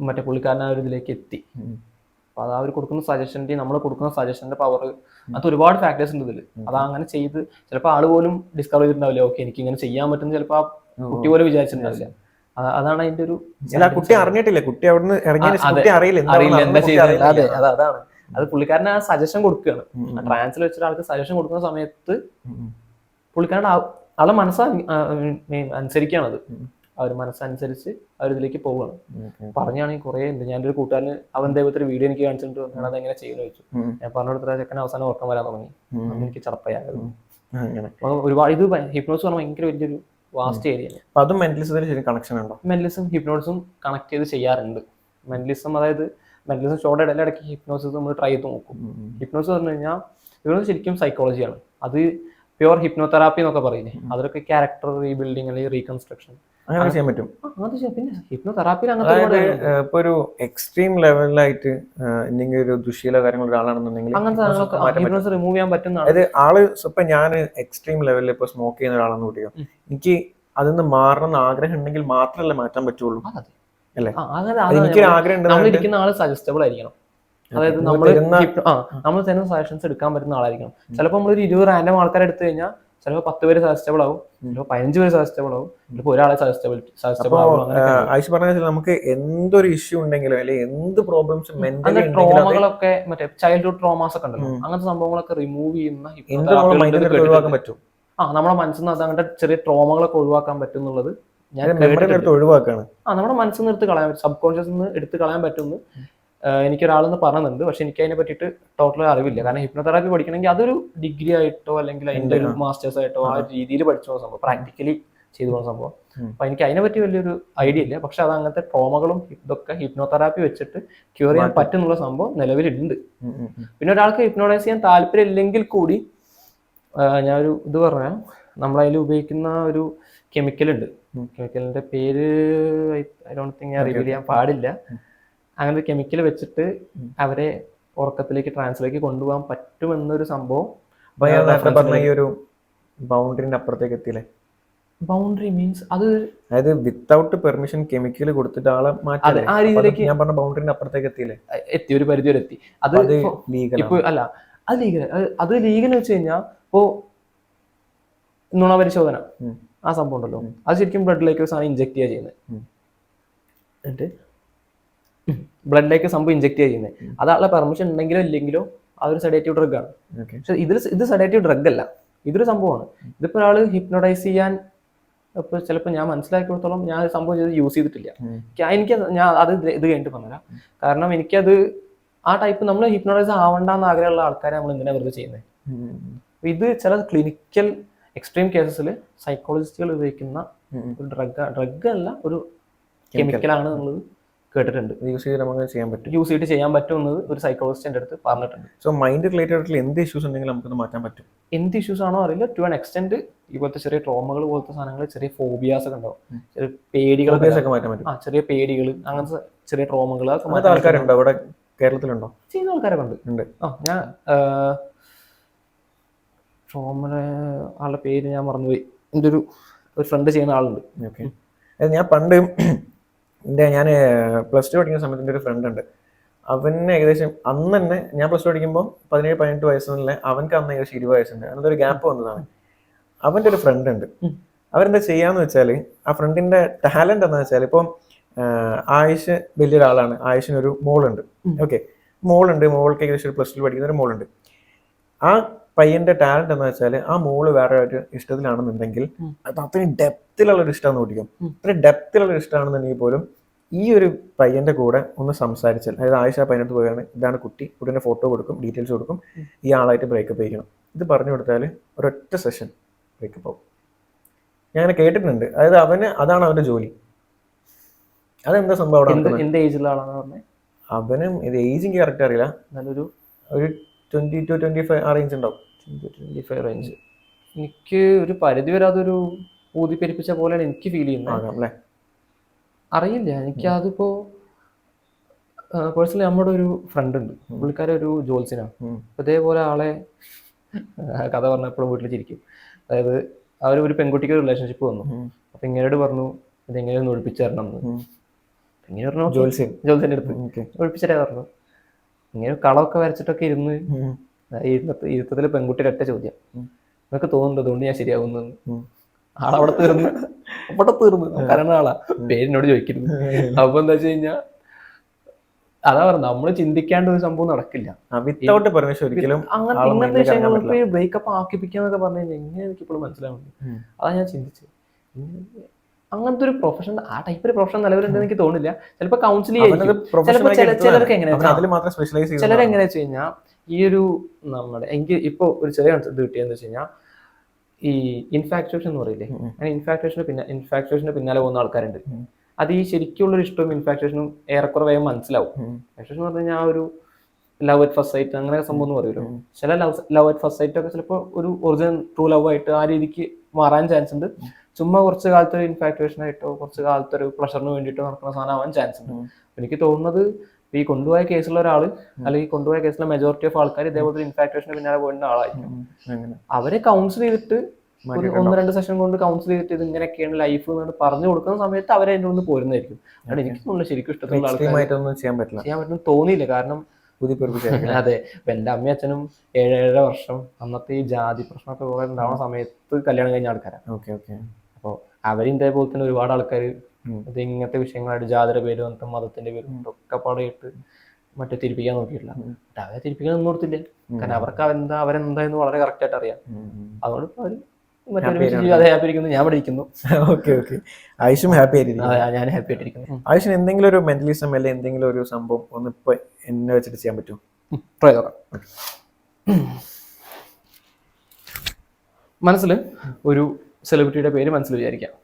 മറ്റേ പുള്ളിക്കാരൻ ആ ഒരു ഇതിലേക്ക് എത്തി. അപ്പൊ അത് അവർ കൊടുക്കുന്ന സജഷൻ്റെ, നമ്മൾ കൊടുക്കുന്ന സജഷന്റെ പവർ, അത് ഒരുപാട് ഫാക്ടേഴ്സ് ഉണ്ട് ഇതിൽ. അതങ്ങനെ ചെയ്ത് ചിലപ്പോൾ ആള് പോലും ഡിസ്കവർ ചെയ്തിട്ടുണ്ടാവില്ല, ഓക്കെ എനിക്ക് ഇങ്ങനെ ചെയ്യാൻ പറ്റുന്ന ചിലപ്പോൾ ആ കുട്ടി പോലും വിചാരിച്ചിട്ടുണ്ടാവില്ല. അതാണ് അതിന്റെ ഒരു, കുട്ടി അറിഞ്ഞിട്ടില്ല, കുട്ടി അവിടുന്ന് അറിയില്ല എന്താ ചെയ്യുന്നത്. അതെ, അതാണ് അത്. പുള്ളിക്കാരൻ ആ സജഷൻ കൊടുക്കുകയാണ്, ട്രാൻസിൽ വെച്ചിട്ട് ആൾക്ക് സജഷൻ കൊടുക്കുന്ന സമയത്ത് പുള്ളിക്കാരൻ ആളെ അനുസരിക്കുകയാണത്. ആ ഒരു മനസ്സനുസരിച്ച് അവരിതിലേക്ക് പോവുകയാണ്. പറഞ്ഞാണെങ്കിൽ കുറേ ഉണ്ട്. ഞാനൊരു ഒരു കൂട്ടുകാരന് അവൻ ദൈവത്തിൽ വീഡിയോ എനിക്ക് കാണിച്ചിട്ട് ഞാൻ അതെങ്ങനെ ചെയ്യുന്നു ചോദിച്ചു. ഞാൻ പറഞ്ഞു കൊടുത്ത ചെക്കൻ അവസാനം ഓർക്കാൻ വരാൻ തുടങ്ങി. എനിക്ക് ചടപ്പയായിരുന്നു. ഒരുപാട് ഇത് ഹിപ്നോസ് പറഞ്ഞാൽ ഭയങ്കര വലിയൊരു വാസ്റ്റ് ഏരിയ. അതും മെന്റലിസത്തിന് കണക്ഷൻ ഉണ്ടോ? മെന്റലിസം ഹിപ്നോസിസും കണക്ട് ചെയ്ത് ചെയ്യാറുണ്ട്. മെന്റലിസം, അതായത് മെന്റലിസം ഷോർട്ട് ഇടയിലിടയ്ക്ക് ഹിപ്നോസിസ് നമ്മൾ ട്രൈ ചെയ്ത് നോക്കും. ഹിപ്നോസിസ് പറഞ്ഞു കഴിഞ്ഞാൽ ഹിപ്നോസിസ് ശരിക്കും സൈക്കോളജിയാണ്. അത് പ്യുവർ ഹിപ്നോതെറാപ്പി എന്നൊക്കെ പറയുന്നത്. അതൊക്കെ ക്യാരക്ടർ റീബിൽഡിങ് അല്ലെങ്കിൽ റീകൺസ്ട്രക്ഷൻ അങ്ങനെ ചെയ്യാൻ പറ്റും. പിന്നെ ഹിപ്നോതെറാപ്പിയിൽ അങ്ങനത്തെ ഇപ്പൊ ഒരു എക്സ്ട്രീം ലെവലിലായിട്ട് എന്തെങ്കിലും ഒരു ദുശ്ശീല കാര്യങ്ങൾ ഒരാളാണെന്നുണ്ടെങ്കിൽ അങ്ങനത്തെ റിമൂവ് ചെയ്യാൻ പറ്റുന്ന, അതായത് ആള് ഇപ്പൊ ഞാൻ എക്സ്ട്രീം ലെവലിൽ ഇപ്പൊ സ്മോക്ക് ചെയ്യുന്ന ഒരാളാണെന്ന് കൂട്ടിയോ, എനിക്ക് അതിന്ന് മാറണമെന്ന് ആഗ്രഹം ഉണ്ടെങ്കിൽ മാത്രമല്ലേ മാറ്റാൻ പറ്റുള്ളൂ, അല്ലേ? എനിക്ക് ആഗ്രഹം നമ്മളിരിക്കുന്ന ആള് സജസ്റ്റബിൾ ആയിരിക്കണം. അതായത് നമ്മൾ നമ്മൾ തരുന്ന സജഷൻസ് എടുക്കാൻ പറ്റുന്ന ആളായിരിക്കണം. ചിലപ്പോൾ നമ്മളൊരു 20 റാൻഡം ആൾക്കാരെ എടുത്തു കഴിഞ്ഞാൽ ചിലപ്പോൾ 10 പേര് സജസ്റ്റബിൾ ആവും, ചിലപ്പോൾ 15 പേര് സജസ്റ്റബിൾ ആവും, ചിലപ്പോൾ ഒരാളെ സജസ്റ്റബിൾ ആവും. ആയിഷ പറഞ്ഞ നമുക്ക് എന്തൊരു ഇഷ്യൂ ഉണ്ടെങ്കിലും അല്ലെങ്കിൽ എന്ത് പ്രോബ്ലംസ് മെന്റലി ട്രോമകളൊക്കെ മറ്റേ ചൈൽഡ്ഹുഡ് ട്രോമാസ് ഒക്കെ ഉണ്ടല്ലോ, അങ്ങനത്തെ സംഭവങ്ങളൊക്കെ റിമൂവ് ചെയ്യുന്ന ഒഴിവാക്കാൻ പറ്റും. നമ്മുടെ മനസ്സിൽ നിന്ന് അങ്ങനത്തെ ചെറിയ ട്രോമകളൊക്കെ ഒഴിവാക്കാൻ പറ്റും എന്നുള്ളത് ഞാൻ ഒഴിവാക്കാണ്. നമ്മുടെ മനസ്സിൽ നിന്ന് എടുത്ത് കളയാൻ പറ്റും, സബ് കോൺഷ്യസ് നിന്ന് എടുത്ത് കളയാൻ പറ്റുമെന്ന് എനിക്കൊരാളെന്ന് പറയുന്നുണ്ട്. പക്ഷെ എനിക്ക് അതിനെ പറ്റിയിട്ട് ടോട്ടൽ അറിവില്ല. കാരണം ഹിപ്നോതെറാപ്പി പഠിക്കണമെങ്കിൽ അതൊരു ഡിഗ്രി ആയിട്ടോ അല്ലെങ്കിൽ അതിന്റെ ഒരു മാസ്റ്റേഴ്സ് ആയിട്ടോ ആ രീതിയിൽ പഠിച്ചു പോകുന്ന സംഭവം, പ്രാക്ടിക്കലി ചെയ്തു പോകുന്ന സംഭവം. അപ്പൊ എനിക്ക് അതിനെ പറ്റി വലിയൊരു ഐഡിയ ഇല്ല. പക്ഷെ അത് അങ്ങനത്തെ ട്രോമകളും ഇതൊക്കെ ഹിപ്നോതെറാപ്പി വെച്ചിട്ട് ക്യൂർ ചെയ്യാൻ പറ്റുന്നുള്ള സംഭവം നിലവിലുണ്ട്. പിന്നെ ഒരാൾക്ക് ഹിപ്നോട്ടൈസ് ചെയ്യാൻ താല്പര്യം ഇല്ലെങ്കിൽ കൂടി ഞാനൊരു ഇത് പറഞ്ഞാൽ നമ്മളതിൽ ഉപയോഗിക്കുന്ന ഒരു കെമിക്കൽ ഉണ്ട്. കെമിക്കലിന്റെ പേര് ഐ ഡോണ്ട് തിങ്ക് ഞാൻ റിവീൽ ചെയ്യാൻ പാടില്ല. അങ്ങനെ ഒരു കെമിക്കൽ വെച്ചിട്ട് അവരെ ഉറക്കത്തിലേക്ക് ട്രാൻസിലേക്ക് കൊണ്ടുപോകാൻ പറ്റുമെന്നൊരു സംഭവം. ബൗണ്ടറിന്റെ അപ്പുറത്തേക്ക് എത്തിയില്ലേ? ബൗണ്ടറി മീൻസ് അത് അതായത് വിത്തൗട്ട് പെർമിഷൻ കെമിക്കൽ കൊടുത്തിട്ട് ആളെ മാറ്റി ആ രീതിയിലേക്ക് ഞാൻ പറഞ്ഞ ബൗണ്ടറിന്റെ അപ്പുറത്തേക്ക് എത്തിയില്ലേ? എത്തി, ഒരു പരിധി വരെ എത്തി. അത് ഇപ്പൊ അല്ല, അത് ലീഗൽ വെച്ച് കഴിഞ്ഞാൽ ഇപ്പോ നുണ പരിശോധന ആ സംഭവം ഉണ്ടല്ലോ, അത് ശരിക്കും ബ്ലഡിലേക്ക് ഒരു സാധനം ഇഞ്ചെക്ട് ചെയ്യുക ചെയ്യുന്നത്. എന്നിട്ട് ബ്ലഡിലേക്ക് സംഭവം ഇഞ്ചെക്ട് ചെയ്യുന്നത് അതാളുടെ പെർമിഷൻ ഉണ്ടെങ്കിലോ ഇല്ലെങ്കിലോ അതൊരു സെഡേറ്റീവ് ഡ്രഗ് ആണ്. പക്ഷെ ഇത് സെഡേറ്റീവ് ഡ്രഗ് അല്ല, ഇതൊരു സംഭവമാണ്. ഇതിപ്പോ ഒരാള് ഹിപ്നോട്ടൈസ് ചെയ്യാൻ ഇപ്പൊ ചിലപ്പോൾ ഞാൻ മനസ്സിലാക്കിയെടുത്തോളം ഞാൻ സംഭവം ചെയ്ത് യൂസ് ചെയ്തിട്ടില്ല. ഞാൻ അത് ഇത് കഴിഞ്ഞിട്ട് പറഞ്ഞുതരാം. കാരണം എനിക്കത് ആ ടൈപ്പ് നമ്മൾ ഹിപ്നോട്ടൈസ് ആവണ്ടെന്ന് ആഗ്രഹമുള്ള ആൾക്കാരെ നമ്മൾ എന്തിനാ വെറുതെ ചെയ്യുന്നത്. ഇത് ചില ക്ലിനിക്കൽ എക്സ്ട്രീം കേസസിൽ സൈക്കോളജിസ്റ്റുകൾ ഉപയോഗിക്കുന്ന ഒരു ഡ്രഗ് അല്ല, ഒരു കെമിക്കലാണ് എന്നുള്ളത് കേട്ടിട്ടുണ്ട്. യൂസ് ചെയ്ത് നമുക്ക് ചെയ്യാൻ പറ്റും, യൂസ് ചെയ്തിട്ട് ചെയ്യാൻ പറ്റുമെന്നത് ഒരു സൈക്കോളജിസ്റ്റിന്റെ അടുത്ത് പറഞ്ഞിട്ടുണ്ട്. സോ മൈൻഡ് റിലേറ്റഡ് ആയിട്ടുള്ള എന്ത് ഇഷ്യൂസ് ഉണ്ടെങ്കിലും നമുക്കത് മാറ്റാൻ പറ്റും. എന്ത് ഇഷ്യൂസ് ആണോ അറിയില്ല, ടു ആൻ എക്സ്റ്റെന്റ് ഇപ്പോഴത്തെ ചെറിയ ട്രോമകൾ പോലത്തെ സാധനങ്ങൾ, ചെറിയ ഫോബിയാസ് ഒക്കെ ഉണ്ടാവും, ചെറിയ പേടികളൊക്കെ മാറ്റാൻ പറ്റും. ചെറിയ പേടികൾ, അങ്ങനത്തെ ചെറിയ ട്രോമകൾ ആൾക്കാരുണ്ടോ ഇവിടെ കേരളത്തിലുണ്ടോ? ചെയ്യുന്ന ആൾക്കാരൊക്കെ ഉണ്ട്. ഞാൻ ട്രോമയുടെ ആളുടെ പേര് ഞാൻ മറന്നുപോയി. എൻ്റെ ഒരു ഫ്രണ്ട് ചെയ്യുന്ന ആളുണ്ട്. ഓക്കെ, ഞാൻ പണ്ട് ഞാൻ പ്ലസ് ടു പഠിക്കുന്ന സമയത്ത് എൻ്റെ ഒരു ഫ്രണ്ട് ഉണ്ട്. അവന് ഏകദേശം അന്ന് തന്നെ ഞാൻ പ്ലസ് ടു പഠിക്കുമ്പോൾ 17-18 വയസ്സിലെ അവൻക്ക് അന്ന് ഏകദേശം 20 വയസ്സുണ്ട്. അങ്ങനത്തെ ഒരു ഗ്യാപ്പ് വന്നതാണ്. അവൻ്റെ ഒരു ഫ്രണ്ട് ഉണ്ട്. അവരെന്താ ചെയ്യാന്ന് വെച്ചാൽ, ആ ഫ്രണ്ടിന്റെ ടാലന്റ് എന്താ വെച്ചാൽ, ഇപ്പം ആയിഷ് വലിയൊരാളാണ്, ആയിഷിനൊരു മോളുണ്ട്. ഓക്കെ, മോൾക്ക് ഏകദേശം പ്ലസ് ടു പഠിക്കുന്ന ഒരു മോളുണ്ട്. ആ പയ്യന്റെ ടാലന്റ് എന്ന് വെച്ചാൽ, ആ മോള് വേറെ ഒരു ഇഷ്ടത്തിലാണെന്നുണ്ടെങ്കിൽ അത് അത്രയും ഡെപ്തിലുള്ള ഒരു ഇഷ്ടമാണെന്ന് ഓടിക്കും. അത്രയും ഡെപ്തിലുള്ള ഒരു ഇഷ്ടമാണെന്നുണ്ടെങ്കിൽ പോലും ഈ ഒരു പയ്യന്റെ കൂടെ ഒന്ന് സംസാരിച്ചാൽ, അതായത് ആയിഷ പയ്യനത്ത് പോയാണ്, ഇതാണ് കുട്ടിയുടെ ഫോട്ടോ കൊടുക്കും, ഡീറ്റെയിൽസ് കൊടുക്കും, ഈ ആളായിട്ട് ബ്രേക്കപ്പ് ചെയ്യണം, ഇത് പറഞ്ഞു കൊടുത്താൽ ഒരൊറ്റ സെഷൻ ബ്രേക്കപ്പ് ആവും. ഞാൻ അങ്ങനെ കേട്ടിട്ടുണ്ട്. അതായത് അതാണ് അവന്റെ ജോലി. അതെന്താ സംഭവം? അവനും ഇത് ഏജിങ് കറക്റ്റ് അറിയില്ല, നല്ലൊരു 22-25 ആ റേഞ്ച് ഉണ്ടാവും. 25 റേഞ്ച്. എനിക്ക് ഒരു പരിധി വരെ അതൊരു ഊതിപ്പെരിപ്പിച്ച പോലെയാണ് എനിക്ക് ഫീൽ ചെയ്യുന്നത്. അറിയില്ല, എനിക്കതിപ്പോ പേഴ്സണലി നമ്മുടെ ഒരു ഫ്രണ്ട് ഉണ്ട്, പുള്ളിക്കാരെ ഒരു ജോത്സ്യനാണ്. ഇതേപോലെ ആളെ കഥ പറഞ്ഞപ്പോഴും വീട്ടിൽ ചിരിക്കും. അതായത് ഒരു പെൺകുട്ടിക്ക് ഒരു റിലേഷൻഷിപ്പ് വന്നു. അപ്പൊ ഇങ്ങനോട് പറഞ്ഞു ഇതെങ്ങനെയൊന്ന് ഒഴിപ്പിച്ചു തരണം എന്ന്. ഇങ്ങനെ പറഞ്ഞു ജോത്സ്യന്റെ അടുത്ത് ഒഴിപ്പിച്ചേ പറഞ്ഞു. ഇങ്ങനെ കളമൊക്കെ വരച്ചിട്ടൊക്കെ ഇരുന്ന് ഇരുത്തത്തിൽ പെൺകുട്ടിയുടെ ഒറ്റ ചോദ്യം, നിനക്ക് തോന്നുന്നുണ്ട് അതുകൊണ്ട് ഞാൻ ശരിയാവുന്നു. ആളവിടെ തീർന്നു കാരണം ആളാ പേരിനോട് ചോദിക്കരുത്. അപ്പൊ എന്താ വെച്ച് കഴിഞ്ഞാ അതാ പറഞ്ഞ നമ്മള് ചിന്തിക്കാണ്ട് ഒരു സംഭവം നടക്കില്ല. ഇങ്ങനത്തെ വിഷയങ്ങൾക്ക് ബ്രേക്കപ്പ് ആക്കിപ്പിക്കാന്നൊക്കെ പറഞ്ഞു കഴിഞ്ഞാൽ എങ്ങനെ എനിക്ക് ഇപ്പോഴും മനസ്സിലാവുന്നു. അതാ ഞാൻ ചിന്തിച്ചത്. അങ്ങനത്തെ ഒരു പ്രൊഫഷൻ, ആ ടൈപ്പ് ഒരു പ്രൊഫഷൻ നിലവിലുണ്ടെന്ന് എനിക്ക് തോന്നില്ല. ചിലപ്പോൾ കൗൺസിലിംഗ് ചിലർക്ക് എങ്ങനെയാ വെച്ച് കഴിഞ്ഞാൽ ഈ ഒരു നമ്മുടെ എനിക്ക് ഇപ്പൊ ഒരു ചെറിയ ഇത് കിട്ടിയെന്ന് വെച്ച് കഴിഞ്ഞാൽ ഈ ഇൻഫാക്ച്വേഷൻ എന്ന് പറയില്ലേ, അങ്ങനെ ഇൻഫാക്ച്വേഷന് പിന്നാലെ പോകുന്ന ആൾക്കാരുണ്ട്. അത് ഈ ശരിക്കുള്ളൊരു ഇഷ്ടവും ഇൻഫാക്ച്വേഷനും ഏറെക്കുറെ വേഗം മനസ്സിലാവും. ഇൻഫാക്ച്വേഷൻ എന്ന് പറഞ്ഞു കഴിഞ്ഞാൽ ഒരു ലവ് അറ്റ് ഫസ്റ്റ് സൈറ്റ് അങ്ങനെ സംഭവം എന്ന് പറയുമല്ലോ. ചില ലവ് അറ്റ് ഫസ്റ്റ് സൈറ്റ് ഒക്കെ ചിലപ്പോൾ ഒരു ഒറിജിനൽ ട്രൂ ലവ് ആയിട്ട് ആ രീതിക്ക് മാറാൻ ചാൻസ് ഉണ്ട്. ചുമ്മാ കുറച്ച് കാലത്ത് ഒരു ഇൻഫാക്ച്വേഷൻ ആയിട്ടോ കുറച്ച് കാലത്ത് ഒരു പ്ലഷറിന് വേണ്ടിയിട്ടോ നടക്കുന്ന സാധനം ആവാൻ ചാൻസ് ഉണ്ട്. എനിക്ക് തോന്നുന്നത് ഈ കൊണ്ടുപോയ കേസുള്ള ഒരാള് അല്ലെങ്കിൽ കൊണ്ടുപോയ കേസിലെ മെജോറിറ്റി ഓഫ് ആൾക്കാർ ഇതേപോലെ ഇൻഫാക്ച്വേഷന് പിന്നാലെ പോയിട്ട് ആളായിരിക്കും. അവരെ കൗൺസിൽ ചെയ്തിട്ട് ഒരു 1-2 സെഷൻ കൊണ്ട് കൗൺസിൽ ചെയ്തിട്ട് ഇത് ഇങ്ങനെയൊക്കെയാണ് ലൈഫ് എന്ന് പറഞ്ഞു കൊടുക്കുന്ന സമയത്ത് അവരെ അതിൻ്റെ ഒന്ന് പോരുന്നതായിരിക്കും. കാരണം എനിക്ക് തോന്നുന്നില്ല ശരിക്കും ഇഷ്ടമുള്ള ആൾക്കാർ ചെയ്യാൻ പറ്റുന്ന തോന്നിയില്ല. കാരണം ബുദ്ധിപ്പെറുപ്പിച്ചായിരിക്കും. അതെ. അപ്പൊ എന്റെ അമ്മയും അച്ഛനും 7-7.5 വർഷം അന്നത്തെ ഈ ജാതി പ്രശ്നമൊക്കെ കുറെ ഉണ്ടാവുന്ന സമയത്ത് കല്യാണം കഴിഞ്ഞ ആൾക്കാരാണ്. Okay okay. അപ്പോൾ അവരും ഇതേപോലെ തന്നെ ഒരുപാട് ആൾക്കാർ ഇത് ഇങ്ങനത്തെ വിഷയങ്ങളായിട്ട് ജാതിയുടെ പേര് വന്നിട്ട് മതത്തിന്റെ പേര് ഒക്കെ പാടയിട്ട് മറ്റേ തിരിപ്പിക്കാൻ നോക്കിയിട്ടില്ല. അവരെ തിരിപ്പിക്കാൻ ഒന്നും കൊടുത്തില്ല. കാരണം അവർക്ക് അവരെന്തായെന്ന് വളരെ കറക്റ്റ് ആയിട്ട് അറിയാം. അതുകൊണ്ട് ഇപ്പൊ അവര് മറ്റേ ഹാപ്പി ഇരിക്കുന്നു, ഞാൻ പഠിക്കുന്നു. Okay okay. ആയുഷും ഹാപ്പി ആയിട്ടിരിക്കുന്നു. ഞാൻ ഹാപ്പി ആയിട്ടിരിക്കുന്നു. ആയുഷിന് എന്തെങ്കിലും ഒരു മെന്റലിസം അല്ലെ എന്തെങ്കിലും ഒരു സംഭവം ഒന്ന് ഇപ്പൊ എന്നെ വെച്ചിട്ട് ചെയ്യാൻ പറ്റുമോ? ട്രൈ നോക്കാം. മനസ്സിൽ ഒരു സെലിബ്രിറ്റിയുടെ പേര് മനസ്സിൽ വിചാരിക്കാം.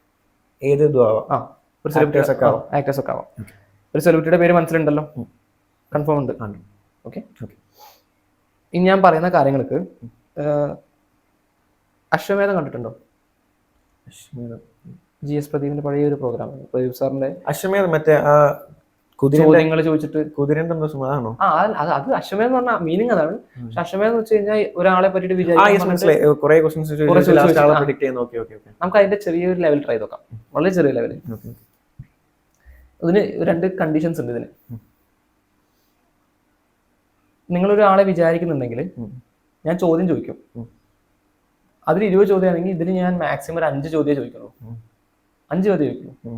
ഏത് ആവാം. ഒരു സെലിബ്രിറ്റി ആക്ടേഴ്സ് ഒക്കെ ആവാം. ഒരു സെലിബ്രിറ്റിയുടെ പേര് മനസ്സിലുണ്ടല്ലോ, കൺഫേം ഉണ്ട്. ഓക്കെ. ഇനി ഞാൻ പറയുന്ന കാര്യങ്ങൾക്ക് അശ്വമേധം കണ്ടിട്ടുണ്ടോ? GS പ്രദീപിന്റെ പഴയ ഒരു പ്രോഗ്രാം, പ്രദീപ് സാറിന്റെ അശ്വമേധം, മറ്റേ ചോദ്യങ്ങൾ ചോദിച്ചിട്ട് കുതിരന്റെ അതാണോ? അത് അശ്വമേധം എന്ന് പറഞ്ഞാൽ മീനിങ് അതാണ്. പക്ഷെ അശ്വമേധം എന്ന് വെച്ച് കഴിഞ്ഞാൽ ഒരാളെ പറ്റിയിട്ട് നമുക്ക് അതിന്റെ ചെറിയൊരു ലെവൽ ട്രൈ നോക്കാം. വളരെ ചെറിയ ലെവലിൽ. ഇതിന് 2 കണ്ടീഷൻസ് ഉണ്ട് ഇതിന്. നിങ്ങളൊരാളെ വിചാരിക്കുന്നുണ്ടെങ്കിൽ ഞാൻ ചോദ്യം ചോദിക്കും. അതിൽ 20 ചോദ്യമാണെങ്കിൽ ഇതിന് ഞാൻ മാക്സിമം ഒരു 5 ചോദ്യം ചോദിക്കുള്ളൂ. 5 ചോദ്യം ചോദിക്കുള്ളൂ.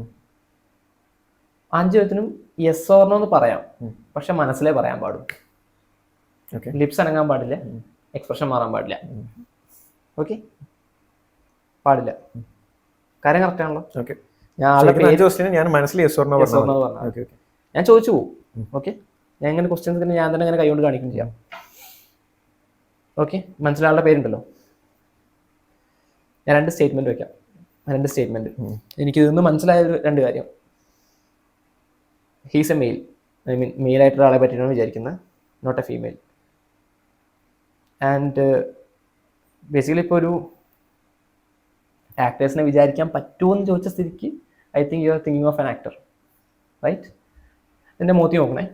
5 ചോദ്യത്തിനും യെസ് ഓർ നോ എന്ന് പറയാം, പക്ഷെ മനസ്സിലേ പറയാൻ പാടും. ലിപ്സ് അനങ്ങാൻ പാടില്ല, എക്സ്പ്രഷൻ മാറാൻ പാടില്ല. ഓക്കെ, പാടില്ല. കാര്യം കറക്റ്റ് ആണല്ലോ. ഞാൻ ചോദിച്ചു പോകും. ഓക്കെ, ഞാൻ ഇങ്ങനെ ക്വസ്റ്റ്യൻസ് തന്നെ ഞാൻ തന്നെ ഇങ്ങനെ കൈകൊണ്ട് കാണിക്കും ചെയ്യാം. ഓക്കെ, മനസ്സിലാളുടെ പേരുണ്ടല്ലോ. ഞാൻ 2 സ്റ്റേറ്റ്മെന്റ് വെക്കാം. 2 സ്റ്റേറ്റ്മെന്റ് എനിക്ക് ഇതൊന്ന് മനസ്സിലായ 2 കാര്യം. He's a male, I mean male ആയിട്ടുള്ള ആളെ പറ്റിയിട്ടാണ് വിചാരിക്കുന്നത്, not a female. And basically ഇപ്പോൾ ഒരു ആക്ടേഴ്സിനെ വിചാരിക്കാൻ പറ്റുമോ എന്ന് ചോദിച്ച സ്ഥിതിക്ക് I think you are thinking of an actor, right? എൻ്റെ മോത്തി നോക്കണേ.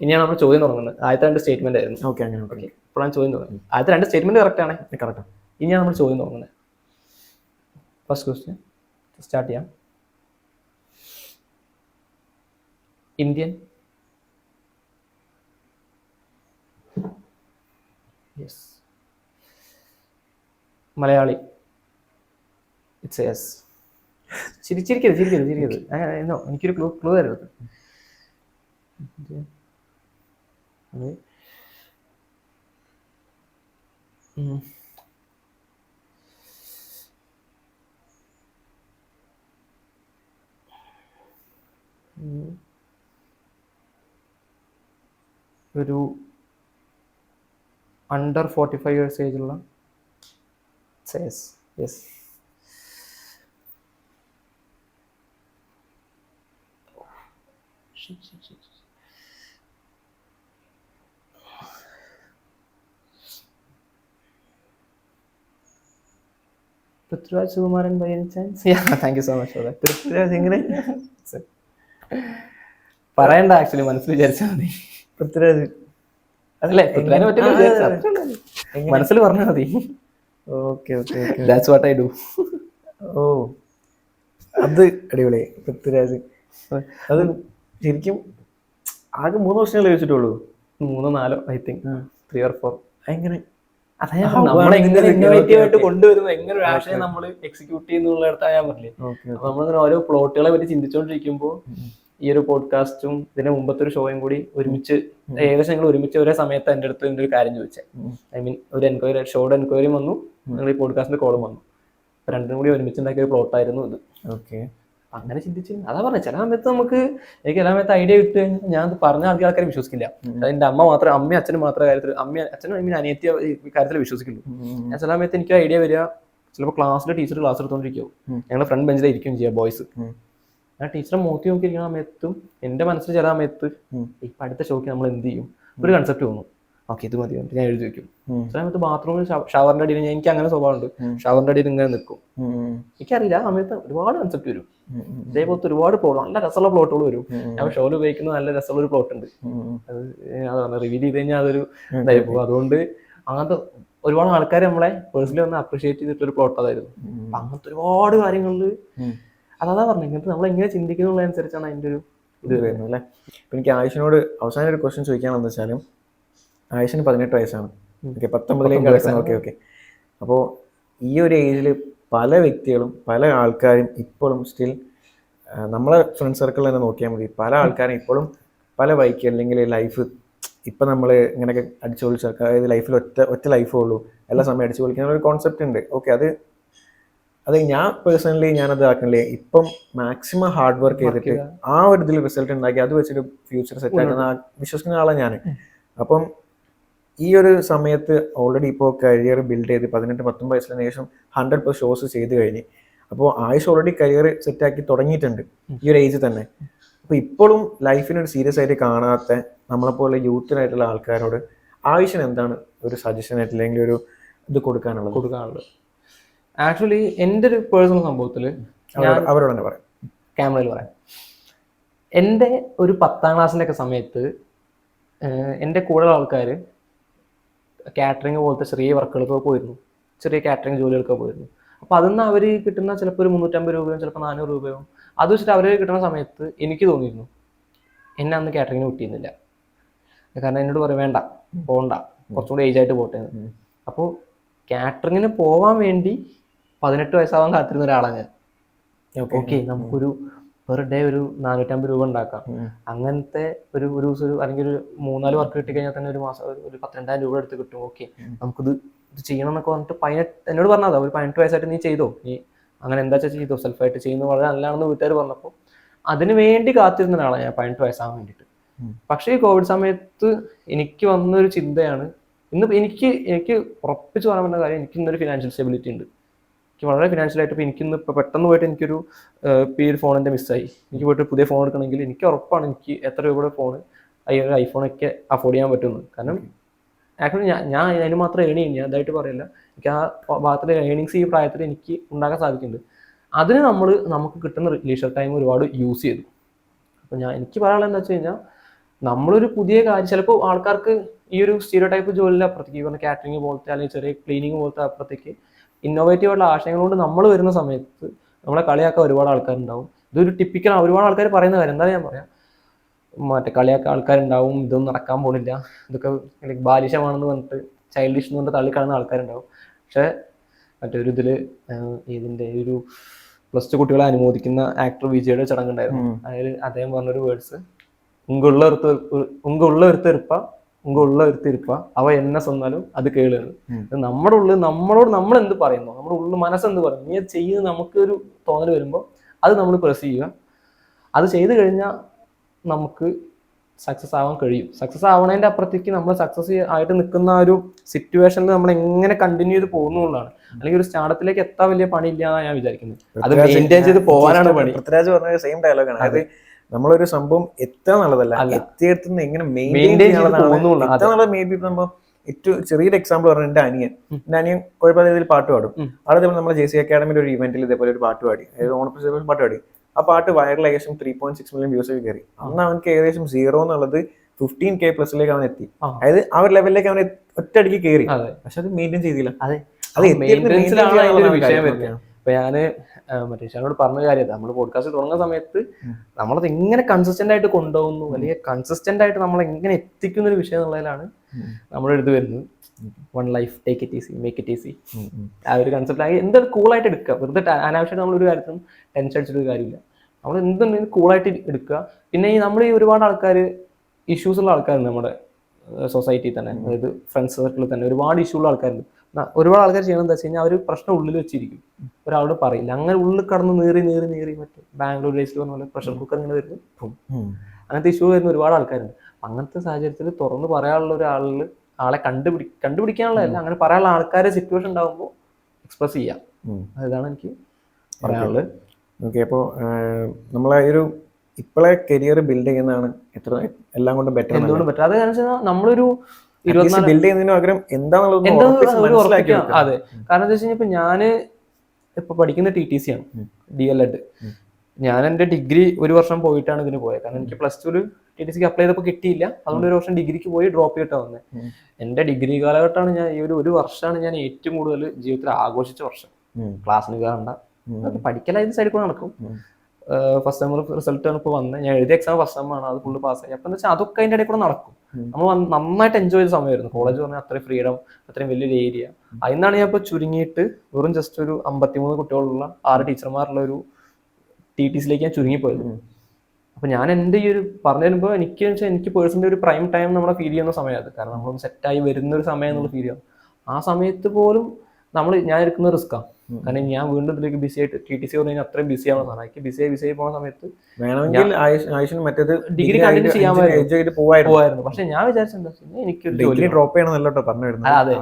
ഇനിയാണ് നമ്മൾ ചോദ്യം തുടങ്ങുന്നത്. ആദ്യത്തെ 2 സ്റ്റേറ്റ്മെന്റ് ആയിരുന്നു. ഓക്കെ, ഇപ്പോഴാണ് ചോദ്യം തുടങ്ങുന്നത്. ആദ്യത്തെ 2 സ്റ്റേറ്റ്മെന്റ് കറക്റ്റ് ആണ്. കറക്റ്റ്. ഇനിയാണ് നമ്മൾ ചോദ്യം തുടങ്ങുന്നത്. ഫസ്റ്റ് ക്വസ്റ്റ്യൻ സ്റ്റാർട്ട് ചെയ്യാം. Indian? Yes. Malayali? It's yes. ചിരിക്കരുത്. എനിക്കൊരു ക്ലൂ തരുന്നത്. ഒരു അണ്ടർ 45 years ഏജുള്ള? Yes. Prithviraj Sukumaran by any chance? Thank you so much for that. Prithviraj എങ്ങനെ പറയണ്ട, ആക്ച്വലി മനസ്സിൽ വിചാരിച്ചാൽ മതി. പൃഥ്വിരാജ് അതല്ലേ, പൃഥ്വിരാജിനെ പറ്റി മനസ്സിൽ പറഞ്ഞാൽ മതി. Okay okay. That's what I do. ഓ, അത് അടിപൊളി. പൃഥ്വിരാജ് അത് ശരിക്കും ആകെ 3 വർഷങ്ങളെ വെച്ചിട്ടുള്ളൂ. 3-4 ഐ തിങ്ക്, 3 or 4. എങ്ങനെ നമ്മളെങ്ങനെ ഇന്നോവേറ്റീവ് ആയിട്ട് കൊണ്ടുവരുന്നു, എങ്ങനെ ഒരു ആശയം നമ്മൾ എക്സിക്യൂട്ട് ചെയ്യുന്നുള്ളിടത്താണ് ഞാൻ പറഞ്ഞില്ലേ. നമ്മളിങ്ങനെ ഓരോ പ്ലോട്ടുകളെ പറ്റി ചിന്തിച്ചുകൊണ്ടിരിക്കുമ്പോൾ ഈ ഒരു പോഡ്കാസ്റ്റും ഇതിന്റെ മുമ്പത്തെ ഒരു ഷോയും കൂടി ഒരുമിച്ച് ഏകദേശം ഞങ്ങൾ ഒരുമിച്ച് ഒരേ സമയത്ത് എൻ്റെ അടുത്ത് എൻ്റെ ഒരു കാര്യം ചോദിച്ചത്. ഐ മീൻ ഒരു എൻക്വയറി, ഷോയുടെ എൻക്വയറിയും വന്നു, നിങ്ങൾ ഈ പോഡ്കാസ്റ്റിന്റെ കോളും വന്നു. 2 കൂടി ഒരുമിച്ച് ഉണ്ടാക്കിയ ഒരു പ്ലോട്ടായിരുന്നു ഇത്. ഓക്കെ, അങ്ങനെ ചിന്തിച്ച് അതാ പറഞ്ഞത്. ചില സമയത്ത് എനിക്ക് എല്ലാ സമയത്ത് ഐഡിയ കിട്ടി കഴിഞ്ഞാൽ ഞാൻ പറഞ്ഞ ആദ്യ ആൾക്കാരെ വിശ്വസിക്കില്ല. എന്റെ അമ്മയും അച്ഛനും മാത്രമേ കാര്യത്തിൽ, അച്ഛനും ഐ മീൻ അനിയത്തി കാര്യത്തിൽ വിശ്വസിക്കുള്ളൂ. ഞാൻ ചില സമയത്ത് എനിക്ക് ഐഡിയ വരിക, ചിലപ്പോൾ ക്ലാസ്സിലെ ടീച്ചർ ക്ലാസ് എടുത്തോണ്ടിരിക്കുമോ, ഞങ്ങളുടെ ഫ്രണ്ട് ബെഞ്ചിലായിരിക്കും ചെയ്യുക ബോയ്സ്. ആ ടീച്ചറെ മോത്തി നോക്കിയിരിക്കുന്ന സമയത്തും എൻ്റെ മനസ്സിൽ ചില സമയത്ത് ഇപ്പം അടുത്ത ഷോക്ക് നമ്മൾ എന്ത് ചെയ്യും, ഒരു കൺസെപ്റ്റ് തോന്നും. ഓക്കെ, ഇത് മതി, ഞാൻ എഴുതി വെക്കും. ചില സമയത്ത് ബാത്റൂമിൽ ഷവറിന്റെ അടിയിൽ, എനിക്ക് അങ്ങനെ സ്വഭാവമുണ്ട്, ഷവറിന്റെ അടിയിൽ ഇങ്ങനെ നിൽക്കും. എനിക്കറിയില്ല, ആ സമയത്ത് ഒരുപാട് കൺസെപ്റ്റ് വരും. ഇതേപോലത്തെ ഒരുപാട് പ്ലോട്ട്, നല്ല രസമുള്ള പ്ലോട്ടുകൾ വരും. ഞാൻ ഷോയിൽ ഉപയോഗിക്കുന്ന നല്ല രസമുള്ള ഒരു പ്ലോട്ട് ഉണ്ട്. അത് റിവീൽ ചെയ്ത് കഴിഞ്ഞാൽ അതൊരു ഇതായി പോകും. അതുകൊണ്ട് അങ്ങനത്തെ ഒരുപാട് ആൾക്കാർ നമ്മളെ പേഴ്സണലി ഒന്ന് അപ്രീഷിയേറ്റ് ചെയ്തിട്ടൊരു പ്ലോട്ട് അതായിരുന്നു. അങ്ങനത്തെ ഒരുപാട് കാര്യങ്ങളിൽ അതാ പറഞ്ഞു, ഇങ്ങനത്തെ നമ്മൾ എങ്ങനെ ചിന്തിക്കുന്നുള്ളതനുസരിച്ചാണ് അതിൻ്റെ ഒരു ഇത് വരുന്നത് അല്ലേ. അപ്പം എനിക്ക് ആയുഷിനോട് അവസാനം ഒരു ക്വസ്റ്റ്യൻ ചോദിക്കാണെന്ന് വെച്ചാലും, ആയുഷിന് 18 വയസ്സാണ്. ഓക്കെ, 19ലേക്ക് കിടക്കുന്നു. Okay okay. അപ്പോൾ ഈ ഒരു ഏജിൽ പല വ്യക്തികളും പല ആൾക്കാരും ഇപ്പോഴും സ്റ്റിൽ നമ്മളെ ഫ്രണ്ട് സർക്കിൾ തന്നെ നോക്കിയാൽ മതി, പല ആൾക്കാരും ഇപ്പോഴും പല ബൈക്ക് അല്ലെങ്കിൽ ലൈഫ് ഇപ്പം നമ്മൾ ഇങ്ങനെയൊക്കെ അടിച്ചു പൊളിച്ചൊക്കെ, അതായത് ലൈഫിൽ ഒറ്റ ലൈഫേ ഉള്ളൂ, എല്ലാ സമയം അടിച്ചു പൊളിക്കുന്ന ഒരു കോൺസെപ്റ്റ് ഉണ്ട്. ഓക്കെ, അത് ഞാൻ പേഴ്സണലി ഞാനത് ആക്കണില്ലേ. ഇപ്പം മാക്സിമം ഹാർഡ് വർക്ക് ചെയ്തിട്ട് ആ ഒരു ഇതിൽ റിസൾട്ട് ഉണ്ടാക്കി അത് വെച്ചിട്ട് ഫ്യൂച്ചർ സെറ്റ് ആക്കുന്ന വിശ്വസിക്കുന്ന ആളാണ് ഞാൻ. അപ്പം ഈ ഒരു സമയത്ത് ഓൾറെഡി ഇപ്പോൾ കരിയർ ബിൽഡ് ചെയ്ത് 18-19 വയസ്സിന് ശേഷം 100+ ഷോസ് ചെയ്ത് കഴിഞ്ഞ്, അപ്പോൾ ആയുഷ് ഓൾറെഡി കരിയർ സെറ്റാക്കി തുടങ്ങിയിട്ടുണ്ട് ഈ ഒരു ഏജ് തന്നെ. അപ്പോൾ ഇപ്പോഴും ലൈഫിനൊരു സീരിയസ് ആയിട്ട് കാണാത്ത നമ്മളെപ്പോലെ യൂത്തിനായിട്ടുള്ള ആൾക്കാരോട് ആയുഷിന് എന്താണ് ഒരു സജഷൻ ആയിട്ട് അല്ലെങ്കിൽ ഒരു ഇത് കൊടുക്കാനുള്ളത്? ആക്ച്വലി എൻ്റെ ഒരു പേഴ്സണൽ സംഭവത്തിൽ അവരോട് തന്നെ പറയാം, ക്യാമറയിൽ പറയാം. എൻ്റെ ഒരു 10ാം ക്ലാസ്സിൻ്റെ ഒക്കെ സമയത്ത് എൻ്റെ കൂടെയുള്ള ആൾക്കാർ കാറ്ററിംഗ് പോലത്തെ ചെറിയ വർക്കുകൾക്കൊക്കെ പോയിരുന്നു, ചെറിയ കാറ്ററിംഗ് ജോലികൾക്കൊക്കെ പോയിരുന്നു. അപ്പോൾ അതിൽ നിന്ന് അവർ കിട്ടുന്ന ചിലപ്പോൾ ഒരു 350 രൂപയോ ചിലപ്പോൾ 400 രൂപയോ അത് വെച്ചിട്ട് അവർ കിട്ടുന്ന സമയത്ത് എനിക്ക് തോന്നിയിരുന്നു എന്നെ അന്ന് കാറ്ററിങ്ങിന് കിട്ടിയിരുന്നില്ല. കാരണം എന്നോട് പറയും വേണ്ട പോകണ്ട, കുറച്ചുകൂടി ഏജ് ആയിട്ട് പോട്ടെ. അപ്പോൾ കാറ്ററിങ്ങിന് പോകാൻ വേണ്ടി 18 വയസ്സാവാൻ കാത്തിരുന്ന ഒരാളാണ് ഞാൻ. ഓക്കെ, നമുക്കൊരു പെർ ഡേ ഒരു 450 രൂപ ഉണ്ടാക്കാം. അങ്ങനത്തെ ഒരു ദിവസം അല്ലെങ്കിൽ ഒരു 3-4 വർക്ക് കിട്ടിക്കഴിഞ്ഞാൽ തന്നെ ഒരു മാസം ഒരു 12,000 രൂപ എടുത്ത് കിട്ടും. ഓക്കെ, നമുക്കിത് ചെയ്യണം എന്നൊക്കെ പറഞ്ഞിട്ട് എന്നോട് പറഞ്ഞതാ, ഒരു 18 വയസ്സായിട്ട് നീ ചെയ്തോ, നീ അങ്ങനെ എന്താ ചെയ്തോ, സെൽഫായിട്ട് ചെയ്യുന്നത് വളരെ നല്ലതാണെന്ന് വീട്ടുകാർ പറഞ്ഞപ്പോൾ അതിന് വേണ്ടി കാത്തിരുന്ന ഒരാളാണ് ഞാൻ 18 വയസ്സാകാൻ വേണ്ടിയിട്ട്. പക്ഷേ ഈ കോവിഡ് സമയത്ത് എനിക്ക് വന്നൊരു ചിന്തയാണ്, എനിക്ക് ഉറപ്പിച്ച് പറയാൻ പറ്റുന്ന കാര്യം, എനിക്ക് ഇന്നൊരു ഫിനാൻഷ്യൽ സ്റ്റെബിലിറ്റി ഉണ്ട്. എനിക്ക് വളരെ ഫിനാൻഷ്യലായിട്ട് ഇപ്പോൾ എനിക്കിന്ന് ഇപ്പോൾ പെട്ടെന്ന് പോയിട്ട് എനിക്കൊരു ഇപ്പോൾ ഈ ഒരു ഫോണിൻ്റെ മിസ്സായി, എനിക്ക് പോയിട്ട് പുതിയ ഫോൺ എടുക്കണമെങ്കിൽ എനിക്ക് ഉറപ്പാണ് എനിക്ക് എത്ര രൂപയുടെ ഫോൺ ഒരു ഐഫോണൊക്കെ അഫോർഡ് ചെയ്യാൻ പറ്റുന്നത്. കാരണം ആക്ച്വലി ഞാൻ അതിന് മാത്രം ഏൺ ചെയ്യും, ഞാൻ ഇതായിട്ട് പറയില്ല, എനിക്ക് ആ ഭാഗത്തിലെ ഏണിങ്സ് ഈ പ്രായത്തിൽ എനിക്ക് ഉണ്ടാക്കാൻ സാധിക്കുന്നുണ്ട്. അതിന് നമുക്ക് കിട്ടുന്ന ലീഷർ ടൈം ഒരുപാട് യൂസ് ചെയ്തു. അപ്പോൾ എനിക്ക് പറയാനുള്ളത് എന്താ വെച്ച് കഴിഞ്ഞാൽ, നമ്മളൊരു പുതിയ കാര്യം ചിലപ്പോൾ ആൾക്കാർക്ക് ഈ ഒരു സ്റ്റീരിയോ ടൈപ്പ് ജോലിയിൽ അപ്പുറത്തേക്ക്, ഈ പറഞ്ഞ കാറ്ററിംഗ് പോലത്തെ അല്ലെങ്കിൽ ചെറിയ ക്ലീനിങ് പോലത്തെ അപ്പുറത്തേക്ക് ഇന്നോവേറ്റീവ് ആയിട്ടുള്ള ആശയങ്ങൾ കൊണ്ട് നമ്മൾ വരുന്ന സമയത്ത് നമ്മളെ കളിയാക്കാൻ ഒരുപാട് ആൾക്കാരുണ്ടാവും. ഇതൊരു ടിപ്പിക്കൽ ഒരുപാട് ആൾക്കാർ പറയുന്ന കാര്യം എന്താ ഞാൻ പറയാം, മറ്റേ കളിയാക്കാൻ ആൾക്കാരുണ്ടാവും, ഇതൊന്നും നടക്കാൻ പോണില്ല, ഇതൊക്കെ ബാലിശമാണെന്ന് പറഞ്ഞിട്ട് ചൈൽഡിഷ് എന്ന് പറഞ്ഞിട്ട് തള്ളിക്കളയുന്ന ആൾക്കാരുണ്ടാവും. പക്ഷേ മറ്റൊരു ഇതിൽ ഇതിൻ്റെ ഒരു +2 കുട്ടികളെ അനുമോദിക്കുന്ന ആക്ടർ വിജയുടെ ചടങ്ങുണ്ടായിരുന്നു. അതായത് അദ്ദേഹം പറഞ്ഞൊരു വേർഡ്സ്, ഉള്ള ഒരുത്തിരുപ്പ അവ എന്നെ സ്വന്നാലും അത് കേളുകയാണ്. നമ്മുടെ ഉള്ളിൽ നമ്മളോട് നമ്മൾ എന്ത് പറയുന്നു, നമ്മുടെ ഉള്ളിൽ മനസ്സെന്ത് പറയുന്നു, നീ ചെയ്യുന്നത് നമുക്കൊരു തോന്നൽ വരുമ്പോൾ അത് നമ്മൾ പ്രസ് ചെയ്യുക. അത് ചെയ്ത് കഴിഞ്ഞാൽ നമുക്ക് സക്സസ് ആവാൻ കഴിയും. സക്സസ് ആവണതിൻ്റെ അപ്പുറത്തേക്ക് നമ്മൾ സക്സസ് ആയിട്ട് നിൽക്കുന്ന ആ ഒരു സിറ്റുവേഷനിൽ നമ്മൾ എങ്ങനെ കണ്ടിന്യൂ ചെയ്ത് പോകുന്നുള്ളതാണ്. അല്ലെങ്കിൽ ഒരു സ്റ്റാർട്ടത്തിലേക്ക് എത്താൻ വലിയ പണിയില്ല എന്നാണ് ഞാൻ വിചാരിക്കുന്നത്. അത് മെയിൻറ്റെയിൻ ചെയ്ത് പോകാനാണ് പണി. പൃഥ്വിരാജ് പറഞ്ഞ സെയിം ഡയലോഗാണ്. അതായത് നമ്മളൊരു സംഭവം എത്തുക എന്നുള്ളതല്ല, എത്തിയെടുത്തുന്ന എങ്ങനെ മെയിൻറ്റെയിൻ ചെയ്യാനുള്ളത്. മേ ബി നമ്മൾ ഏറ്റവും ചെറിയൊരു എക്സാമ്പിൾ പറഞ്ഞാൽ എൻ്റെ അനിയൻ കുഴപ്പമില്ല രീതിയിൽ പാട്ട് പാടും. അവിടെ നമ്മൾ JC അക്കാഡമിയുടെ ഒരു ഇവന്റിൽ ഇതേപോലെ ഒരു പാട്ട് പാടി, അതായത് ഓണപ്രസേഷൻ പാട്ട് പാടി. ആ പാട്ട് വൈറൽ ഏകദേശം 3.6 മില്യൺ വ്യൂസ് കയറി. അന്ന് അവനക്ക് ഏകദേശം 0 എന്നുള്ളത് 15K പ്ലസിലേക്ക് അവൻ എത്തി. അതായത് ആ ഒരു ലെവലിലേക്ക് അവൻ ഒറ്റയടിക്ക് കയറി. പക്ഷെ അത് മെയിൻറ്റെയിൻ ചെയ്തില്ല. ഇപ്പൊ ഞാന് മറ്റേ ഷാനോട് പറഞ്ഞ കാര്യം, നമ്മൾ പോഡ്കാസ്റ്റ് തുടങ്ങുന്ന സമയത്ത് നമ്മളത് എങ്ങനെ കൺസിസ്റ്റന്റ് ആയിട്ട് കൊണ്ടുപോകുന്നു, അല്ലെങ്കിൽ കൺസിസ്റ്റന്റ് ആയിട്ട് നമ്മൾ എങ്ങനെ എത്തിക്കുന്ന ഒരു വിഷയം എന്നുള്ളതിലാണ് നമ്മുടെ അടുത്ത് വരുന്നത്. One life, take it easy, make it easy. ആ ഒരു കൺസെപ്റ്റ് ആയി എന്തൊരു കൂളായിട്ട് എടുക്കുക. വെറുതെ അനാവശ്യമായിട്ട് നമ്മളൊരു കാര്യത്തിനും ടെൻഷൻ അടിച്ചിട്ടൊരു കാര്യമില്ല. നമ്മൾ എന്തുണ്ടെങ്കിലും കൂളായിട്ട് എടുക്കുക. പിന്നെ നമ്മൾ ഈ ഒരുപാട് ആൾക്കാർ, ഇഷ്യൂസ് ഉള്ള ആൾക്കാരുണ്ട് നമ്മുടെ സൊസൈറ്റിയിൽ തന്നെ, അതായത് ഫ്രണ്ട്സ് സർക്കിളിൽ തന്നെ ഒരുപാട് ഇഷ്യൂ ഉള്ള ആൾക്കാരുണ്ട്. ഒരുപാട് ആൾക്കാർ ചെയ്യണമെന്ന് എന്താ വെച്ച് കഴിഞ്ഞാൽ അവർ പ്രശ്നം ഉള്ളിൽ വെച്ചിരിക്കും, ഒരാളോട് പറയില്ല. അങ്ങനെ ഉള്ളിൽ കടന്ന് നീറി മറ്റേ ബാംഗ്ലൂർ ഡേയ്സിൽ പറഞ്ഞ പോലെ പ്രഷർ കുക്കർ ഇങ്ങനെ വരുന്നു, അങ്ങനത്തെ ഇഷ്യൂ വരുന്ന ഒരുപാട് ആൾക്കാരുണ്ട്. അങ്ങനത്തെ സാഹചര്യത്തിൽ തുറന്ന് പറയാനുള്ള ആളെ കണ്ടുപിടിക്കാനുള്ളതല്ല, അങ്ങനെ പറയാനുള്ള ആൾക്കാരെ സിറ്റുവേഷൻ ഉണ്ടാകുമ്പോൾ എക്സ്പ്രസ് ചെയ്യാം. അതാണ് എനിക്ക് പറയാനുള്ളത്. ഓക്കെ, അപ്പോൾ നമ്മളെ ഒരു ഇപ്പോഴെ കരിയർ ബിൽഡ് ചെയ്യുന്നതാണ് എല്ലാം കൊണ്ടും ബെറ്റർ. എന്തുകൊണ്ടും ബെറ്റർ. അത് കാരണം വെച്ചാൽ നമ്മളൊരു ബിൽഡ് ചെയ്യുന്നതിന് പകരം എന്താണെന്നുള്ളത്. അതെ, കാരണം എന്താ വെച്ച് കഴിഞ്ഞാൽ ഇപ്പൊ ഞാന് ഇപ്പൊ പഠിക്കുന്ന TTC ആണ്, DLED. ഞാൻ എൻ്റെ ഡിഗ്രി 1 വർഷം പോയിട്ടാണ് ഇതിന് പോയത്. കാരണം എനിക്ക് +2 TTCക്ക് അപ്ലൈ ചെയ്തപ്പോൾ കിട്ടിയില്ല. അതുകൊണ്ട് 1 വർഷം ഡിഗ്രിക്ക് പോയി ഡ്രോപ്പ് ചെയ്തിട്ടാണ് വന്നത്. എൻ്റെ ഡിഗ്രി കാലഘട്ടമാണ് ഞാൻ ഈ ഒരു വർഷമാണ് ഞാൻ ഏറ്റവും കൂടുതൽ ജീവിതത്തിൽ ആഘോഷിച്ച വർഷം. ക്ലാസ്സിന് കയറണ്ട, പഠിക്കലായത് സൈഡിൽ കൂടെ നടക്കും. ഫസ്റ്റ് സെം റിസൾട്ട് ആണ് ഇപ്പോൾ വന്നത്. ഞാൻ എഴുതിയ എക്സാം ഫസ്റ്റ് സെം ആണ്, അത് ഫുള്ള് പാസ്സായി. അപ്പം എന്താ വെച്ചാൽ അതൊക്കെ അതിൻ്റെ ഇടയിൽ കൂടെ നടക്കും. നമ്മൾ നന്നായിട്ട് എൻജോയ് ചെയ്ത സമയമായിരുന്നു. കോളേജ് പറഞ്ഞാൽ അത്രയും ഫ്രീഡം, അത്രയും വലിയൊരു ഏരിയ. അതിന്നാണ് ഞാൻ ഇപ്പോൾ ചുരുങ്ങിയിട്ട് വെറും ജസ്റ്റ് ഒരു 53 കുട്ടികളുള്ള 6 ടീച്ചർമാരുള്ള ഒരു TTCയിലേക്ക് ഞാൻ ചുരുങ്ങിപ്പോയത്. അപ്പൊ ഞാൻ എൻ്റെ ഈ ഒരു പറഞ്ഞു തരുമ്പോൾ എനിക്ക് വെച്ചാൽ എനിക്ക് പേഴ്സണലി ഒരു പ്രൈം ടൈം നമ്മളെ ഫീൽ ചെയ്യുന്ന സമയമാണ്. കാരണം നമ്മളൊന്ന് സെറ്റായി വരുന്ന ഒരു സമയം എന്നുള്ള ഫീൽ ചെയ്യാം. ആ സമയത്ത് പോലും ഞാൻ എടുക്കുന്ന റിസ്ക്കാണ്. കാരണം ഞാൻ വീണ്ടും ഇതിലേക്ക് ബിസി ആയിട്ട് TTC പറഞ്ഞു കഴിഞ്ഞാൽ അത്രയും ബിസി ആവുന്ന സാധനം. എനിക്ക് ബിസി ആയി പോകുന്ന സമയത്ത് വേണമെങ്കിൽ ആയുഷിന് മറ്റേത് ഡിഗ്രി കണ്ടിന്യൂ ചെയ്യാമായിരുന്നു. പോവായിരുന്നു. പക്ഷെ ഞാൻ വിചാരിച്ചെന്താ എനിക്കൊരു ജോലി ഡ്രോപ്പ് ചെയ്യണമെന്നല്ലോ പറഞ്ഞു. അതെ,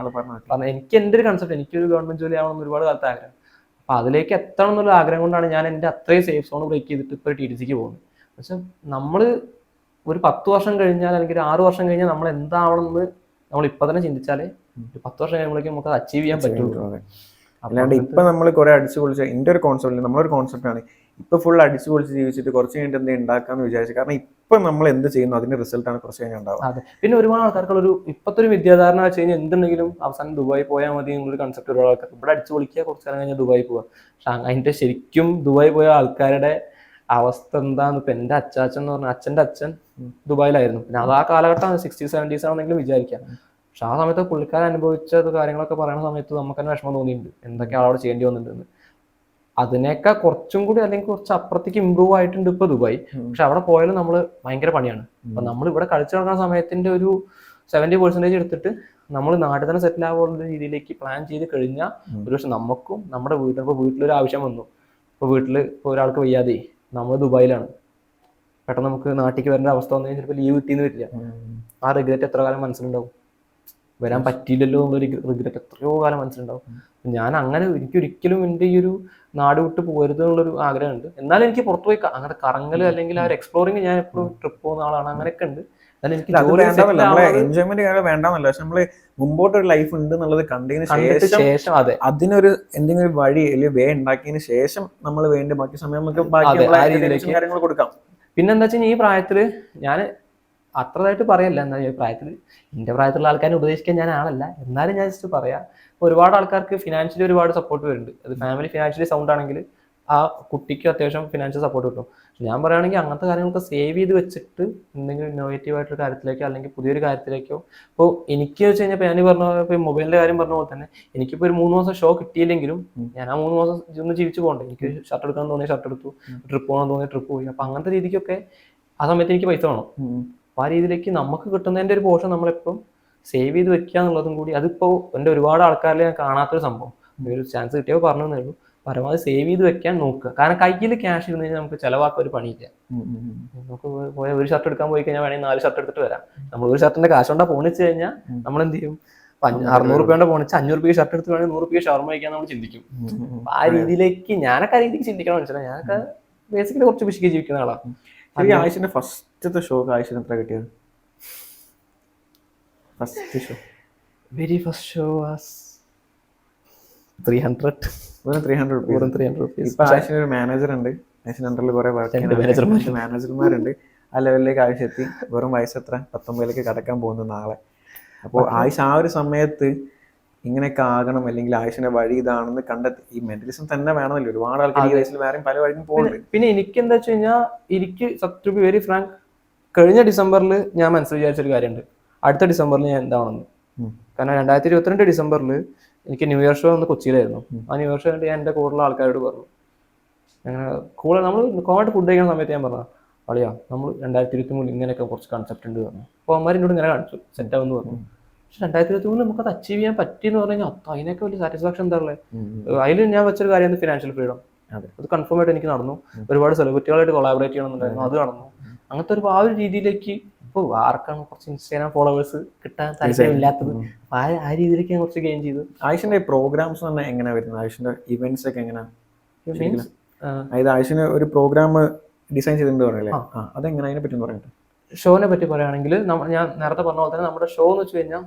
കാരണം എനിക്ക് എൻ്റെ ഒരു കൺസെപ്റ്റ്, എനിക്കൊരു ഗവൺമെന്റ് ജോലി ആവണമെന്ന് ഒരുപാട് കാലത്ത് ആഗ്രഹം. അപ്പൊ അതിലേക്ക് എത്തണം എന്നുള്ള ആഗ്രഹം കൊണ്ടാണ് ഞാൻ എൻ്റെ അത്രയും സേഫ് സോൺ ബ്രേക്ക് ചെയ്തിട്ട് ഇപ്പോൾ TTCക്ക് പോകുന്നത്. പക്ഷെ നമ്മൾ ഒരു 10 വർഷം കഴിഞ്ഞാൽ അല്ലെങ്കിൽ ഒരു 6 വർഷം കഴിഞ്ഞാൽ നമ്മൾ എന്താവണമെന്ന് നമ്മൾ ഇപ്പൊ തന്നെ ചിന്തിച്ചാലേ ഒരു 10 വർഷം കഴിയുമ്പോഴേക്കും നമുക്ക് അത് അച്ചീവ് ചെയ്യാൻ പറ്റുള്ളൂ. അല്ലാണ്ട് ഇപ്പൊ നമ്മൾ കുറെ അടിച്ചു പൊളിച്ച എൻ്റെ ഒരു കോൺസെപ്റ്റ്, നമ്മളൊരു കോൺസെപ്റ്റാണ് ഇപ്പൊ ഫുൾ അടിച്ചു പൊളിച്ച് ജീവിച്ചിട്ട് കുറച്ച് കഴിഞ്ഞിട്ട് എന്ത് ഉണ്ടാക്കാന്ന് വിചാരിച്ചു. കാരണം ഇപ്പൊ നമ്മൾ എന്ത് ചെയ്യുന്നു അതിന്റെ റിസൾട്ടാണ് കുറച്ച് കഴിഞ്ഞാൽ ഉണ്ടാവുക. അതെ, പിന്നെ ഒരുപാട് ആൾക്കാർക്ക് ഇപ്പത്തെ ഒരു വിദ്യാധാരണ വെച്ച് കഴിഞ്ഞാൽ എന്തുണ്ടെങ്കിലും അവസാനം ദുബായി പോയാൽ മതി എന്നൊരു കൺസെപ്റ്റ് ഒരുപാട് ആൾക്കാർ. ഇവിടെ അടിച്ചു പൊളിക്കുക, കുറച്ച് കാലം കഴിഞ്ഞാൽ ദുബായി പോവുക. പക്ഷെ അതിന്റെ ശരിക്കും ദുബായി പോയ ആൾക്കാരുടെ അവസ്ഥ എന്താന്ന് ഇപ്പൊ എൻ്റെ അച്ചാച്ചൻ എന്ന് പറഞ്ഞാൽ അച്ഛൻ്റെ അച്ഛൻ ദുബായിലായിരുന്നു. പിന്നെ അത് ആ കാലഘട്ടം 60s 70s ആണെന്നെങ്കിലും വിചാരിക്കാം. പക്ഷെ ആ സമയത്ത് പുള്ളിക്കാരൻ അനുഭവിച്ച കാര്യങ്ങളൊക്കെ പറയുന്ന സമയത്ത് നമുക്ക് തന്നെ വിഷമം തോന്നിയിട്ടുണ്ട്, എന്തൊക്കെ അവിടെ ചെയ്യേണ്ടി വന്നിട്ടുണ്ട്. അതിനേക്കാൾ കുറച്ചും കൂടി അല്ലെങ്കിൽ കുറച്ച് അപ്പുറത്തേക്ക് ഇമ്പ്രൂവ് ആയിട്ടുണ്ട് ഇപ്പൊ ദുബായ്. പക്ഷെ അവിടെ പോയാലും നമ്മൾ ഭയങ്കര പണിയാണ്. അപ്പൊ നമ്മൾ ഇവിടെ കളിച്ചു നടക്കുന്ന സമയത്തിന്റെ ഒരു 70% എടുത്തിട്ട് നമ്മൾ നാട്ടിൽ തന്നെ സെറ്റിൽ ആവാനുള്ള രീതിയിലേക്ക് പ്ലാൻ ചെയ്ത് കഴിഞ്ഞാൽ ഒരു പക്ഷെ നമുക്കും നമ്മുടെ വീട്ടിലൊരു ആവശ്യം വന്നു. ഇപ്പൊ ഇപ്പോൾ ഒരാൾക്ക് വയ്യാതെ നമ്മൾ ദുബായിലാണ്, പെട്ടെന്ന് നമുക്ക് നാട്ടിലേക്ക് വരേണ്ട അവസ്ഥ വന്നു കഴിഞ്ഞാൽ ചിലപ്പോൾ ലീവ് കിട്ടിയെന്ന് വരില്ല. ആ റിഗ്രറ്റ് എത്ര കാലം മനസ്സിലുണ്ടാവും, വരാൻ പറ്റിയില്ലല്ലോ എന്നൊരു റിഗ്രറ്റ് എത്രയോ കാലം മനസ്സിലുണ്ടാവും. ഞാൻ അങ്ങനെ എനിക്കൊരിക്കലും എൻ്റെ ഈ ഒരു നാട് വിട്ട് പോകരുത് എന്നുള്ളൊരു ആഗ്രഹമുണ്ട്. എന്നാലും എനിക്ക് പുറത്തു പോയി അങ്ങനെ കറങ്ങൽ അല്ലെങ്കിൽ ആ ഒരു എക്സ്പ്ലോറിങ്, ഞാൻ എപ്പോഴും ട്രിപ്പ് പോകുന്ന ആളാണ്, അങ്ങനെയൊക്കെ ഉണ്ട്. എനിക്ക് എൻജോയ്മെന്റ് വേണ്ടെന്നല്ല, പക്ഷെ നമ്മള് മുമ്പോട്ടൊരു ലൈഫ് ഉണ്ട് എന്നുള്ളത് കണ്ടതിന് ശേഷം അതെ അതിനൊരു എന്തെങ്കിലും ഒരു വഴി അല്ലെങ്കിൽ വേ ഉണ്ടാക്കിയതിന് ശേഷം നമ്മൾ വേണ്ട ബാക്കി സമയം നമുക്ക് കാര്യങ്ങൾ കൊടുക്കാം. പിന്നെന്താ വെച്ചാൽ ഈ പ്രായത്തില് ഞാൻ അത്രതായിട്ട് പറയല്ല, എന്നാൽ ഈ പ്രായത്തിൽ എൻ്റെ പ്രായത്തിലുള്ള ആൾക്കാരെ ഉപദേശിക്കാൻ ഞാൻ ആളല്ല, എന്നാലും ഞാൻ ജസ്റ്റ് പറയാം. ഒരുപാട് ആൾക്കാർക്ക് ഫിനാൻഷ്യലി ഒരുപാട് സപ്പോർട്ട് വരുന്നുണ്ട്. അത് ഫാമിലി ഫിനാൻഷ്യലി സൗണ്ട് ആണെങ്കിൽ ആ കുട്ടിക്ക് അത്യാവശ്യം ഫിനാൻഷ്യൽ സപ്പോർട്ട് കിട്ടും. ഞാൻ പറയുകയാണെങ്കിൽ അങ്ങനത്തെ കാര്യങ്ങളൊക്കെ സേവ് ചെയ്ത് വെച്ചിട്ട് എന്തെങ്കിലും ഇന്നോവേറ്റീവ് ആയിട്ടൊരു കാര്യത്തിലേക്കോ അല്ലെങ്കിൽ പുതിയൊരു കാര്യത്തിലേക്കോ. ഇപ്പോൾ എനിക്ക് വെച്ച് കഴിഞ്ഞാൽ ഞാൻ പറഞ്ഞ ഇപ്പോൾ മൊബൈലിന്റെ കാര്യം പറഞ്ഞ പോലെ തന്നെ എനിക്കിപ്പോൾ ഒരു 3 മാസം ഷോ കിട്ടിയില്ലെങ്കിലും ഞാൻ ആ 3 മാസം ഒന്ന് ജീവിച്ചു പോകണ്ടേ. എനിക്ക് ഷർട്ട് എടുക്കാൻ തോന്നിയ ഷർട്ട് എടുത്തു, ട്രിപ്പ് പോകണം തോന്നിയ ട്രിപ്പ് പോയി. അപ്പൊ അങ്ങനത്തെ രീതിക്കൊക്കെ ആ സമയത്ത് എനിക്ക് പൈസ വേണം. അപ്പൊ ആ രീതിയിലേക്ക് നമുക്ക് കിട്ടുന്നതിന്റെ ഒരു പോർഷൻ നമ്മളെപ്പം സേവ് ചെയ്ത് വെക്കുക എന്നുള്ളതും കൂടി, അതിപ്പോ എൻ്റെ ഒരുപാട് ആൾക്കാരിൽ ഞാൻ കാണാത്തൊരു സംഭവം. ഒരു ചാൻസ് കിട്ടിയപ്പോൾ പറഞ്ഞു തന്നേ ഉള്ളൂ. പരമാവധി സേവ് ചെയ്ത് വെക്കാൻ നോക്കുക. കാരണം കയ്യിൽ ക്യാഷ് ഇരുന്ന് കഴിഞ്ഞാൽ നമുക്ക് ചിലവാക്കാൻ ഒരു പണിയില്ല. നമുക്ക് ഒരു ഷർട്ട് എടുക്കാൻ പോയി കഴിഞ്ഞാൽ വേണമെങ്കിൽ 4 ഷർട്ട് എടുത്തിട്ട് വരാം. നമ്മൾ ഒരു ഷർട്ടിന്റെ കാശ് കൊണ്ടാ പോണിച്ച് കഴിഞ്ഞാൽ നമ്മൾ എന്ത് ചെയ്യും, 600 രൂപയുടെ പോണിച്ച് 500 രൂപ ഷർട്ട് എടുത്ത് വേണമെങ്കിൽ 100 രൂപ ഷവർമ കഴിക്കാൻ നമ്മൾ ചിന്തിക്കും. ആ രീതിയിലേക്ക് ഞാനൊക്കെ ആ രീതിക്ക് ചിന്തിക്കണം. മനസ്സിലായി, ഞാനൊക്കെ ബേസിക്കലി കുറച്ച് പിശുക്കി ജീവിക്കുന്ന ആളാണ്. ആയിഷിന്റെ ഫസ്റ്റത്തെ ഷോ ആയിഷിന് എത്ര കിട്ടിയത്? Very first show was 300. 300 rupees. ഇപ്പൊ ആയിഷിന് ഒരു മാനേജർ ഉണ്ട്, ആയിഷിന് അണ്ടറിൽ കുറെ മാനേജർമാരുണ്ട്. ആ ലെവലിലേക്ക് ആയിഷ് എത്തി. വെറും വയസ്സ് എത്ര 19 കടക്കാൻ പോകുന്നു നാളെ. അപ്പോൾ ആയിഷ് ആ ഒരു സമയത്ത് ഇങ്ങനെയൊക്കെ ആകണം അല്ലെങ്കിൽ ആയിഷിന്റെ വഴി ഇതാണെന്ന് കണ്ടെത്തി. ഈ മെന്റലിസം തന്നെ വേണമെന്നില്ല, ഒരുപാട് ആൾക്കാർ ഈ വയസ്സിൽ വേറെയും പല വഴിക്കും പോകുന്നുണ്ട്. പിന്നെ എനിക്ക് എന്താ വെച്ച് കഴിഞ്ഞാൽ എനിക്ക് ടു ബി വെരി ഫ്രാങ്ക്, കഴിഞ്ഞ ഡിസംബറിൽ ഞാൻ മനസ്സിൽ വിചാരിച്ചൊരു കാര്യമുണ്ട്, അടുത്ത ഡിസംബറിൽ ഞാൻ എന്താണെന്ന്. കാരണം 2022 ഡിസംബറിൽ എനിക്ക് ന്യൂ ഇയർ ഷോ ഒന്ന് കൊച്ചിയിലായിരുന്നു. ആ ന്യൂ ഇയർ ഷോ ഞാൻ എൻ്റെ കൂടെയുള്ള ആൾക്കാരോട് പറഞ്ഞു, അങ്ങനെ കൂടെ നമ്മൾ കോമായിട്ട് ഫുഡ് കഴിക്കുന്ന സമയത്ത് ഞാൻ പറഞ്ഞു, അളിയാ നമ്മൾ 2023 ഇങ്ങനെയൊക്കെ കുറച്ച് കൺസെപ്റ്റ് ഉണ്ട് പറഞ്ഞു. അപ്പോൾ അമ്മമാർ എന്നോട് ഇങ്ങനെ കാണിച്ചു സെറ്റ് ആവുമെന്ന് പറഞ്ഞു. പക്ഷെ 2023 നമുക്കത് അച്ചീവ് ചെയ്യാൻ പറ്റിയെന്ന് പറഞ്ഞു കഴിഞ്ഞാൽ അതിനൊക്കെ വലിയ സാറ്റിസ്ഫാക്ഷൻ എന്താ ഉള്ളത്. അതിൽ ഞാൻ വെച്ചൊരു കാര്യം ഫിനാൻഷ്യൽ ഫ്രീഡം, അത് കൺഫേം ആയിട്ട് എനിക്ക് നടന്നു. ഒരുപാട് സെലിബ്രിറ്റികളായിട്ട് കൊളാബറേറ്റ് ചെയ്യണമെന്നുണ്ടായിരുന്നു, അത് നടന്നു. അങ്ങനത്തെ ഒരു ആ ഒരു രീതിയിലേക്ക് ഇപ്പോൾ ആർക്കാണ് കുറച്ച് ഇൻസ്റ്റാഗ്രാം ഫോളോവേഴ്സ് കിട്ടാൻ താല്പര്യമില്ലാത്തത്, ആ രീതിയിലേക്ക് ഞാൻ കുറച്ച് ഗെയിൻ ചെയ്തു. ആയിഷിന്റെ പ്രോഗ്രാംസ് തന്നെ എങ്ങനെയാ വരുന്നത്? ആയിഷിന്റെ ഇവന്റ്സ് ഒക്കെ എങ്ങനെയാ? അതായത് ആയിഷിന് ഒരു പ്രോഗ്രാം ഡിസൈൻ ചെയ്തിട്ടുണ്ട് പറയല്ലേ, അതെങ്ങനെ, അതിനെ പറ്റി പറയട്ടെ. ഷോനെ പറ്റി പറയുകയാണെങ്കിൽ ഞാൻ നേരത്തെ പറഞ്ഞ പോലെ തന്നെ നമ്മുടെ ഷോ എന്ന് വെച്ച് കഴിഞ്ഞാൽ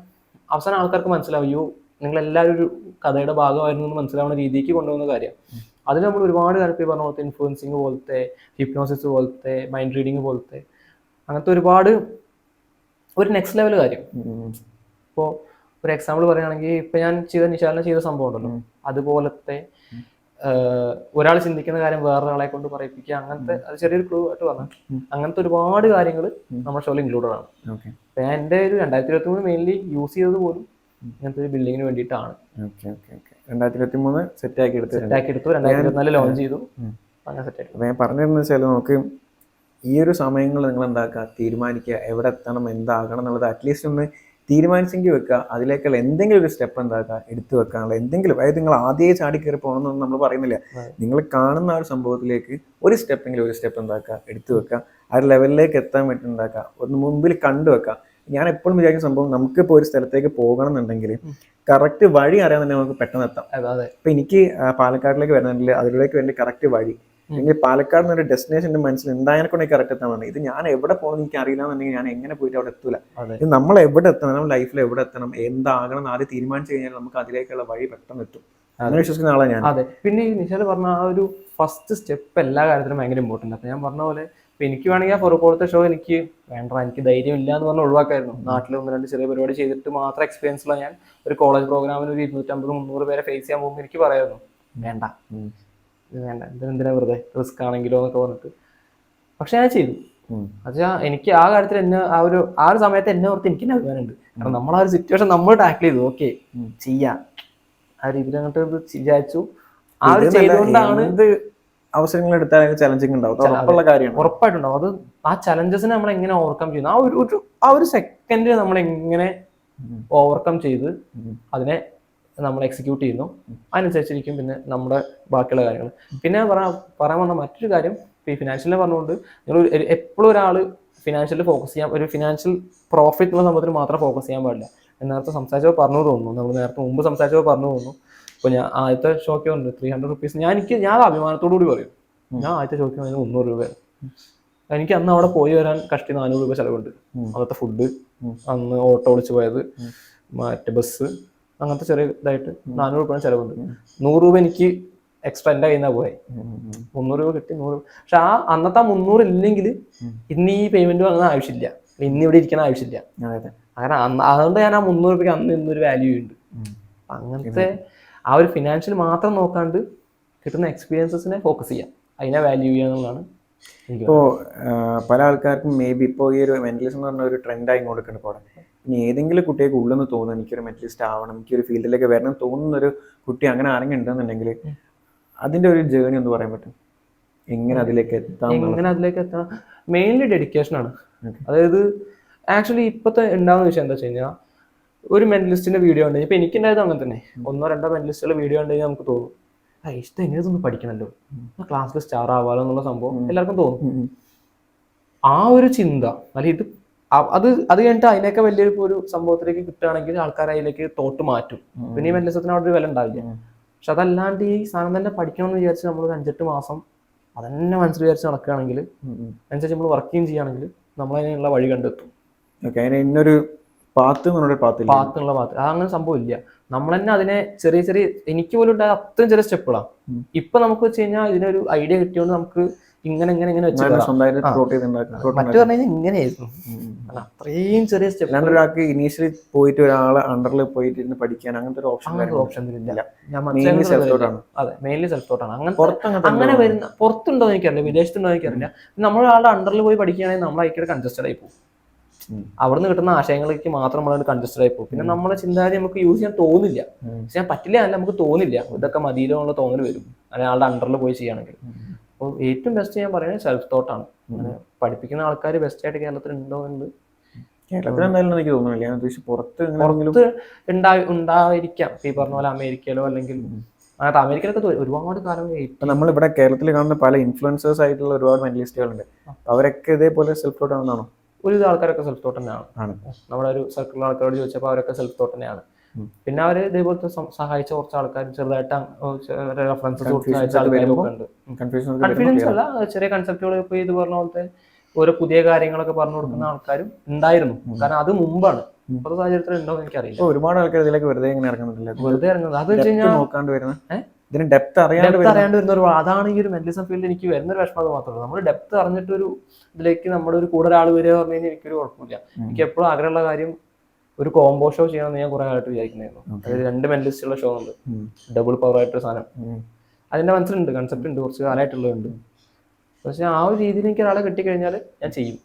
അവസാനം ആൾക്കാർക്ക് മനസ്സിലാവുകയോ നിങ്ങളെല്ലാവരും ഒരു കഥയുടെ ഭാഗമായിരുന്നു എന്ന് മനസ്സിലാവുന്ന രീതിക്ക് കൊണ്ടുപോകുന്ന കാര്യം. അതിൽ നമ്മൾ ഒരുപാട് കാര്യത്തിൽ പറഞ്ഞ പോലത്തെ ഇൻഫ്ലുവൻസിങ് പോലത്തെ, ഹിപ്നോസിസ് പോലത്തെ, മൈൻഡ് റീഡിങ് പോലത്തെ അങ്ങനത്തെ ഒരുപാട് ഒരു നെക്സ്റ്റ് ലെവൽ കാര്യം. ഇപ്പോൾ ഒരു എക്സാമ്പിൾ പറയുകയാണെങ്കിൽ ഇപ്പം ഞാൻ നിശാലിനെ ചെയ്ത സംഭവം ഉണ്ടല്ലോ, അതുപോലത്തെ ഒരാൾ ചിന്തിക്കുന്ന കാര്യം വേറൊരാളെ കൊണ്ട് പറയിപ്പിക്കുക, അങ്ങനത്തെ അത് ചെറിയൊരു ക്ലൂ ആയിട്ട് പറഞ്ഞു. അങ്ങനത്തെ ഒരുപാട് കാര്യങ്ങൾ നമ്മുടെ ഷോയിൽ ഇൻക്ലൂഡഡ് ആണ്. ഞാൻ എൻ്റെ ഒരു 2023 മെയിൻലി യൂസ് ചെയ്തത് പോലും ഇങ്ങനത്തെ ഒരു ബിൽഡിങ്ങിന് വേണ്ടിയിട്ടാണ്. 2023 സെറ്റ് ആക്കി എടുത്തു. 2024 ലോഞ്ച് ചെയ്തു. അങ്ങനെ സെറ്റ് ആക്കി. അപ്പോൾ ഞാൻ പറഞ്ഞിരുന്നത് വെച്ചാൽ നമുക്ക് ഈ ഒരു സമയങ്ങൾ നിങ്ങൾ എന്താക്കുക, തീരുമാനിക്കുക എവിടെ എത്തണം, എന്താകണം എന്നുള്ളത് അറ്റ്ലീസ്റ്റ് ഒന്ന് തീരുമാനിച്ചെങ്കിൽ വെക്കുക. അതിലേക്കുള്ള എന്തെങ്കിലും ഒരു സ്റ്റെപ്പ് എന്താക്കുക എടുത്തു വെക്കാനുള്ള എന്തെങ്കിലും, അതായത് നിങ്ങൾ ആദ്യമേ ചാടി കയറി പോകണമെന്നൊന്നും നമ്മൾ പറയുന്നില്ല. നിങ്ങൾ കാണുന്ന ആ ഒരു സംഭവത്തിലേക്ക് ഒരു സ്റ്റെപ്പ് എന്താക്കുക എടുത്തു വെക്കുക. ആ ഒരു ലെവലിലേക്ക് എത്താൻ വേണ്ടി ഉണ്ടാക്കുക, ഒന്ന് മുമ്പിൽ കണ്ടുവെക്കുക. ഞാൻ എപ്പോഴും വിചാരിക്കുന്ന സംഭവം, നമുക്കിപ്പോൾ ഒരു സ്ഥലത്തേക്ക് പോകണം എന്നുണ്ടെങ്കിൽ കറക്റ്റ് വഴി അറിയാമെന്നുണ്ടെങ്കിൽ നമുക്ക് പെട്ടെന്ന് എത്താം. ഇപ്പം എനിക്ക് പാലക്കാടിലേക്ക് വരണമെങ്കിൽ അതിലേക്ക് വേണ്ടി കറക്റ്റ് വഴി, അല്ലെങ്കിൽ പാലക്കാട് എന്നൊരു ഡെസ്റ്റിനേഷൻ്റെ മനസ്സിൽ എന്തായാലും കൊണ്ട് കറക്റ്റ് എത്താൻ വേണ്ടി, ഇത് ഞാൻ എവിടെ പോകണം എനിക്ക് അറിയില്ല എന്നുണ്ടെങ്കിൽ ഞാൻ എങ്ങനെ പോയിട്ട് അവിടെ എത്തൂല. ഇത് നമ്മൾ എവിടെ എത്തണം, നമ്മുടെ ലൈഫിൽ എവിടെ എത്തണം, എന്താകണം എന്ന് ആദ്യം തീരുമാനിച്ചു കഴിഞ്ഞാൽ നമുക്ക് അതിലേക്കുള്ള വഴി പെട്ടെന്ന് എത്തും. അങ്ങനെ വിശ്വസിക്കുന്ന ആളാണ് ഞാൻ. അതെ. പിന്നെ ഈ നിശാൽ പറഞ്ഞ ആ ഒരു ഫസ്റ്റ് സ്റ്റെപ്പ് എല്ലാ കാര്യത്തിലും ഭയങ്കര ഇമ്പോർട്ടൻ്റ്. അപ്പം ഞാൻ പറഞ്ഞ പോലെ ഇപ്പം എനിക്ക് വേണമെങ്കിൽ ആ പുറപ്പോഴത്തെ ഷോ എനിക്ക് വേണ്ട, എനിക്ക് ധൈര്യം ഇല്ല എന്ന് പറഞ്ഞാൽ ഒഴിവാക്കായിരുന്നു. നാട്ടിൽ 1-2 ചെറിയ പരിപാടി ചെയ്തിട്ട് മാത്രം എക്സ്പീരിയൻസ് ഉള്ള ഞാൻ ഒരു കോളേജ് പ്രോഗ്രാമിന് ഒരു 250-300 പേരെ ഫേസ് ചെയ്യാൻ പോകുമ്പോൾ എനിക്ക് പറയായിരുന്നു വേണ്ട, എന്തിനാ വെറുതെ റിസ്ക് ആണെങ്കിലോ എന്നൊക്കെ പറഞ്ഞിട്ട്. പക്ഷെ ഞാൻ ചെയ്തു. എന്നുവെച്ചാൽ എനിക്ക് ആ കാര്യത്തിൽ എന്നെ ആ ഒരു സമയത്ത് എന്നെ ഓർത്ത് എനിക്ക് തന്നെ അഭിമാനമുണ്ട്. കാരണം നമ്മൾ ആ ഒരു സിറ്റുവേഷൻ നമ്മൾ ടാക്കിൾ ചെയ്തു. ഓക്കെ, ചെയ്യാം, ആ രീതിയിൽ അങ്ങോട്ട് വിചാരിച്ചു. ആ ഒരു ചെയ്തുകൊണ്ടാണ് അവസരങ്ങൾ എടുത്താൽ ചലഞ്ചിങ് ഉണ്ടാവും, ഉറപ്പായിട്ടുണ്ടാവും. അത് ആ ചലഞ്ചസിനെ നമ്മൾ എങ്ങനെ ഓവർകം ചെയ്യുന്നു, ആ ഒരു സെക്കൻഡ് നമ്മൾ എങ്ങനെ ഓവർകം ചെയ്ത് അതിനെ നമ്മൾ എക്സിക്യൂട്ട് ചെയ്യുന്നു, അതിനനുസരിച്ചിരിക്കും പിന്നെ നമ്മുടെ ബാക്കിയുള്ള കാര്യങ്ങൾ. പിന്നെ പറയാൻ വന്ന മറ്റൊരു കാര്യം, ഈ ഫിനാൻഷ്യലിനെ പറഞ്ഞുകൊണ്ട് നിങ്ങൾ എപ്പോഴും ഒരാൾ ഫിനാൻഷ്യലി ഫോക്കസ് ചെയ്യാൻ, ഒരു ഫിനാൻഷ്യൽ പ്രോഫിറ്റ് ഉള്ള സംഭവത്തിൽ മാത്രം ഫോക്കസ് ചെയ്യാൻ പാടില്ല. നേരത്തെ സംസാരിച്ചപ്പോൾ പറഞ്ഞു തോന്നുന്നു, നമ്മൾ നേരത്തെ മുമ്പ് സംസാരിച്ചപ്പോൾ പറഞ്ഞു തോന്നുന്നു. ഇപ്പോൾ ഞാൻ ആദ്യത്തെ ഷോയ്ക്ക് വന്നു 300 റുപ്പീസ്. ഞാൻ അഭിമാനത്തോടു കൂടി പറയും, ഞാൻ ആദ്യത്തെ ഷോയ്ക്ക് വന്നത് 300 രൂപയാണ്. എനിക്ക് അന്ന് അവിടെ പോയി വരാൻ കഷ്ടി 400 രൂപ ചിലവുണ്ട്. അന്നത്തെ ഫുഡ്, അന്ന് ഓട്ടോ വിളിച്ച് പോയത്, മറ്റേ ബസ്, അങ്ങനത്തെ ചെറിയ ഇതായിട്ട് 400 രൂപ ചിലവുണ്ട്. 100 രൂപ എനിക്ക് എക്സ്ട്രാ എൻ്റെ കയ്യിൽ നിന്നാണ് പോയി. 300 രൂപ കിട്ടി, 100 രൂപ. പക്ഷെ ആ അന്നത്തെ 300 ഇല്ലെങ്കിൽ ഇന്ന് ഈ പേയ്മെന്റ് വാങ്ങുന്ന ആവശ്യമില്ല, ഇന്ന് ഇവിടെ ഇരിക്കുന്ന ആവശ്യമില്ല. കാരണം അതുകൊണ്ട് ഞാൻ ആ 300 രൂപയ്ക്ക് അന്ന് ഇന്നൊരു വാല്യൂ ഉണ്ട്. അങ്ങനത്തെ ആ ഒരു ഫിനാൻഷ്യൽ മാത്രം നോക്കാണ്ട് കിട്ടുന്ന എക്സ്പീരിയൻസസിനെ ഫോക്കസ് ചെയ്യാം, അതിനെ വാല്യൂ ചെയ്യുക എന്നുള്ളതാണ്. ഇപ്പോൾ പല ആൾക്കാർക്കും മേ ബി ഇപ്പോൾ ഈ ഒരു മെന്റലിസം എന്ന് പറഞ്ഞ ഒരു ട്രെൻഡായി കൊടുക്കണം. ഇപ്പോൾ ഇനി ഏതെങ്കിലും കുട്ടിയൊക്കെ ഉള്ളെന്ന് തോന്നുന്നു, എനിക്കൊരു മെന്റലിസ്റ്റ് ആവണം, എനിക്കൊരു ഫീൽഡിലേക്ക് വരണം തോന്നുന്നൊരു കുട്ടി അങ്ങനെ ആരെങ്കിലും ഉണ്ടെന്നുണ്ടെങ്കിൽ അതിൻ്റെ ഒരു ജേർണി ഒന്ന് പറയാൻ പറ്റും, എങ്ങനെ അതിലേക്ക് എത്താം? മെയിൻലി ഡെഡിക്കേഷൻ ആണ്. അതായത് ആക്ച്വലി ഇപ്പോഴത്തെ ഉണ്ടാകുന്ന വിഷയം എന്താ വെച്ച് കഴിഞ്ഞാൽ, ഒരു മെന്റലിസ്റ്റിന്റെ വീഡിയോ ഉണ്ട്. ഇപ്പൊ എനിക്കുണ്ടായത് അങ്ങനെ തന്നെ, 1-2 മെന്റലിസ്റ്റുകളുടെ വീഡിയോ ഉണ്ടെങ്കിൽ നമുക്ക് തോന്നും ഇഷ്ടം എങ്ങനെ ഇതൊന്നും പഠിക്കണല്ലോ, ക്ലാസ്സിൽ സ്റ്റാർ ആവാലോ എന്നുള്ള സംഭവം എല്ലാവർക്കും തോന്നും. ആ ഒരു ചിന്ത അല്ലെങ്കിൽ അത് കഴിഞ്ഞിട്ട് അതിനൊക്കെ വലിയൊരു ഒരു സംഭവത്തിലേക്ക് കിട്ടുകയാണെങ്കിൽ ആൾക്കാർ അതിലേക്ക് തോട്ട് മാറ്റും. പിന്നെ ഈ മെന്റലിസത്തിന് അവിടെ ഒരു വില ഉണ്ടാവില്ല. പക്ഷെ അതല്ലാണ്ട് ഈ സാധനം തന്നെ പഠിക്കണം എന്ന് വിചാരിച്ച് നമ്മൾ 5-8 മാസം അതന്നെ മനസ്സിൽ വിചാരിച്ച് നടക്കുകയാണെങ്കിൽ, അതിനനുസരിച്ച് നമ്മൾ വർക്കിംഗ് ചെയ്യുകയാണെങ്കിൽ നമ്മൾ അതിനുള്ള വഴി കണ്ടെത്തും. ഇന്നൊരു പാത്ത് അങ്ങനെ സംഭവം ഇല്ല. നമ്മൾ തന്നെ അതിനെ ചെറിയ എനിക്ക് പോലും ഉണ്ടായ അത്രയും ചെറിയ സ്റ്റെപ്പുകളാണ്. ഇപ്പൊ നമുക്ക് വെച്ച് കഴിഞ്ഞാൽ ഇതിനൊരു ഐഡിയ കിട്ടിയോണ്ട് നമുക്ക് ഇങ്ങനെ വെച്ച് മറ്റു പറഞ്ഞു കഴിഞ്ഞാൽ ഇങ്ങനെയായിരുന്നു. അത്രയും ചെറിയ സ്റ്റെപ്പ്. ഒരാൾക്ക് ഇനീഷ്യലി പോയിട്ട് ഒരാളെ അണ്ടറിൽ പോയിട്ട് പഠിക്കാൻ അങ്ങനത്തെ ഒരു ഓപ്ഷൻ ഇല്ല. അതെ, മെയിൻലി സെൽഫ് തോട്ടാണ്. അങ്ങനെ വരുന്ന പുറത്തുണ്ടോ എനിക്കറിയില്ല, വിദേശത്തുണ്ടോ എനിക്കറിയില്ല. നമ്മളൊരാളുടെ അണ്ടറിൽ പോയി പഠിക്കുകയാണെങ്കിൽ നമ്മൾ അതിലേക്ക് കൺജസ്റ്റഡ് ആയി പോകും. അവിടുന്ന് കിട്ടുന്ന ആശയങ്ങളിലേക്ക് മാത്രം നമ്മളത് കൺജസ്റ്റഡ് ആയി പോകും. പിന്നെ നമ്മളെ ചിന്താഗതി നമുക്ക് യൂസ് ചെയ്യാൻ തോന്നില്ല, ചെയ്യാൻ പറ്റില്ല അല്ല, നമുക്ക് തോന്നില്ല ഇതൊക്കെ മതിയിലോ എന്നുള്ള തോന്നൽ വരും അയാളുടെ അണ്ടറിൽ പോയി ചെയ്യുകയാണെങ്കിൽ. അപ്പോൾ ഏറ്റവും ബെസ്റ്റ് ഞാൻ പറയുന്നത് സെൽഫ് തോട്ടാണ്. അങ്ങനെ പഠിപ്പിക്കുന്ന ആൾക്കാർ ബെസ്റ്റ് ആയിട്ട് കേരളത്തിൽ ഉണ്ടോ എന്ന് എനിക്ക് തോന്നുന്നില്ല. പുറത്ത് ഉണ്ടായിരിക്കാം, ഈ പറഞ്ഞ പോലെ അമേരിക്കയിലോ അല്ലെങ്കിൽ അങ്ങനത്തെ അമേരിക്കയിലൊക്കെ ഒരുപാട് കാലം. നമ്മളിവിടെ കേരളത്തിൽ കാണുന്ന പല ഇൻഫ്ലുവൻസേഴ്സ് ആയിട്ടുള്ള ഒരുപാട് മെന്റലിസ്റ്റുകളുണ്ട്. അവരൊക്കെ ഇതേപോലെ സെൽഫ് തോട്ട് ആണെന്നാണോ? ഒരുവിധ ആൾക്കാരൊക്കെ സെൽഫ് തോട്ട് തന്നെയാണ്. നമ്മുടെ ഒരു സർക്കിളിലെ ആൾക്കാരോട് ചോദിച്ചപ്പോൾ അവരൊക്കെ സെൽഫ് തോട്ട് തന്നെയാണ്. പിന്നെ അവര് ഇതേപോലത്തെ സഹായിച്ച കുറച്ച് ആൾക്കാർ ചെറുതായിട്ട് റെഫറൻസസ് സഹായിച്ച ആൾക്കാരൊക്കെ ഉണ്ട്. കൺഫ്യൂഷൻസ് അല്ല, ചെറിയ കൺസെപ്റ്റുകൾ ഇപ്പൊ ഇത് പറഞ്ഞ പോലത്തെ ഓരോ പുതിയ കാര്യങ്ങളൊക്കെ പറഞ്ഞു കൊടുക്കുന്ന ആൾക്കാരും ഉണ്ടായിരുന്നു. കാരണം അത് മുമ്പാണ്, ഇപ്പോഴത്തെ സാഹചര്യത്തിൽ ഉണ്ടോ എന്ന് എനിക്കറിയില്ല. ഒരുപാട് ആൾക്കാർ ഇതിലേക്ക് വെറുതെ ഇറങ്ങുന്നില്ല. അത് വെച്ച് കഴിഞ്ഞാൽ ഡെപ്ത് അറിയാണ്ട് വരുന്ന ഒരു അതാണ് ഈ ഒരു മെന്റലിസം ഫീൽഡ് എനിക്ക് വരുന്നൊരു വിഷമം മാത്രമല്ല. നമ്മൾ ഡെപ്ത് അറിഞ്ഞിട്ടൊരു ഇതിലേക്ക് നമ്മുടെ ഒരു കൂടെ ഒരാൾ വരിക പറഞ്ഞു കഴിഞ്ഞാൽ എനിക്കൊരു കുഴപ്പമില്ല. എനിക്ക് എപ്പോഴും ആഗ്രഹമുള്ള കാര്യം ഒരു കോംബോ ഷോ ചെയ്യണമെന്ന് ഞാൻ കുറെ ആയിട്ട് വിചാരിക്കുന്നായിരുന്നു. അതായത് 2 മെന്റലിസ്റ്റുള്ള ഷോ ഉണ്ട്, ഡബിൾ പവർ ആയിട്ടൊരു സാധനം. അതിന്റെ മനസ്സിലുണ്ട്, കൺസെപ്റ്റ് ഉണ്ട്, കുറച്ച് കാലമായിട്ടുള്ളതുണ്ട്. പക്ഷെ ആ ഒരു രീതിയിൽ എനിക്ക് ഒരാളെ കിട്ടിക്കഴിഞ്ഞാൽ ഞാൻ ചെയ്യും.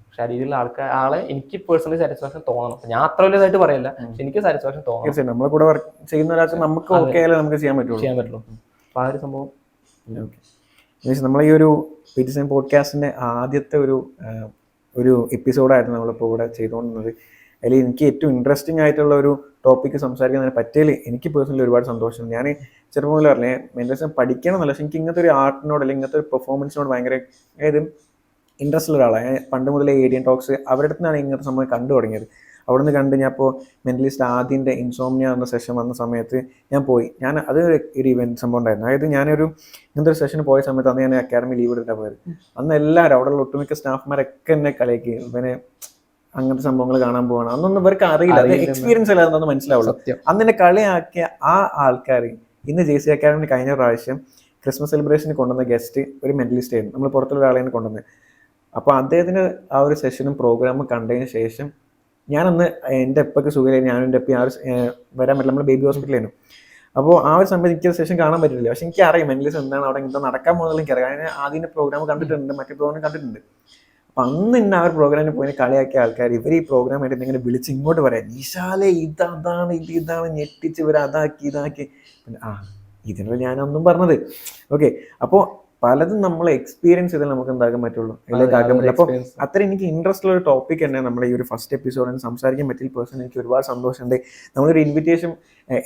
പക്ഷെ ആ രീതിയിലുള്ള ആളെ എനിക്ക് പേഴ്സണലി സാറ്റിസ്ഫാക്ഷൻ തോന്നണം. ഞാൻ അത്ര വലിയതായിട്ട് പറയില്ല, പക്ഷെ എനിക്ക് സാറ്റിസ്ഫാക്ഷൻ തോന്നണം. തീർച്ചയായും നമ്മളെ കൂടെ വർക്ക് ചെയ്യുന്ന ഒരാൾക്ക് നമുക്ക് ഓക്കെ ആയാലും നമുക്ക് ചെയ്യാൻ പറ്റുള്ളൂ. അപ്പൊ ആ ഒരു സംഭവം. നമ്മൾ ഈ ഒരു പിറ്റിസൺ പോഡ്കാസ്റ്റിന്റെ ആദ്യത്തെ ഒരു എപ്പിസോഡായിരുന്നു നമ്മളിപ്പോൾ ഇവിടെ ചെയ്തുകൊണ്ടിരുന്നത്. അതിൽ എനിക്ക് ഏറ്റവും ഇൻട്രസ്റ്റിംഗ് ആയിട്ടുള്ള ഒരു ടോപ്പിക്ക് സംസാരിക്കാൻ പറ്റിയതിൽ എനിക്ക് പേഴ്സണലി ഒരുപാട് സന്തോഷം. ഞാൻ ചെറുപ്പം മുതലേ പറഞ്ഞേ മെന്റലിസം പഠിക്കണം എന്നല്ല, പക്ഷെ എനിക്ക് ഇങ്ങനത്തെ ഒരു ആർട്ടിനോട് അല്ലെങ്കിൽ ഇങ്ങനത്തെ ഒരു പെർഫോമൻസിനോട് ഭയങ്കര അതായത് ഇൻട്രസ്റ്റ് ഉള്ള ഒരാളാണ്. പണ്ട് മുതലേ ഏഡിയൻ ടോക്സ് അവരുടെ അടുത്താണ് ഇങ്ങനത്തെ സംഭവം കണ്ടു തുടങ്ങിയത്. അവിടെ നിന്ന് കണ്ട് ഞാൻ ഇപ്പോൾ മെന്റലിസ്റ്റ് ആദ്യൻ്റെ ഇൻസോംനിയ എന്ന സെഷൻ വന്ന സമയത്ത് ഞാൻ അത് ഒരു ഇവന്റ് സംഭവം ഉണ്ടായിരുന്നു. അതായത് ഞാനൊരു ഇങ്ങനത്തെ ഒരു സെഷന് പോയ സമയത്ത് അന്ന് ഞാൻ അക്കാഡമി ലീവ് എടുത്തിട്ടാണ് പോയത്. അന്ന് എല്ലാവരും അവിടെയുള്ള ഒട്ടുമിക്ക സ്റ്റാഫ്മാരൊക്കെ എന്നെ കളിയാക്കി, ഇവനെ അങ്ങനത്തെ സംഭവങ്ങൾ കാണാൻ പോവാണ്. അന്നൊന്നും ഇവർക്ക് അറിയില്ല, അത് എക്സ്പീരിയൻസ് അല്ല അതൊന്നും മനസ്സിലാവുള്ളൂ. അന്ന് എന്നെ കളിയാക്കിയ ആ ആൾക്കാർ ഇന്ന് JC അക്കാഡമി കഴിഞ്ഞ പ്രാവശ്യം ക്രിസ്മസ് സെലിബ്രേഷന് കൊണ്ടുവന്ന ഗസ്റ്റ് ഒരു മെന്റലിസ്റ്റ് ആയിരുന്നു. നമ്മൾ പുറത്തുള്ള ഒരാളെയാണ് കൊണ്ടുവന്നത്. അപ്പോൾ അദ്ദേഹത്തിന് ആ ഒരു സെഷനും പ്രോഗ്രാമും കണ്ടതിന് ശേഷം ഞാനന്ന് എൻ്റെ എപ്പൊക്കെ സുഖമില്ല, ഞാനും എൻ്റെ എപ്പം വരാൻ പറ്റില്ല, നമ്മൾ ബേബി ഹോസ്പിറ്റലായിരുന്നു. അപ്പോൾ ആ ഒരു സമയത്ത് എനിക്ക് സെഷൻ കാണാൻ പറ്റില്ല. പക്ഷെ എനിക്ക് അറിയാം മെന്റലിസം എന്താണ്, അവിടെ എന്താ നടക്കാൻ പോകുന്നത് എനിക്കറിയാം. ഞാൻ ആദ്യം പ്രോഗ്രാം കണ്ടിട്ടുണ്ട്, മറ്റേ പ്രോഗ്രാം കണ്ടിട്ടുണ്ട്. അപ്പം അന്ന് ഇന്ന ആ ഒരു പ്രോഗ്രാമിന് പോയി കളിയാക്കിയ ആൾക്കാർ ഇവർ ഈ പ്രോഗ്രാമായിട്ട് ഇങ്ങനെ വിളിച്ച് ഇങ്ങോട്ട് പറയാം, നിശാലെ ഇതാണ് ഞെട്ടിച്ച് ഇവർ ഇതാക്കി. ഇതിനുള്ള ഞാനൊന്നും പറഞ്ഞത്. ഓക്കെ, അപ്പോൾ പലതും നമ്മൾ എക്സ്പീരിയൻസ് ചെയ്താൽ നമുക്ക് എന്താക്കാൻ പറ്റുള്ളൂ, അതിലേക്ക് ആക്കാൻ പറ്റില്ല. അപ്പോൾ അത്ര എനിക്ക് ഇൻട്രസ്റ്റ് ഉള്ള ഒരു ടോപ്പിക് തന്നെ നമ്മുടെ ഈ ഒരു ഫസ്റ്റ് എപ്പിസോഡിന് സംസാരിക്കാൻ പറ്റിയ പേഴ്സൺ എനിക്ക് ഒരുപാട് സന്തോഷമുണ്ട്. നമ്മളൊരു ഇൻവിറ്റേഷൻ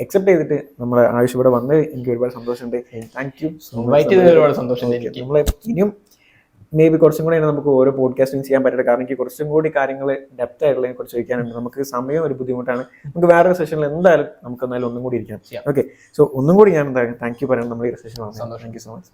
അക്സെപ്റ്റ് ചെയ്തിട്ട് നമ്മൾ ആവശ്യം ഇവിടെ വന്നത് എനിക്ക് ഒരുപാട് സന്തോഷമുണ്ട്. Thank you so much. ഒരുപാട് സന്തോഷം. നമ്മൾ ഇനിയും മേ ബി കുറച്ചും കൂടി നമുക്ക് ഓരോ പോഡ്കാസ്റ്റിംഗ് ചെയ്യാൻ പറ്റില്ല. കാരണം എനിക്ക് കുറച്ചും കൂടി കാര്യങ്ങൾ ഡെപ്ത് ആയിട്ടുള്ളതിനെ കുറിച്ച് ചോദിക്കാനുണ്ട്. നമുക്ക് സമയം ഒരു ബുദ്ധിമുട്ടാണ്. നമുക്ക് വേറൊരു സെഷനിൽ എന്തായാലും നമുക്ക് എന്നാലും ഒന്നും കൂടി ഇരിക്കാം. ഓക്കെ, സോ ഒന്നും കൂടി ഞാൻ താങ്ക് യു പറയാൻ നമ്മൾ ഈ സെഷൻ വന്നത്. Thank you so much.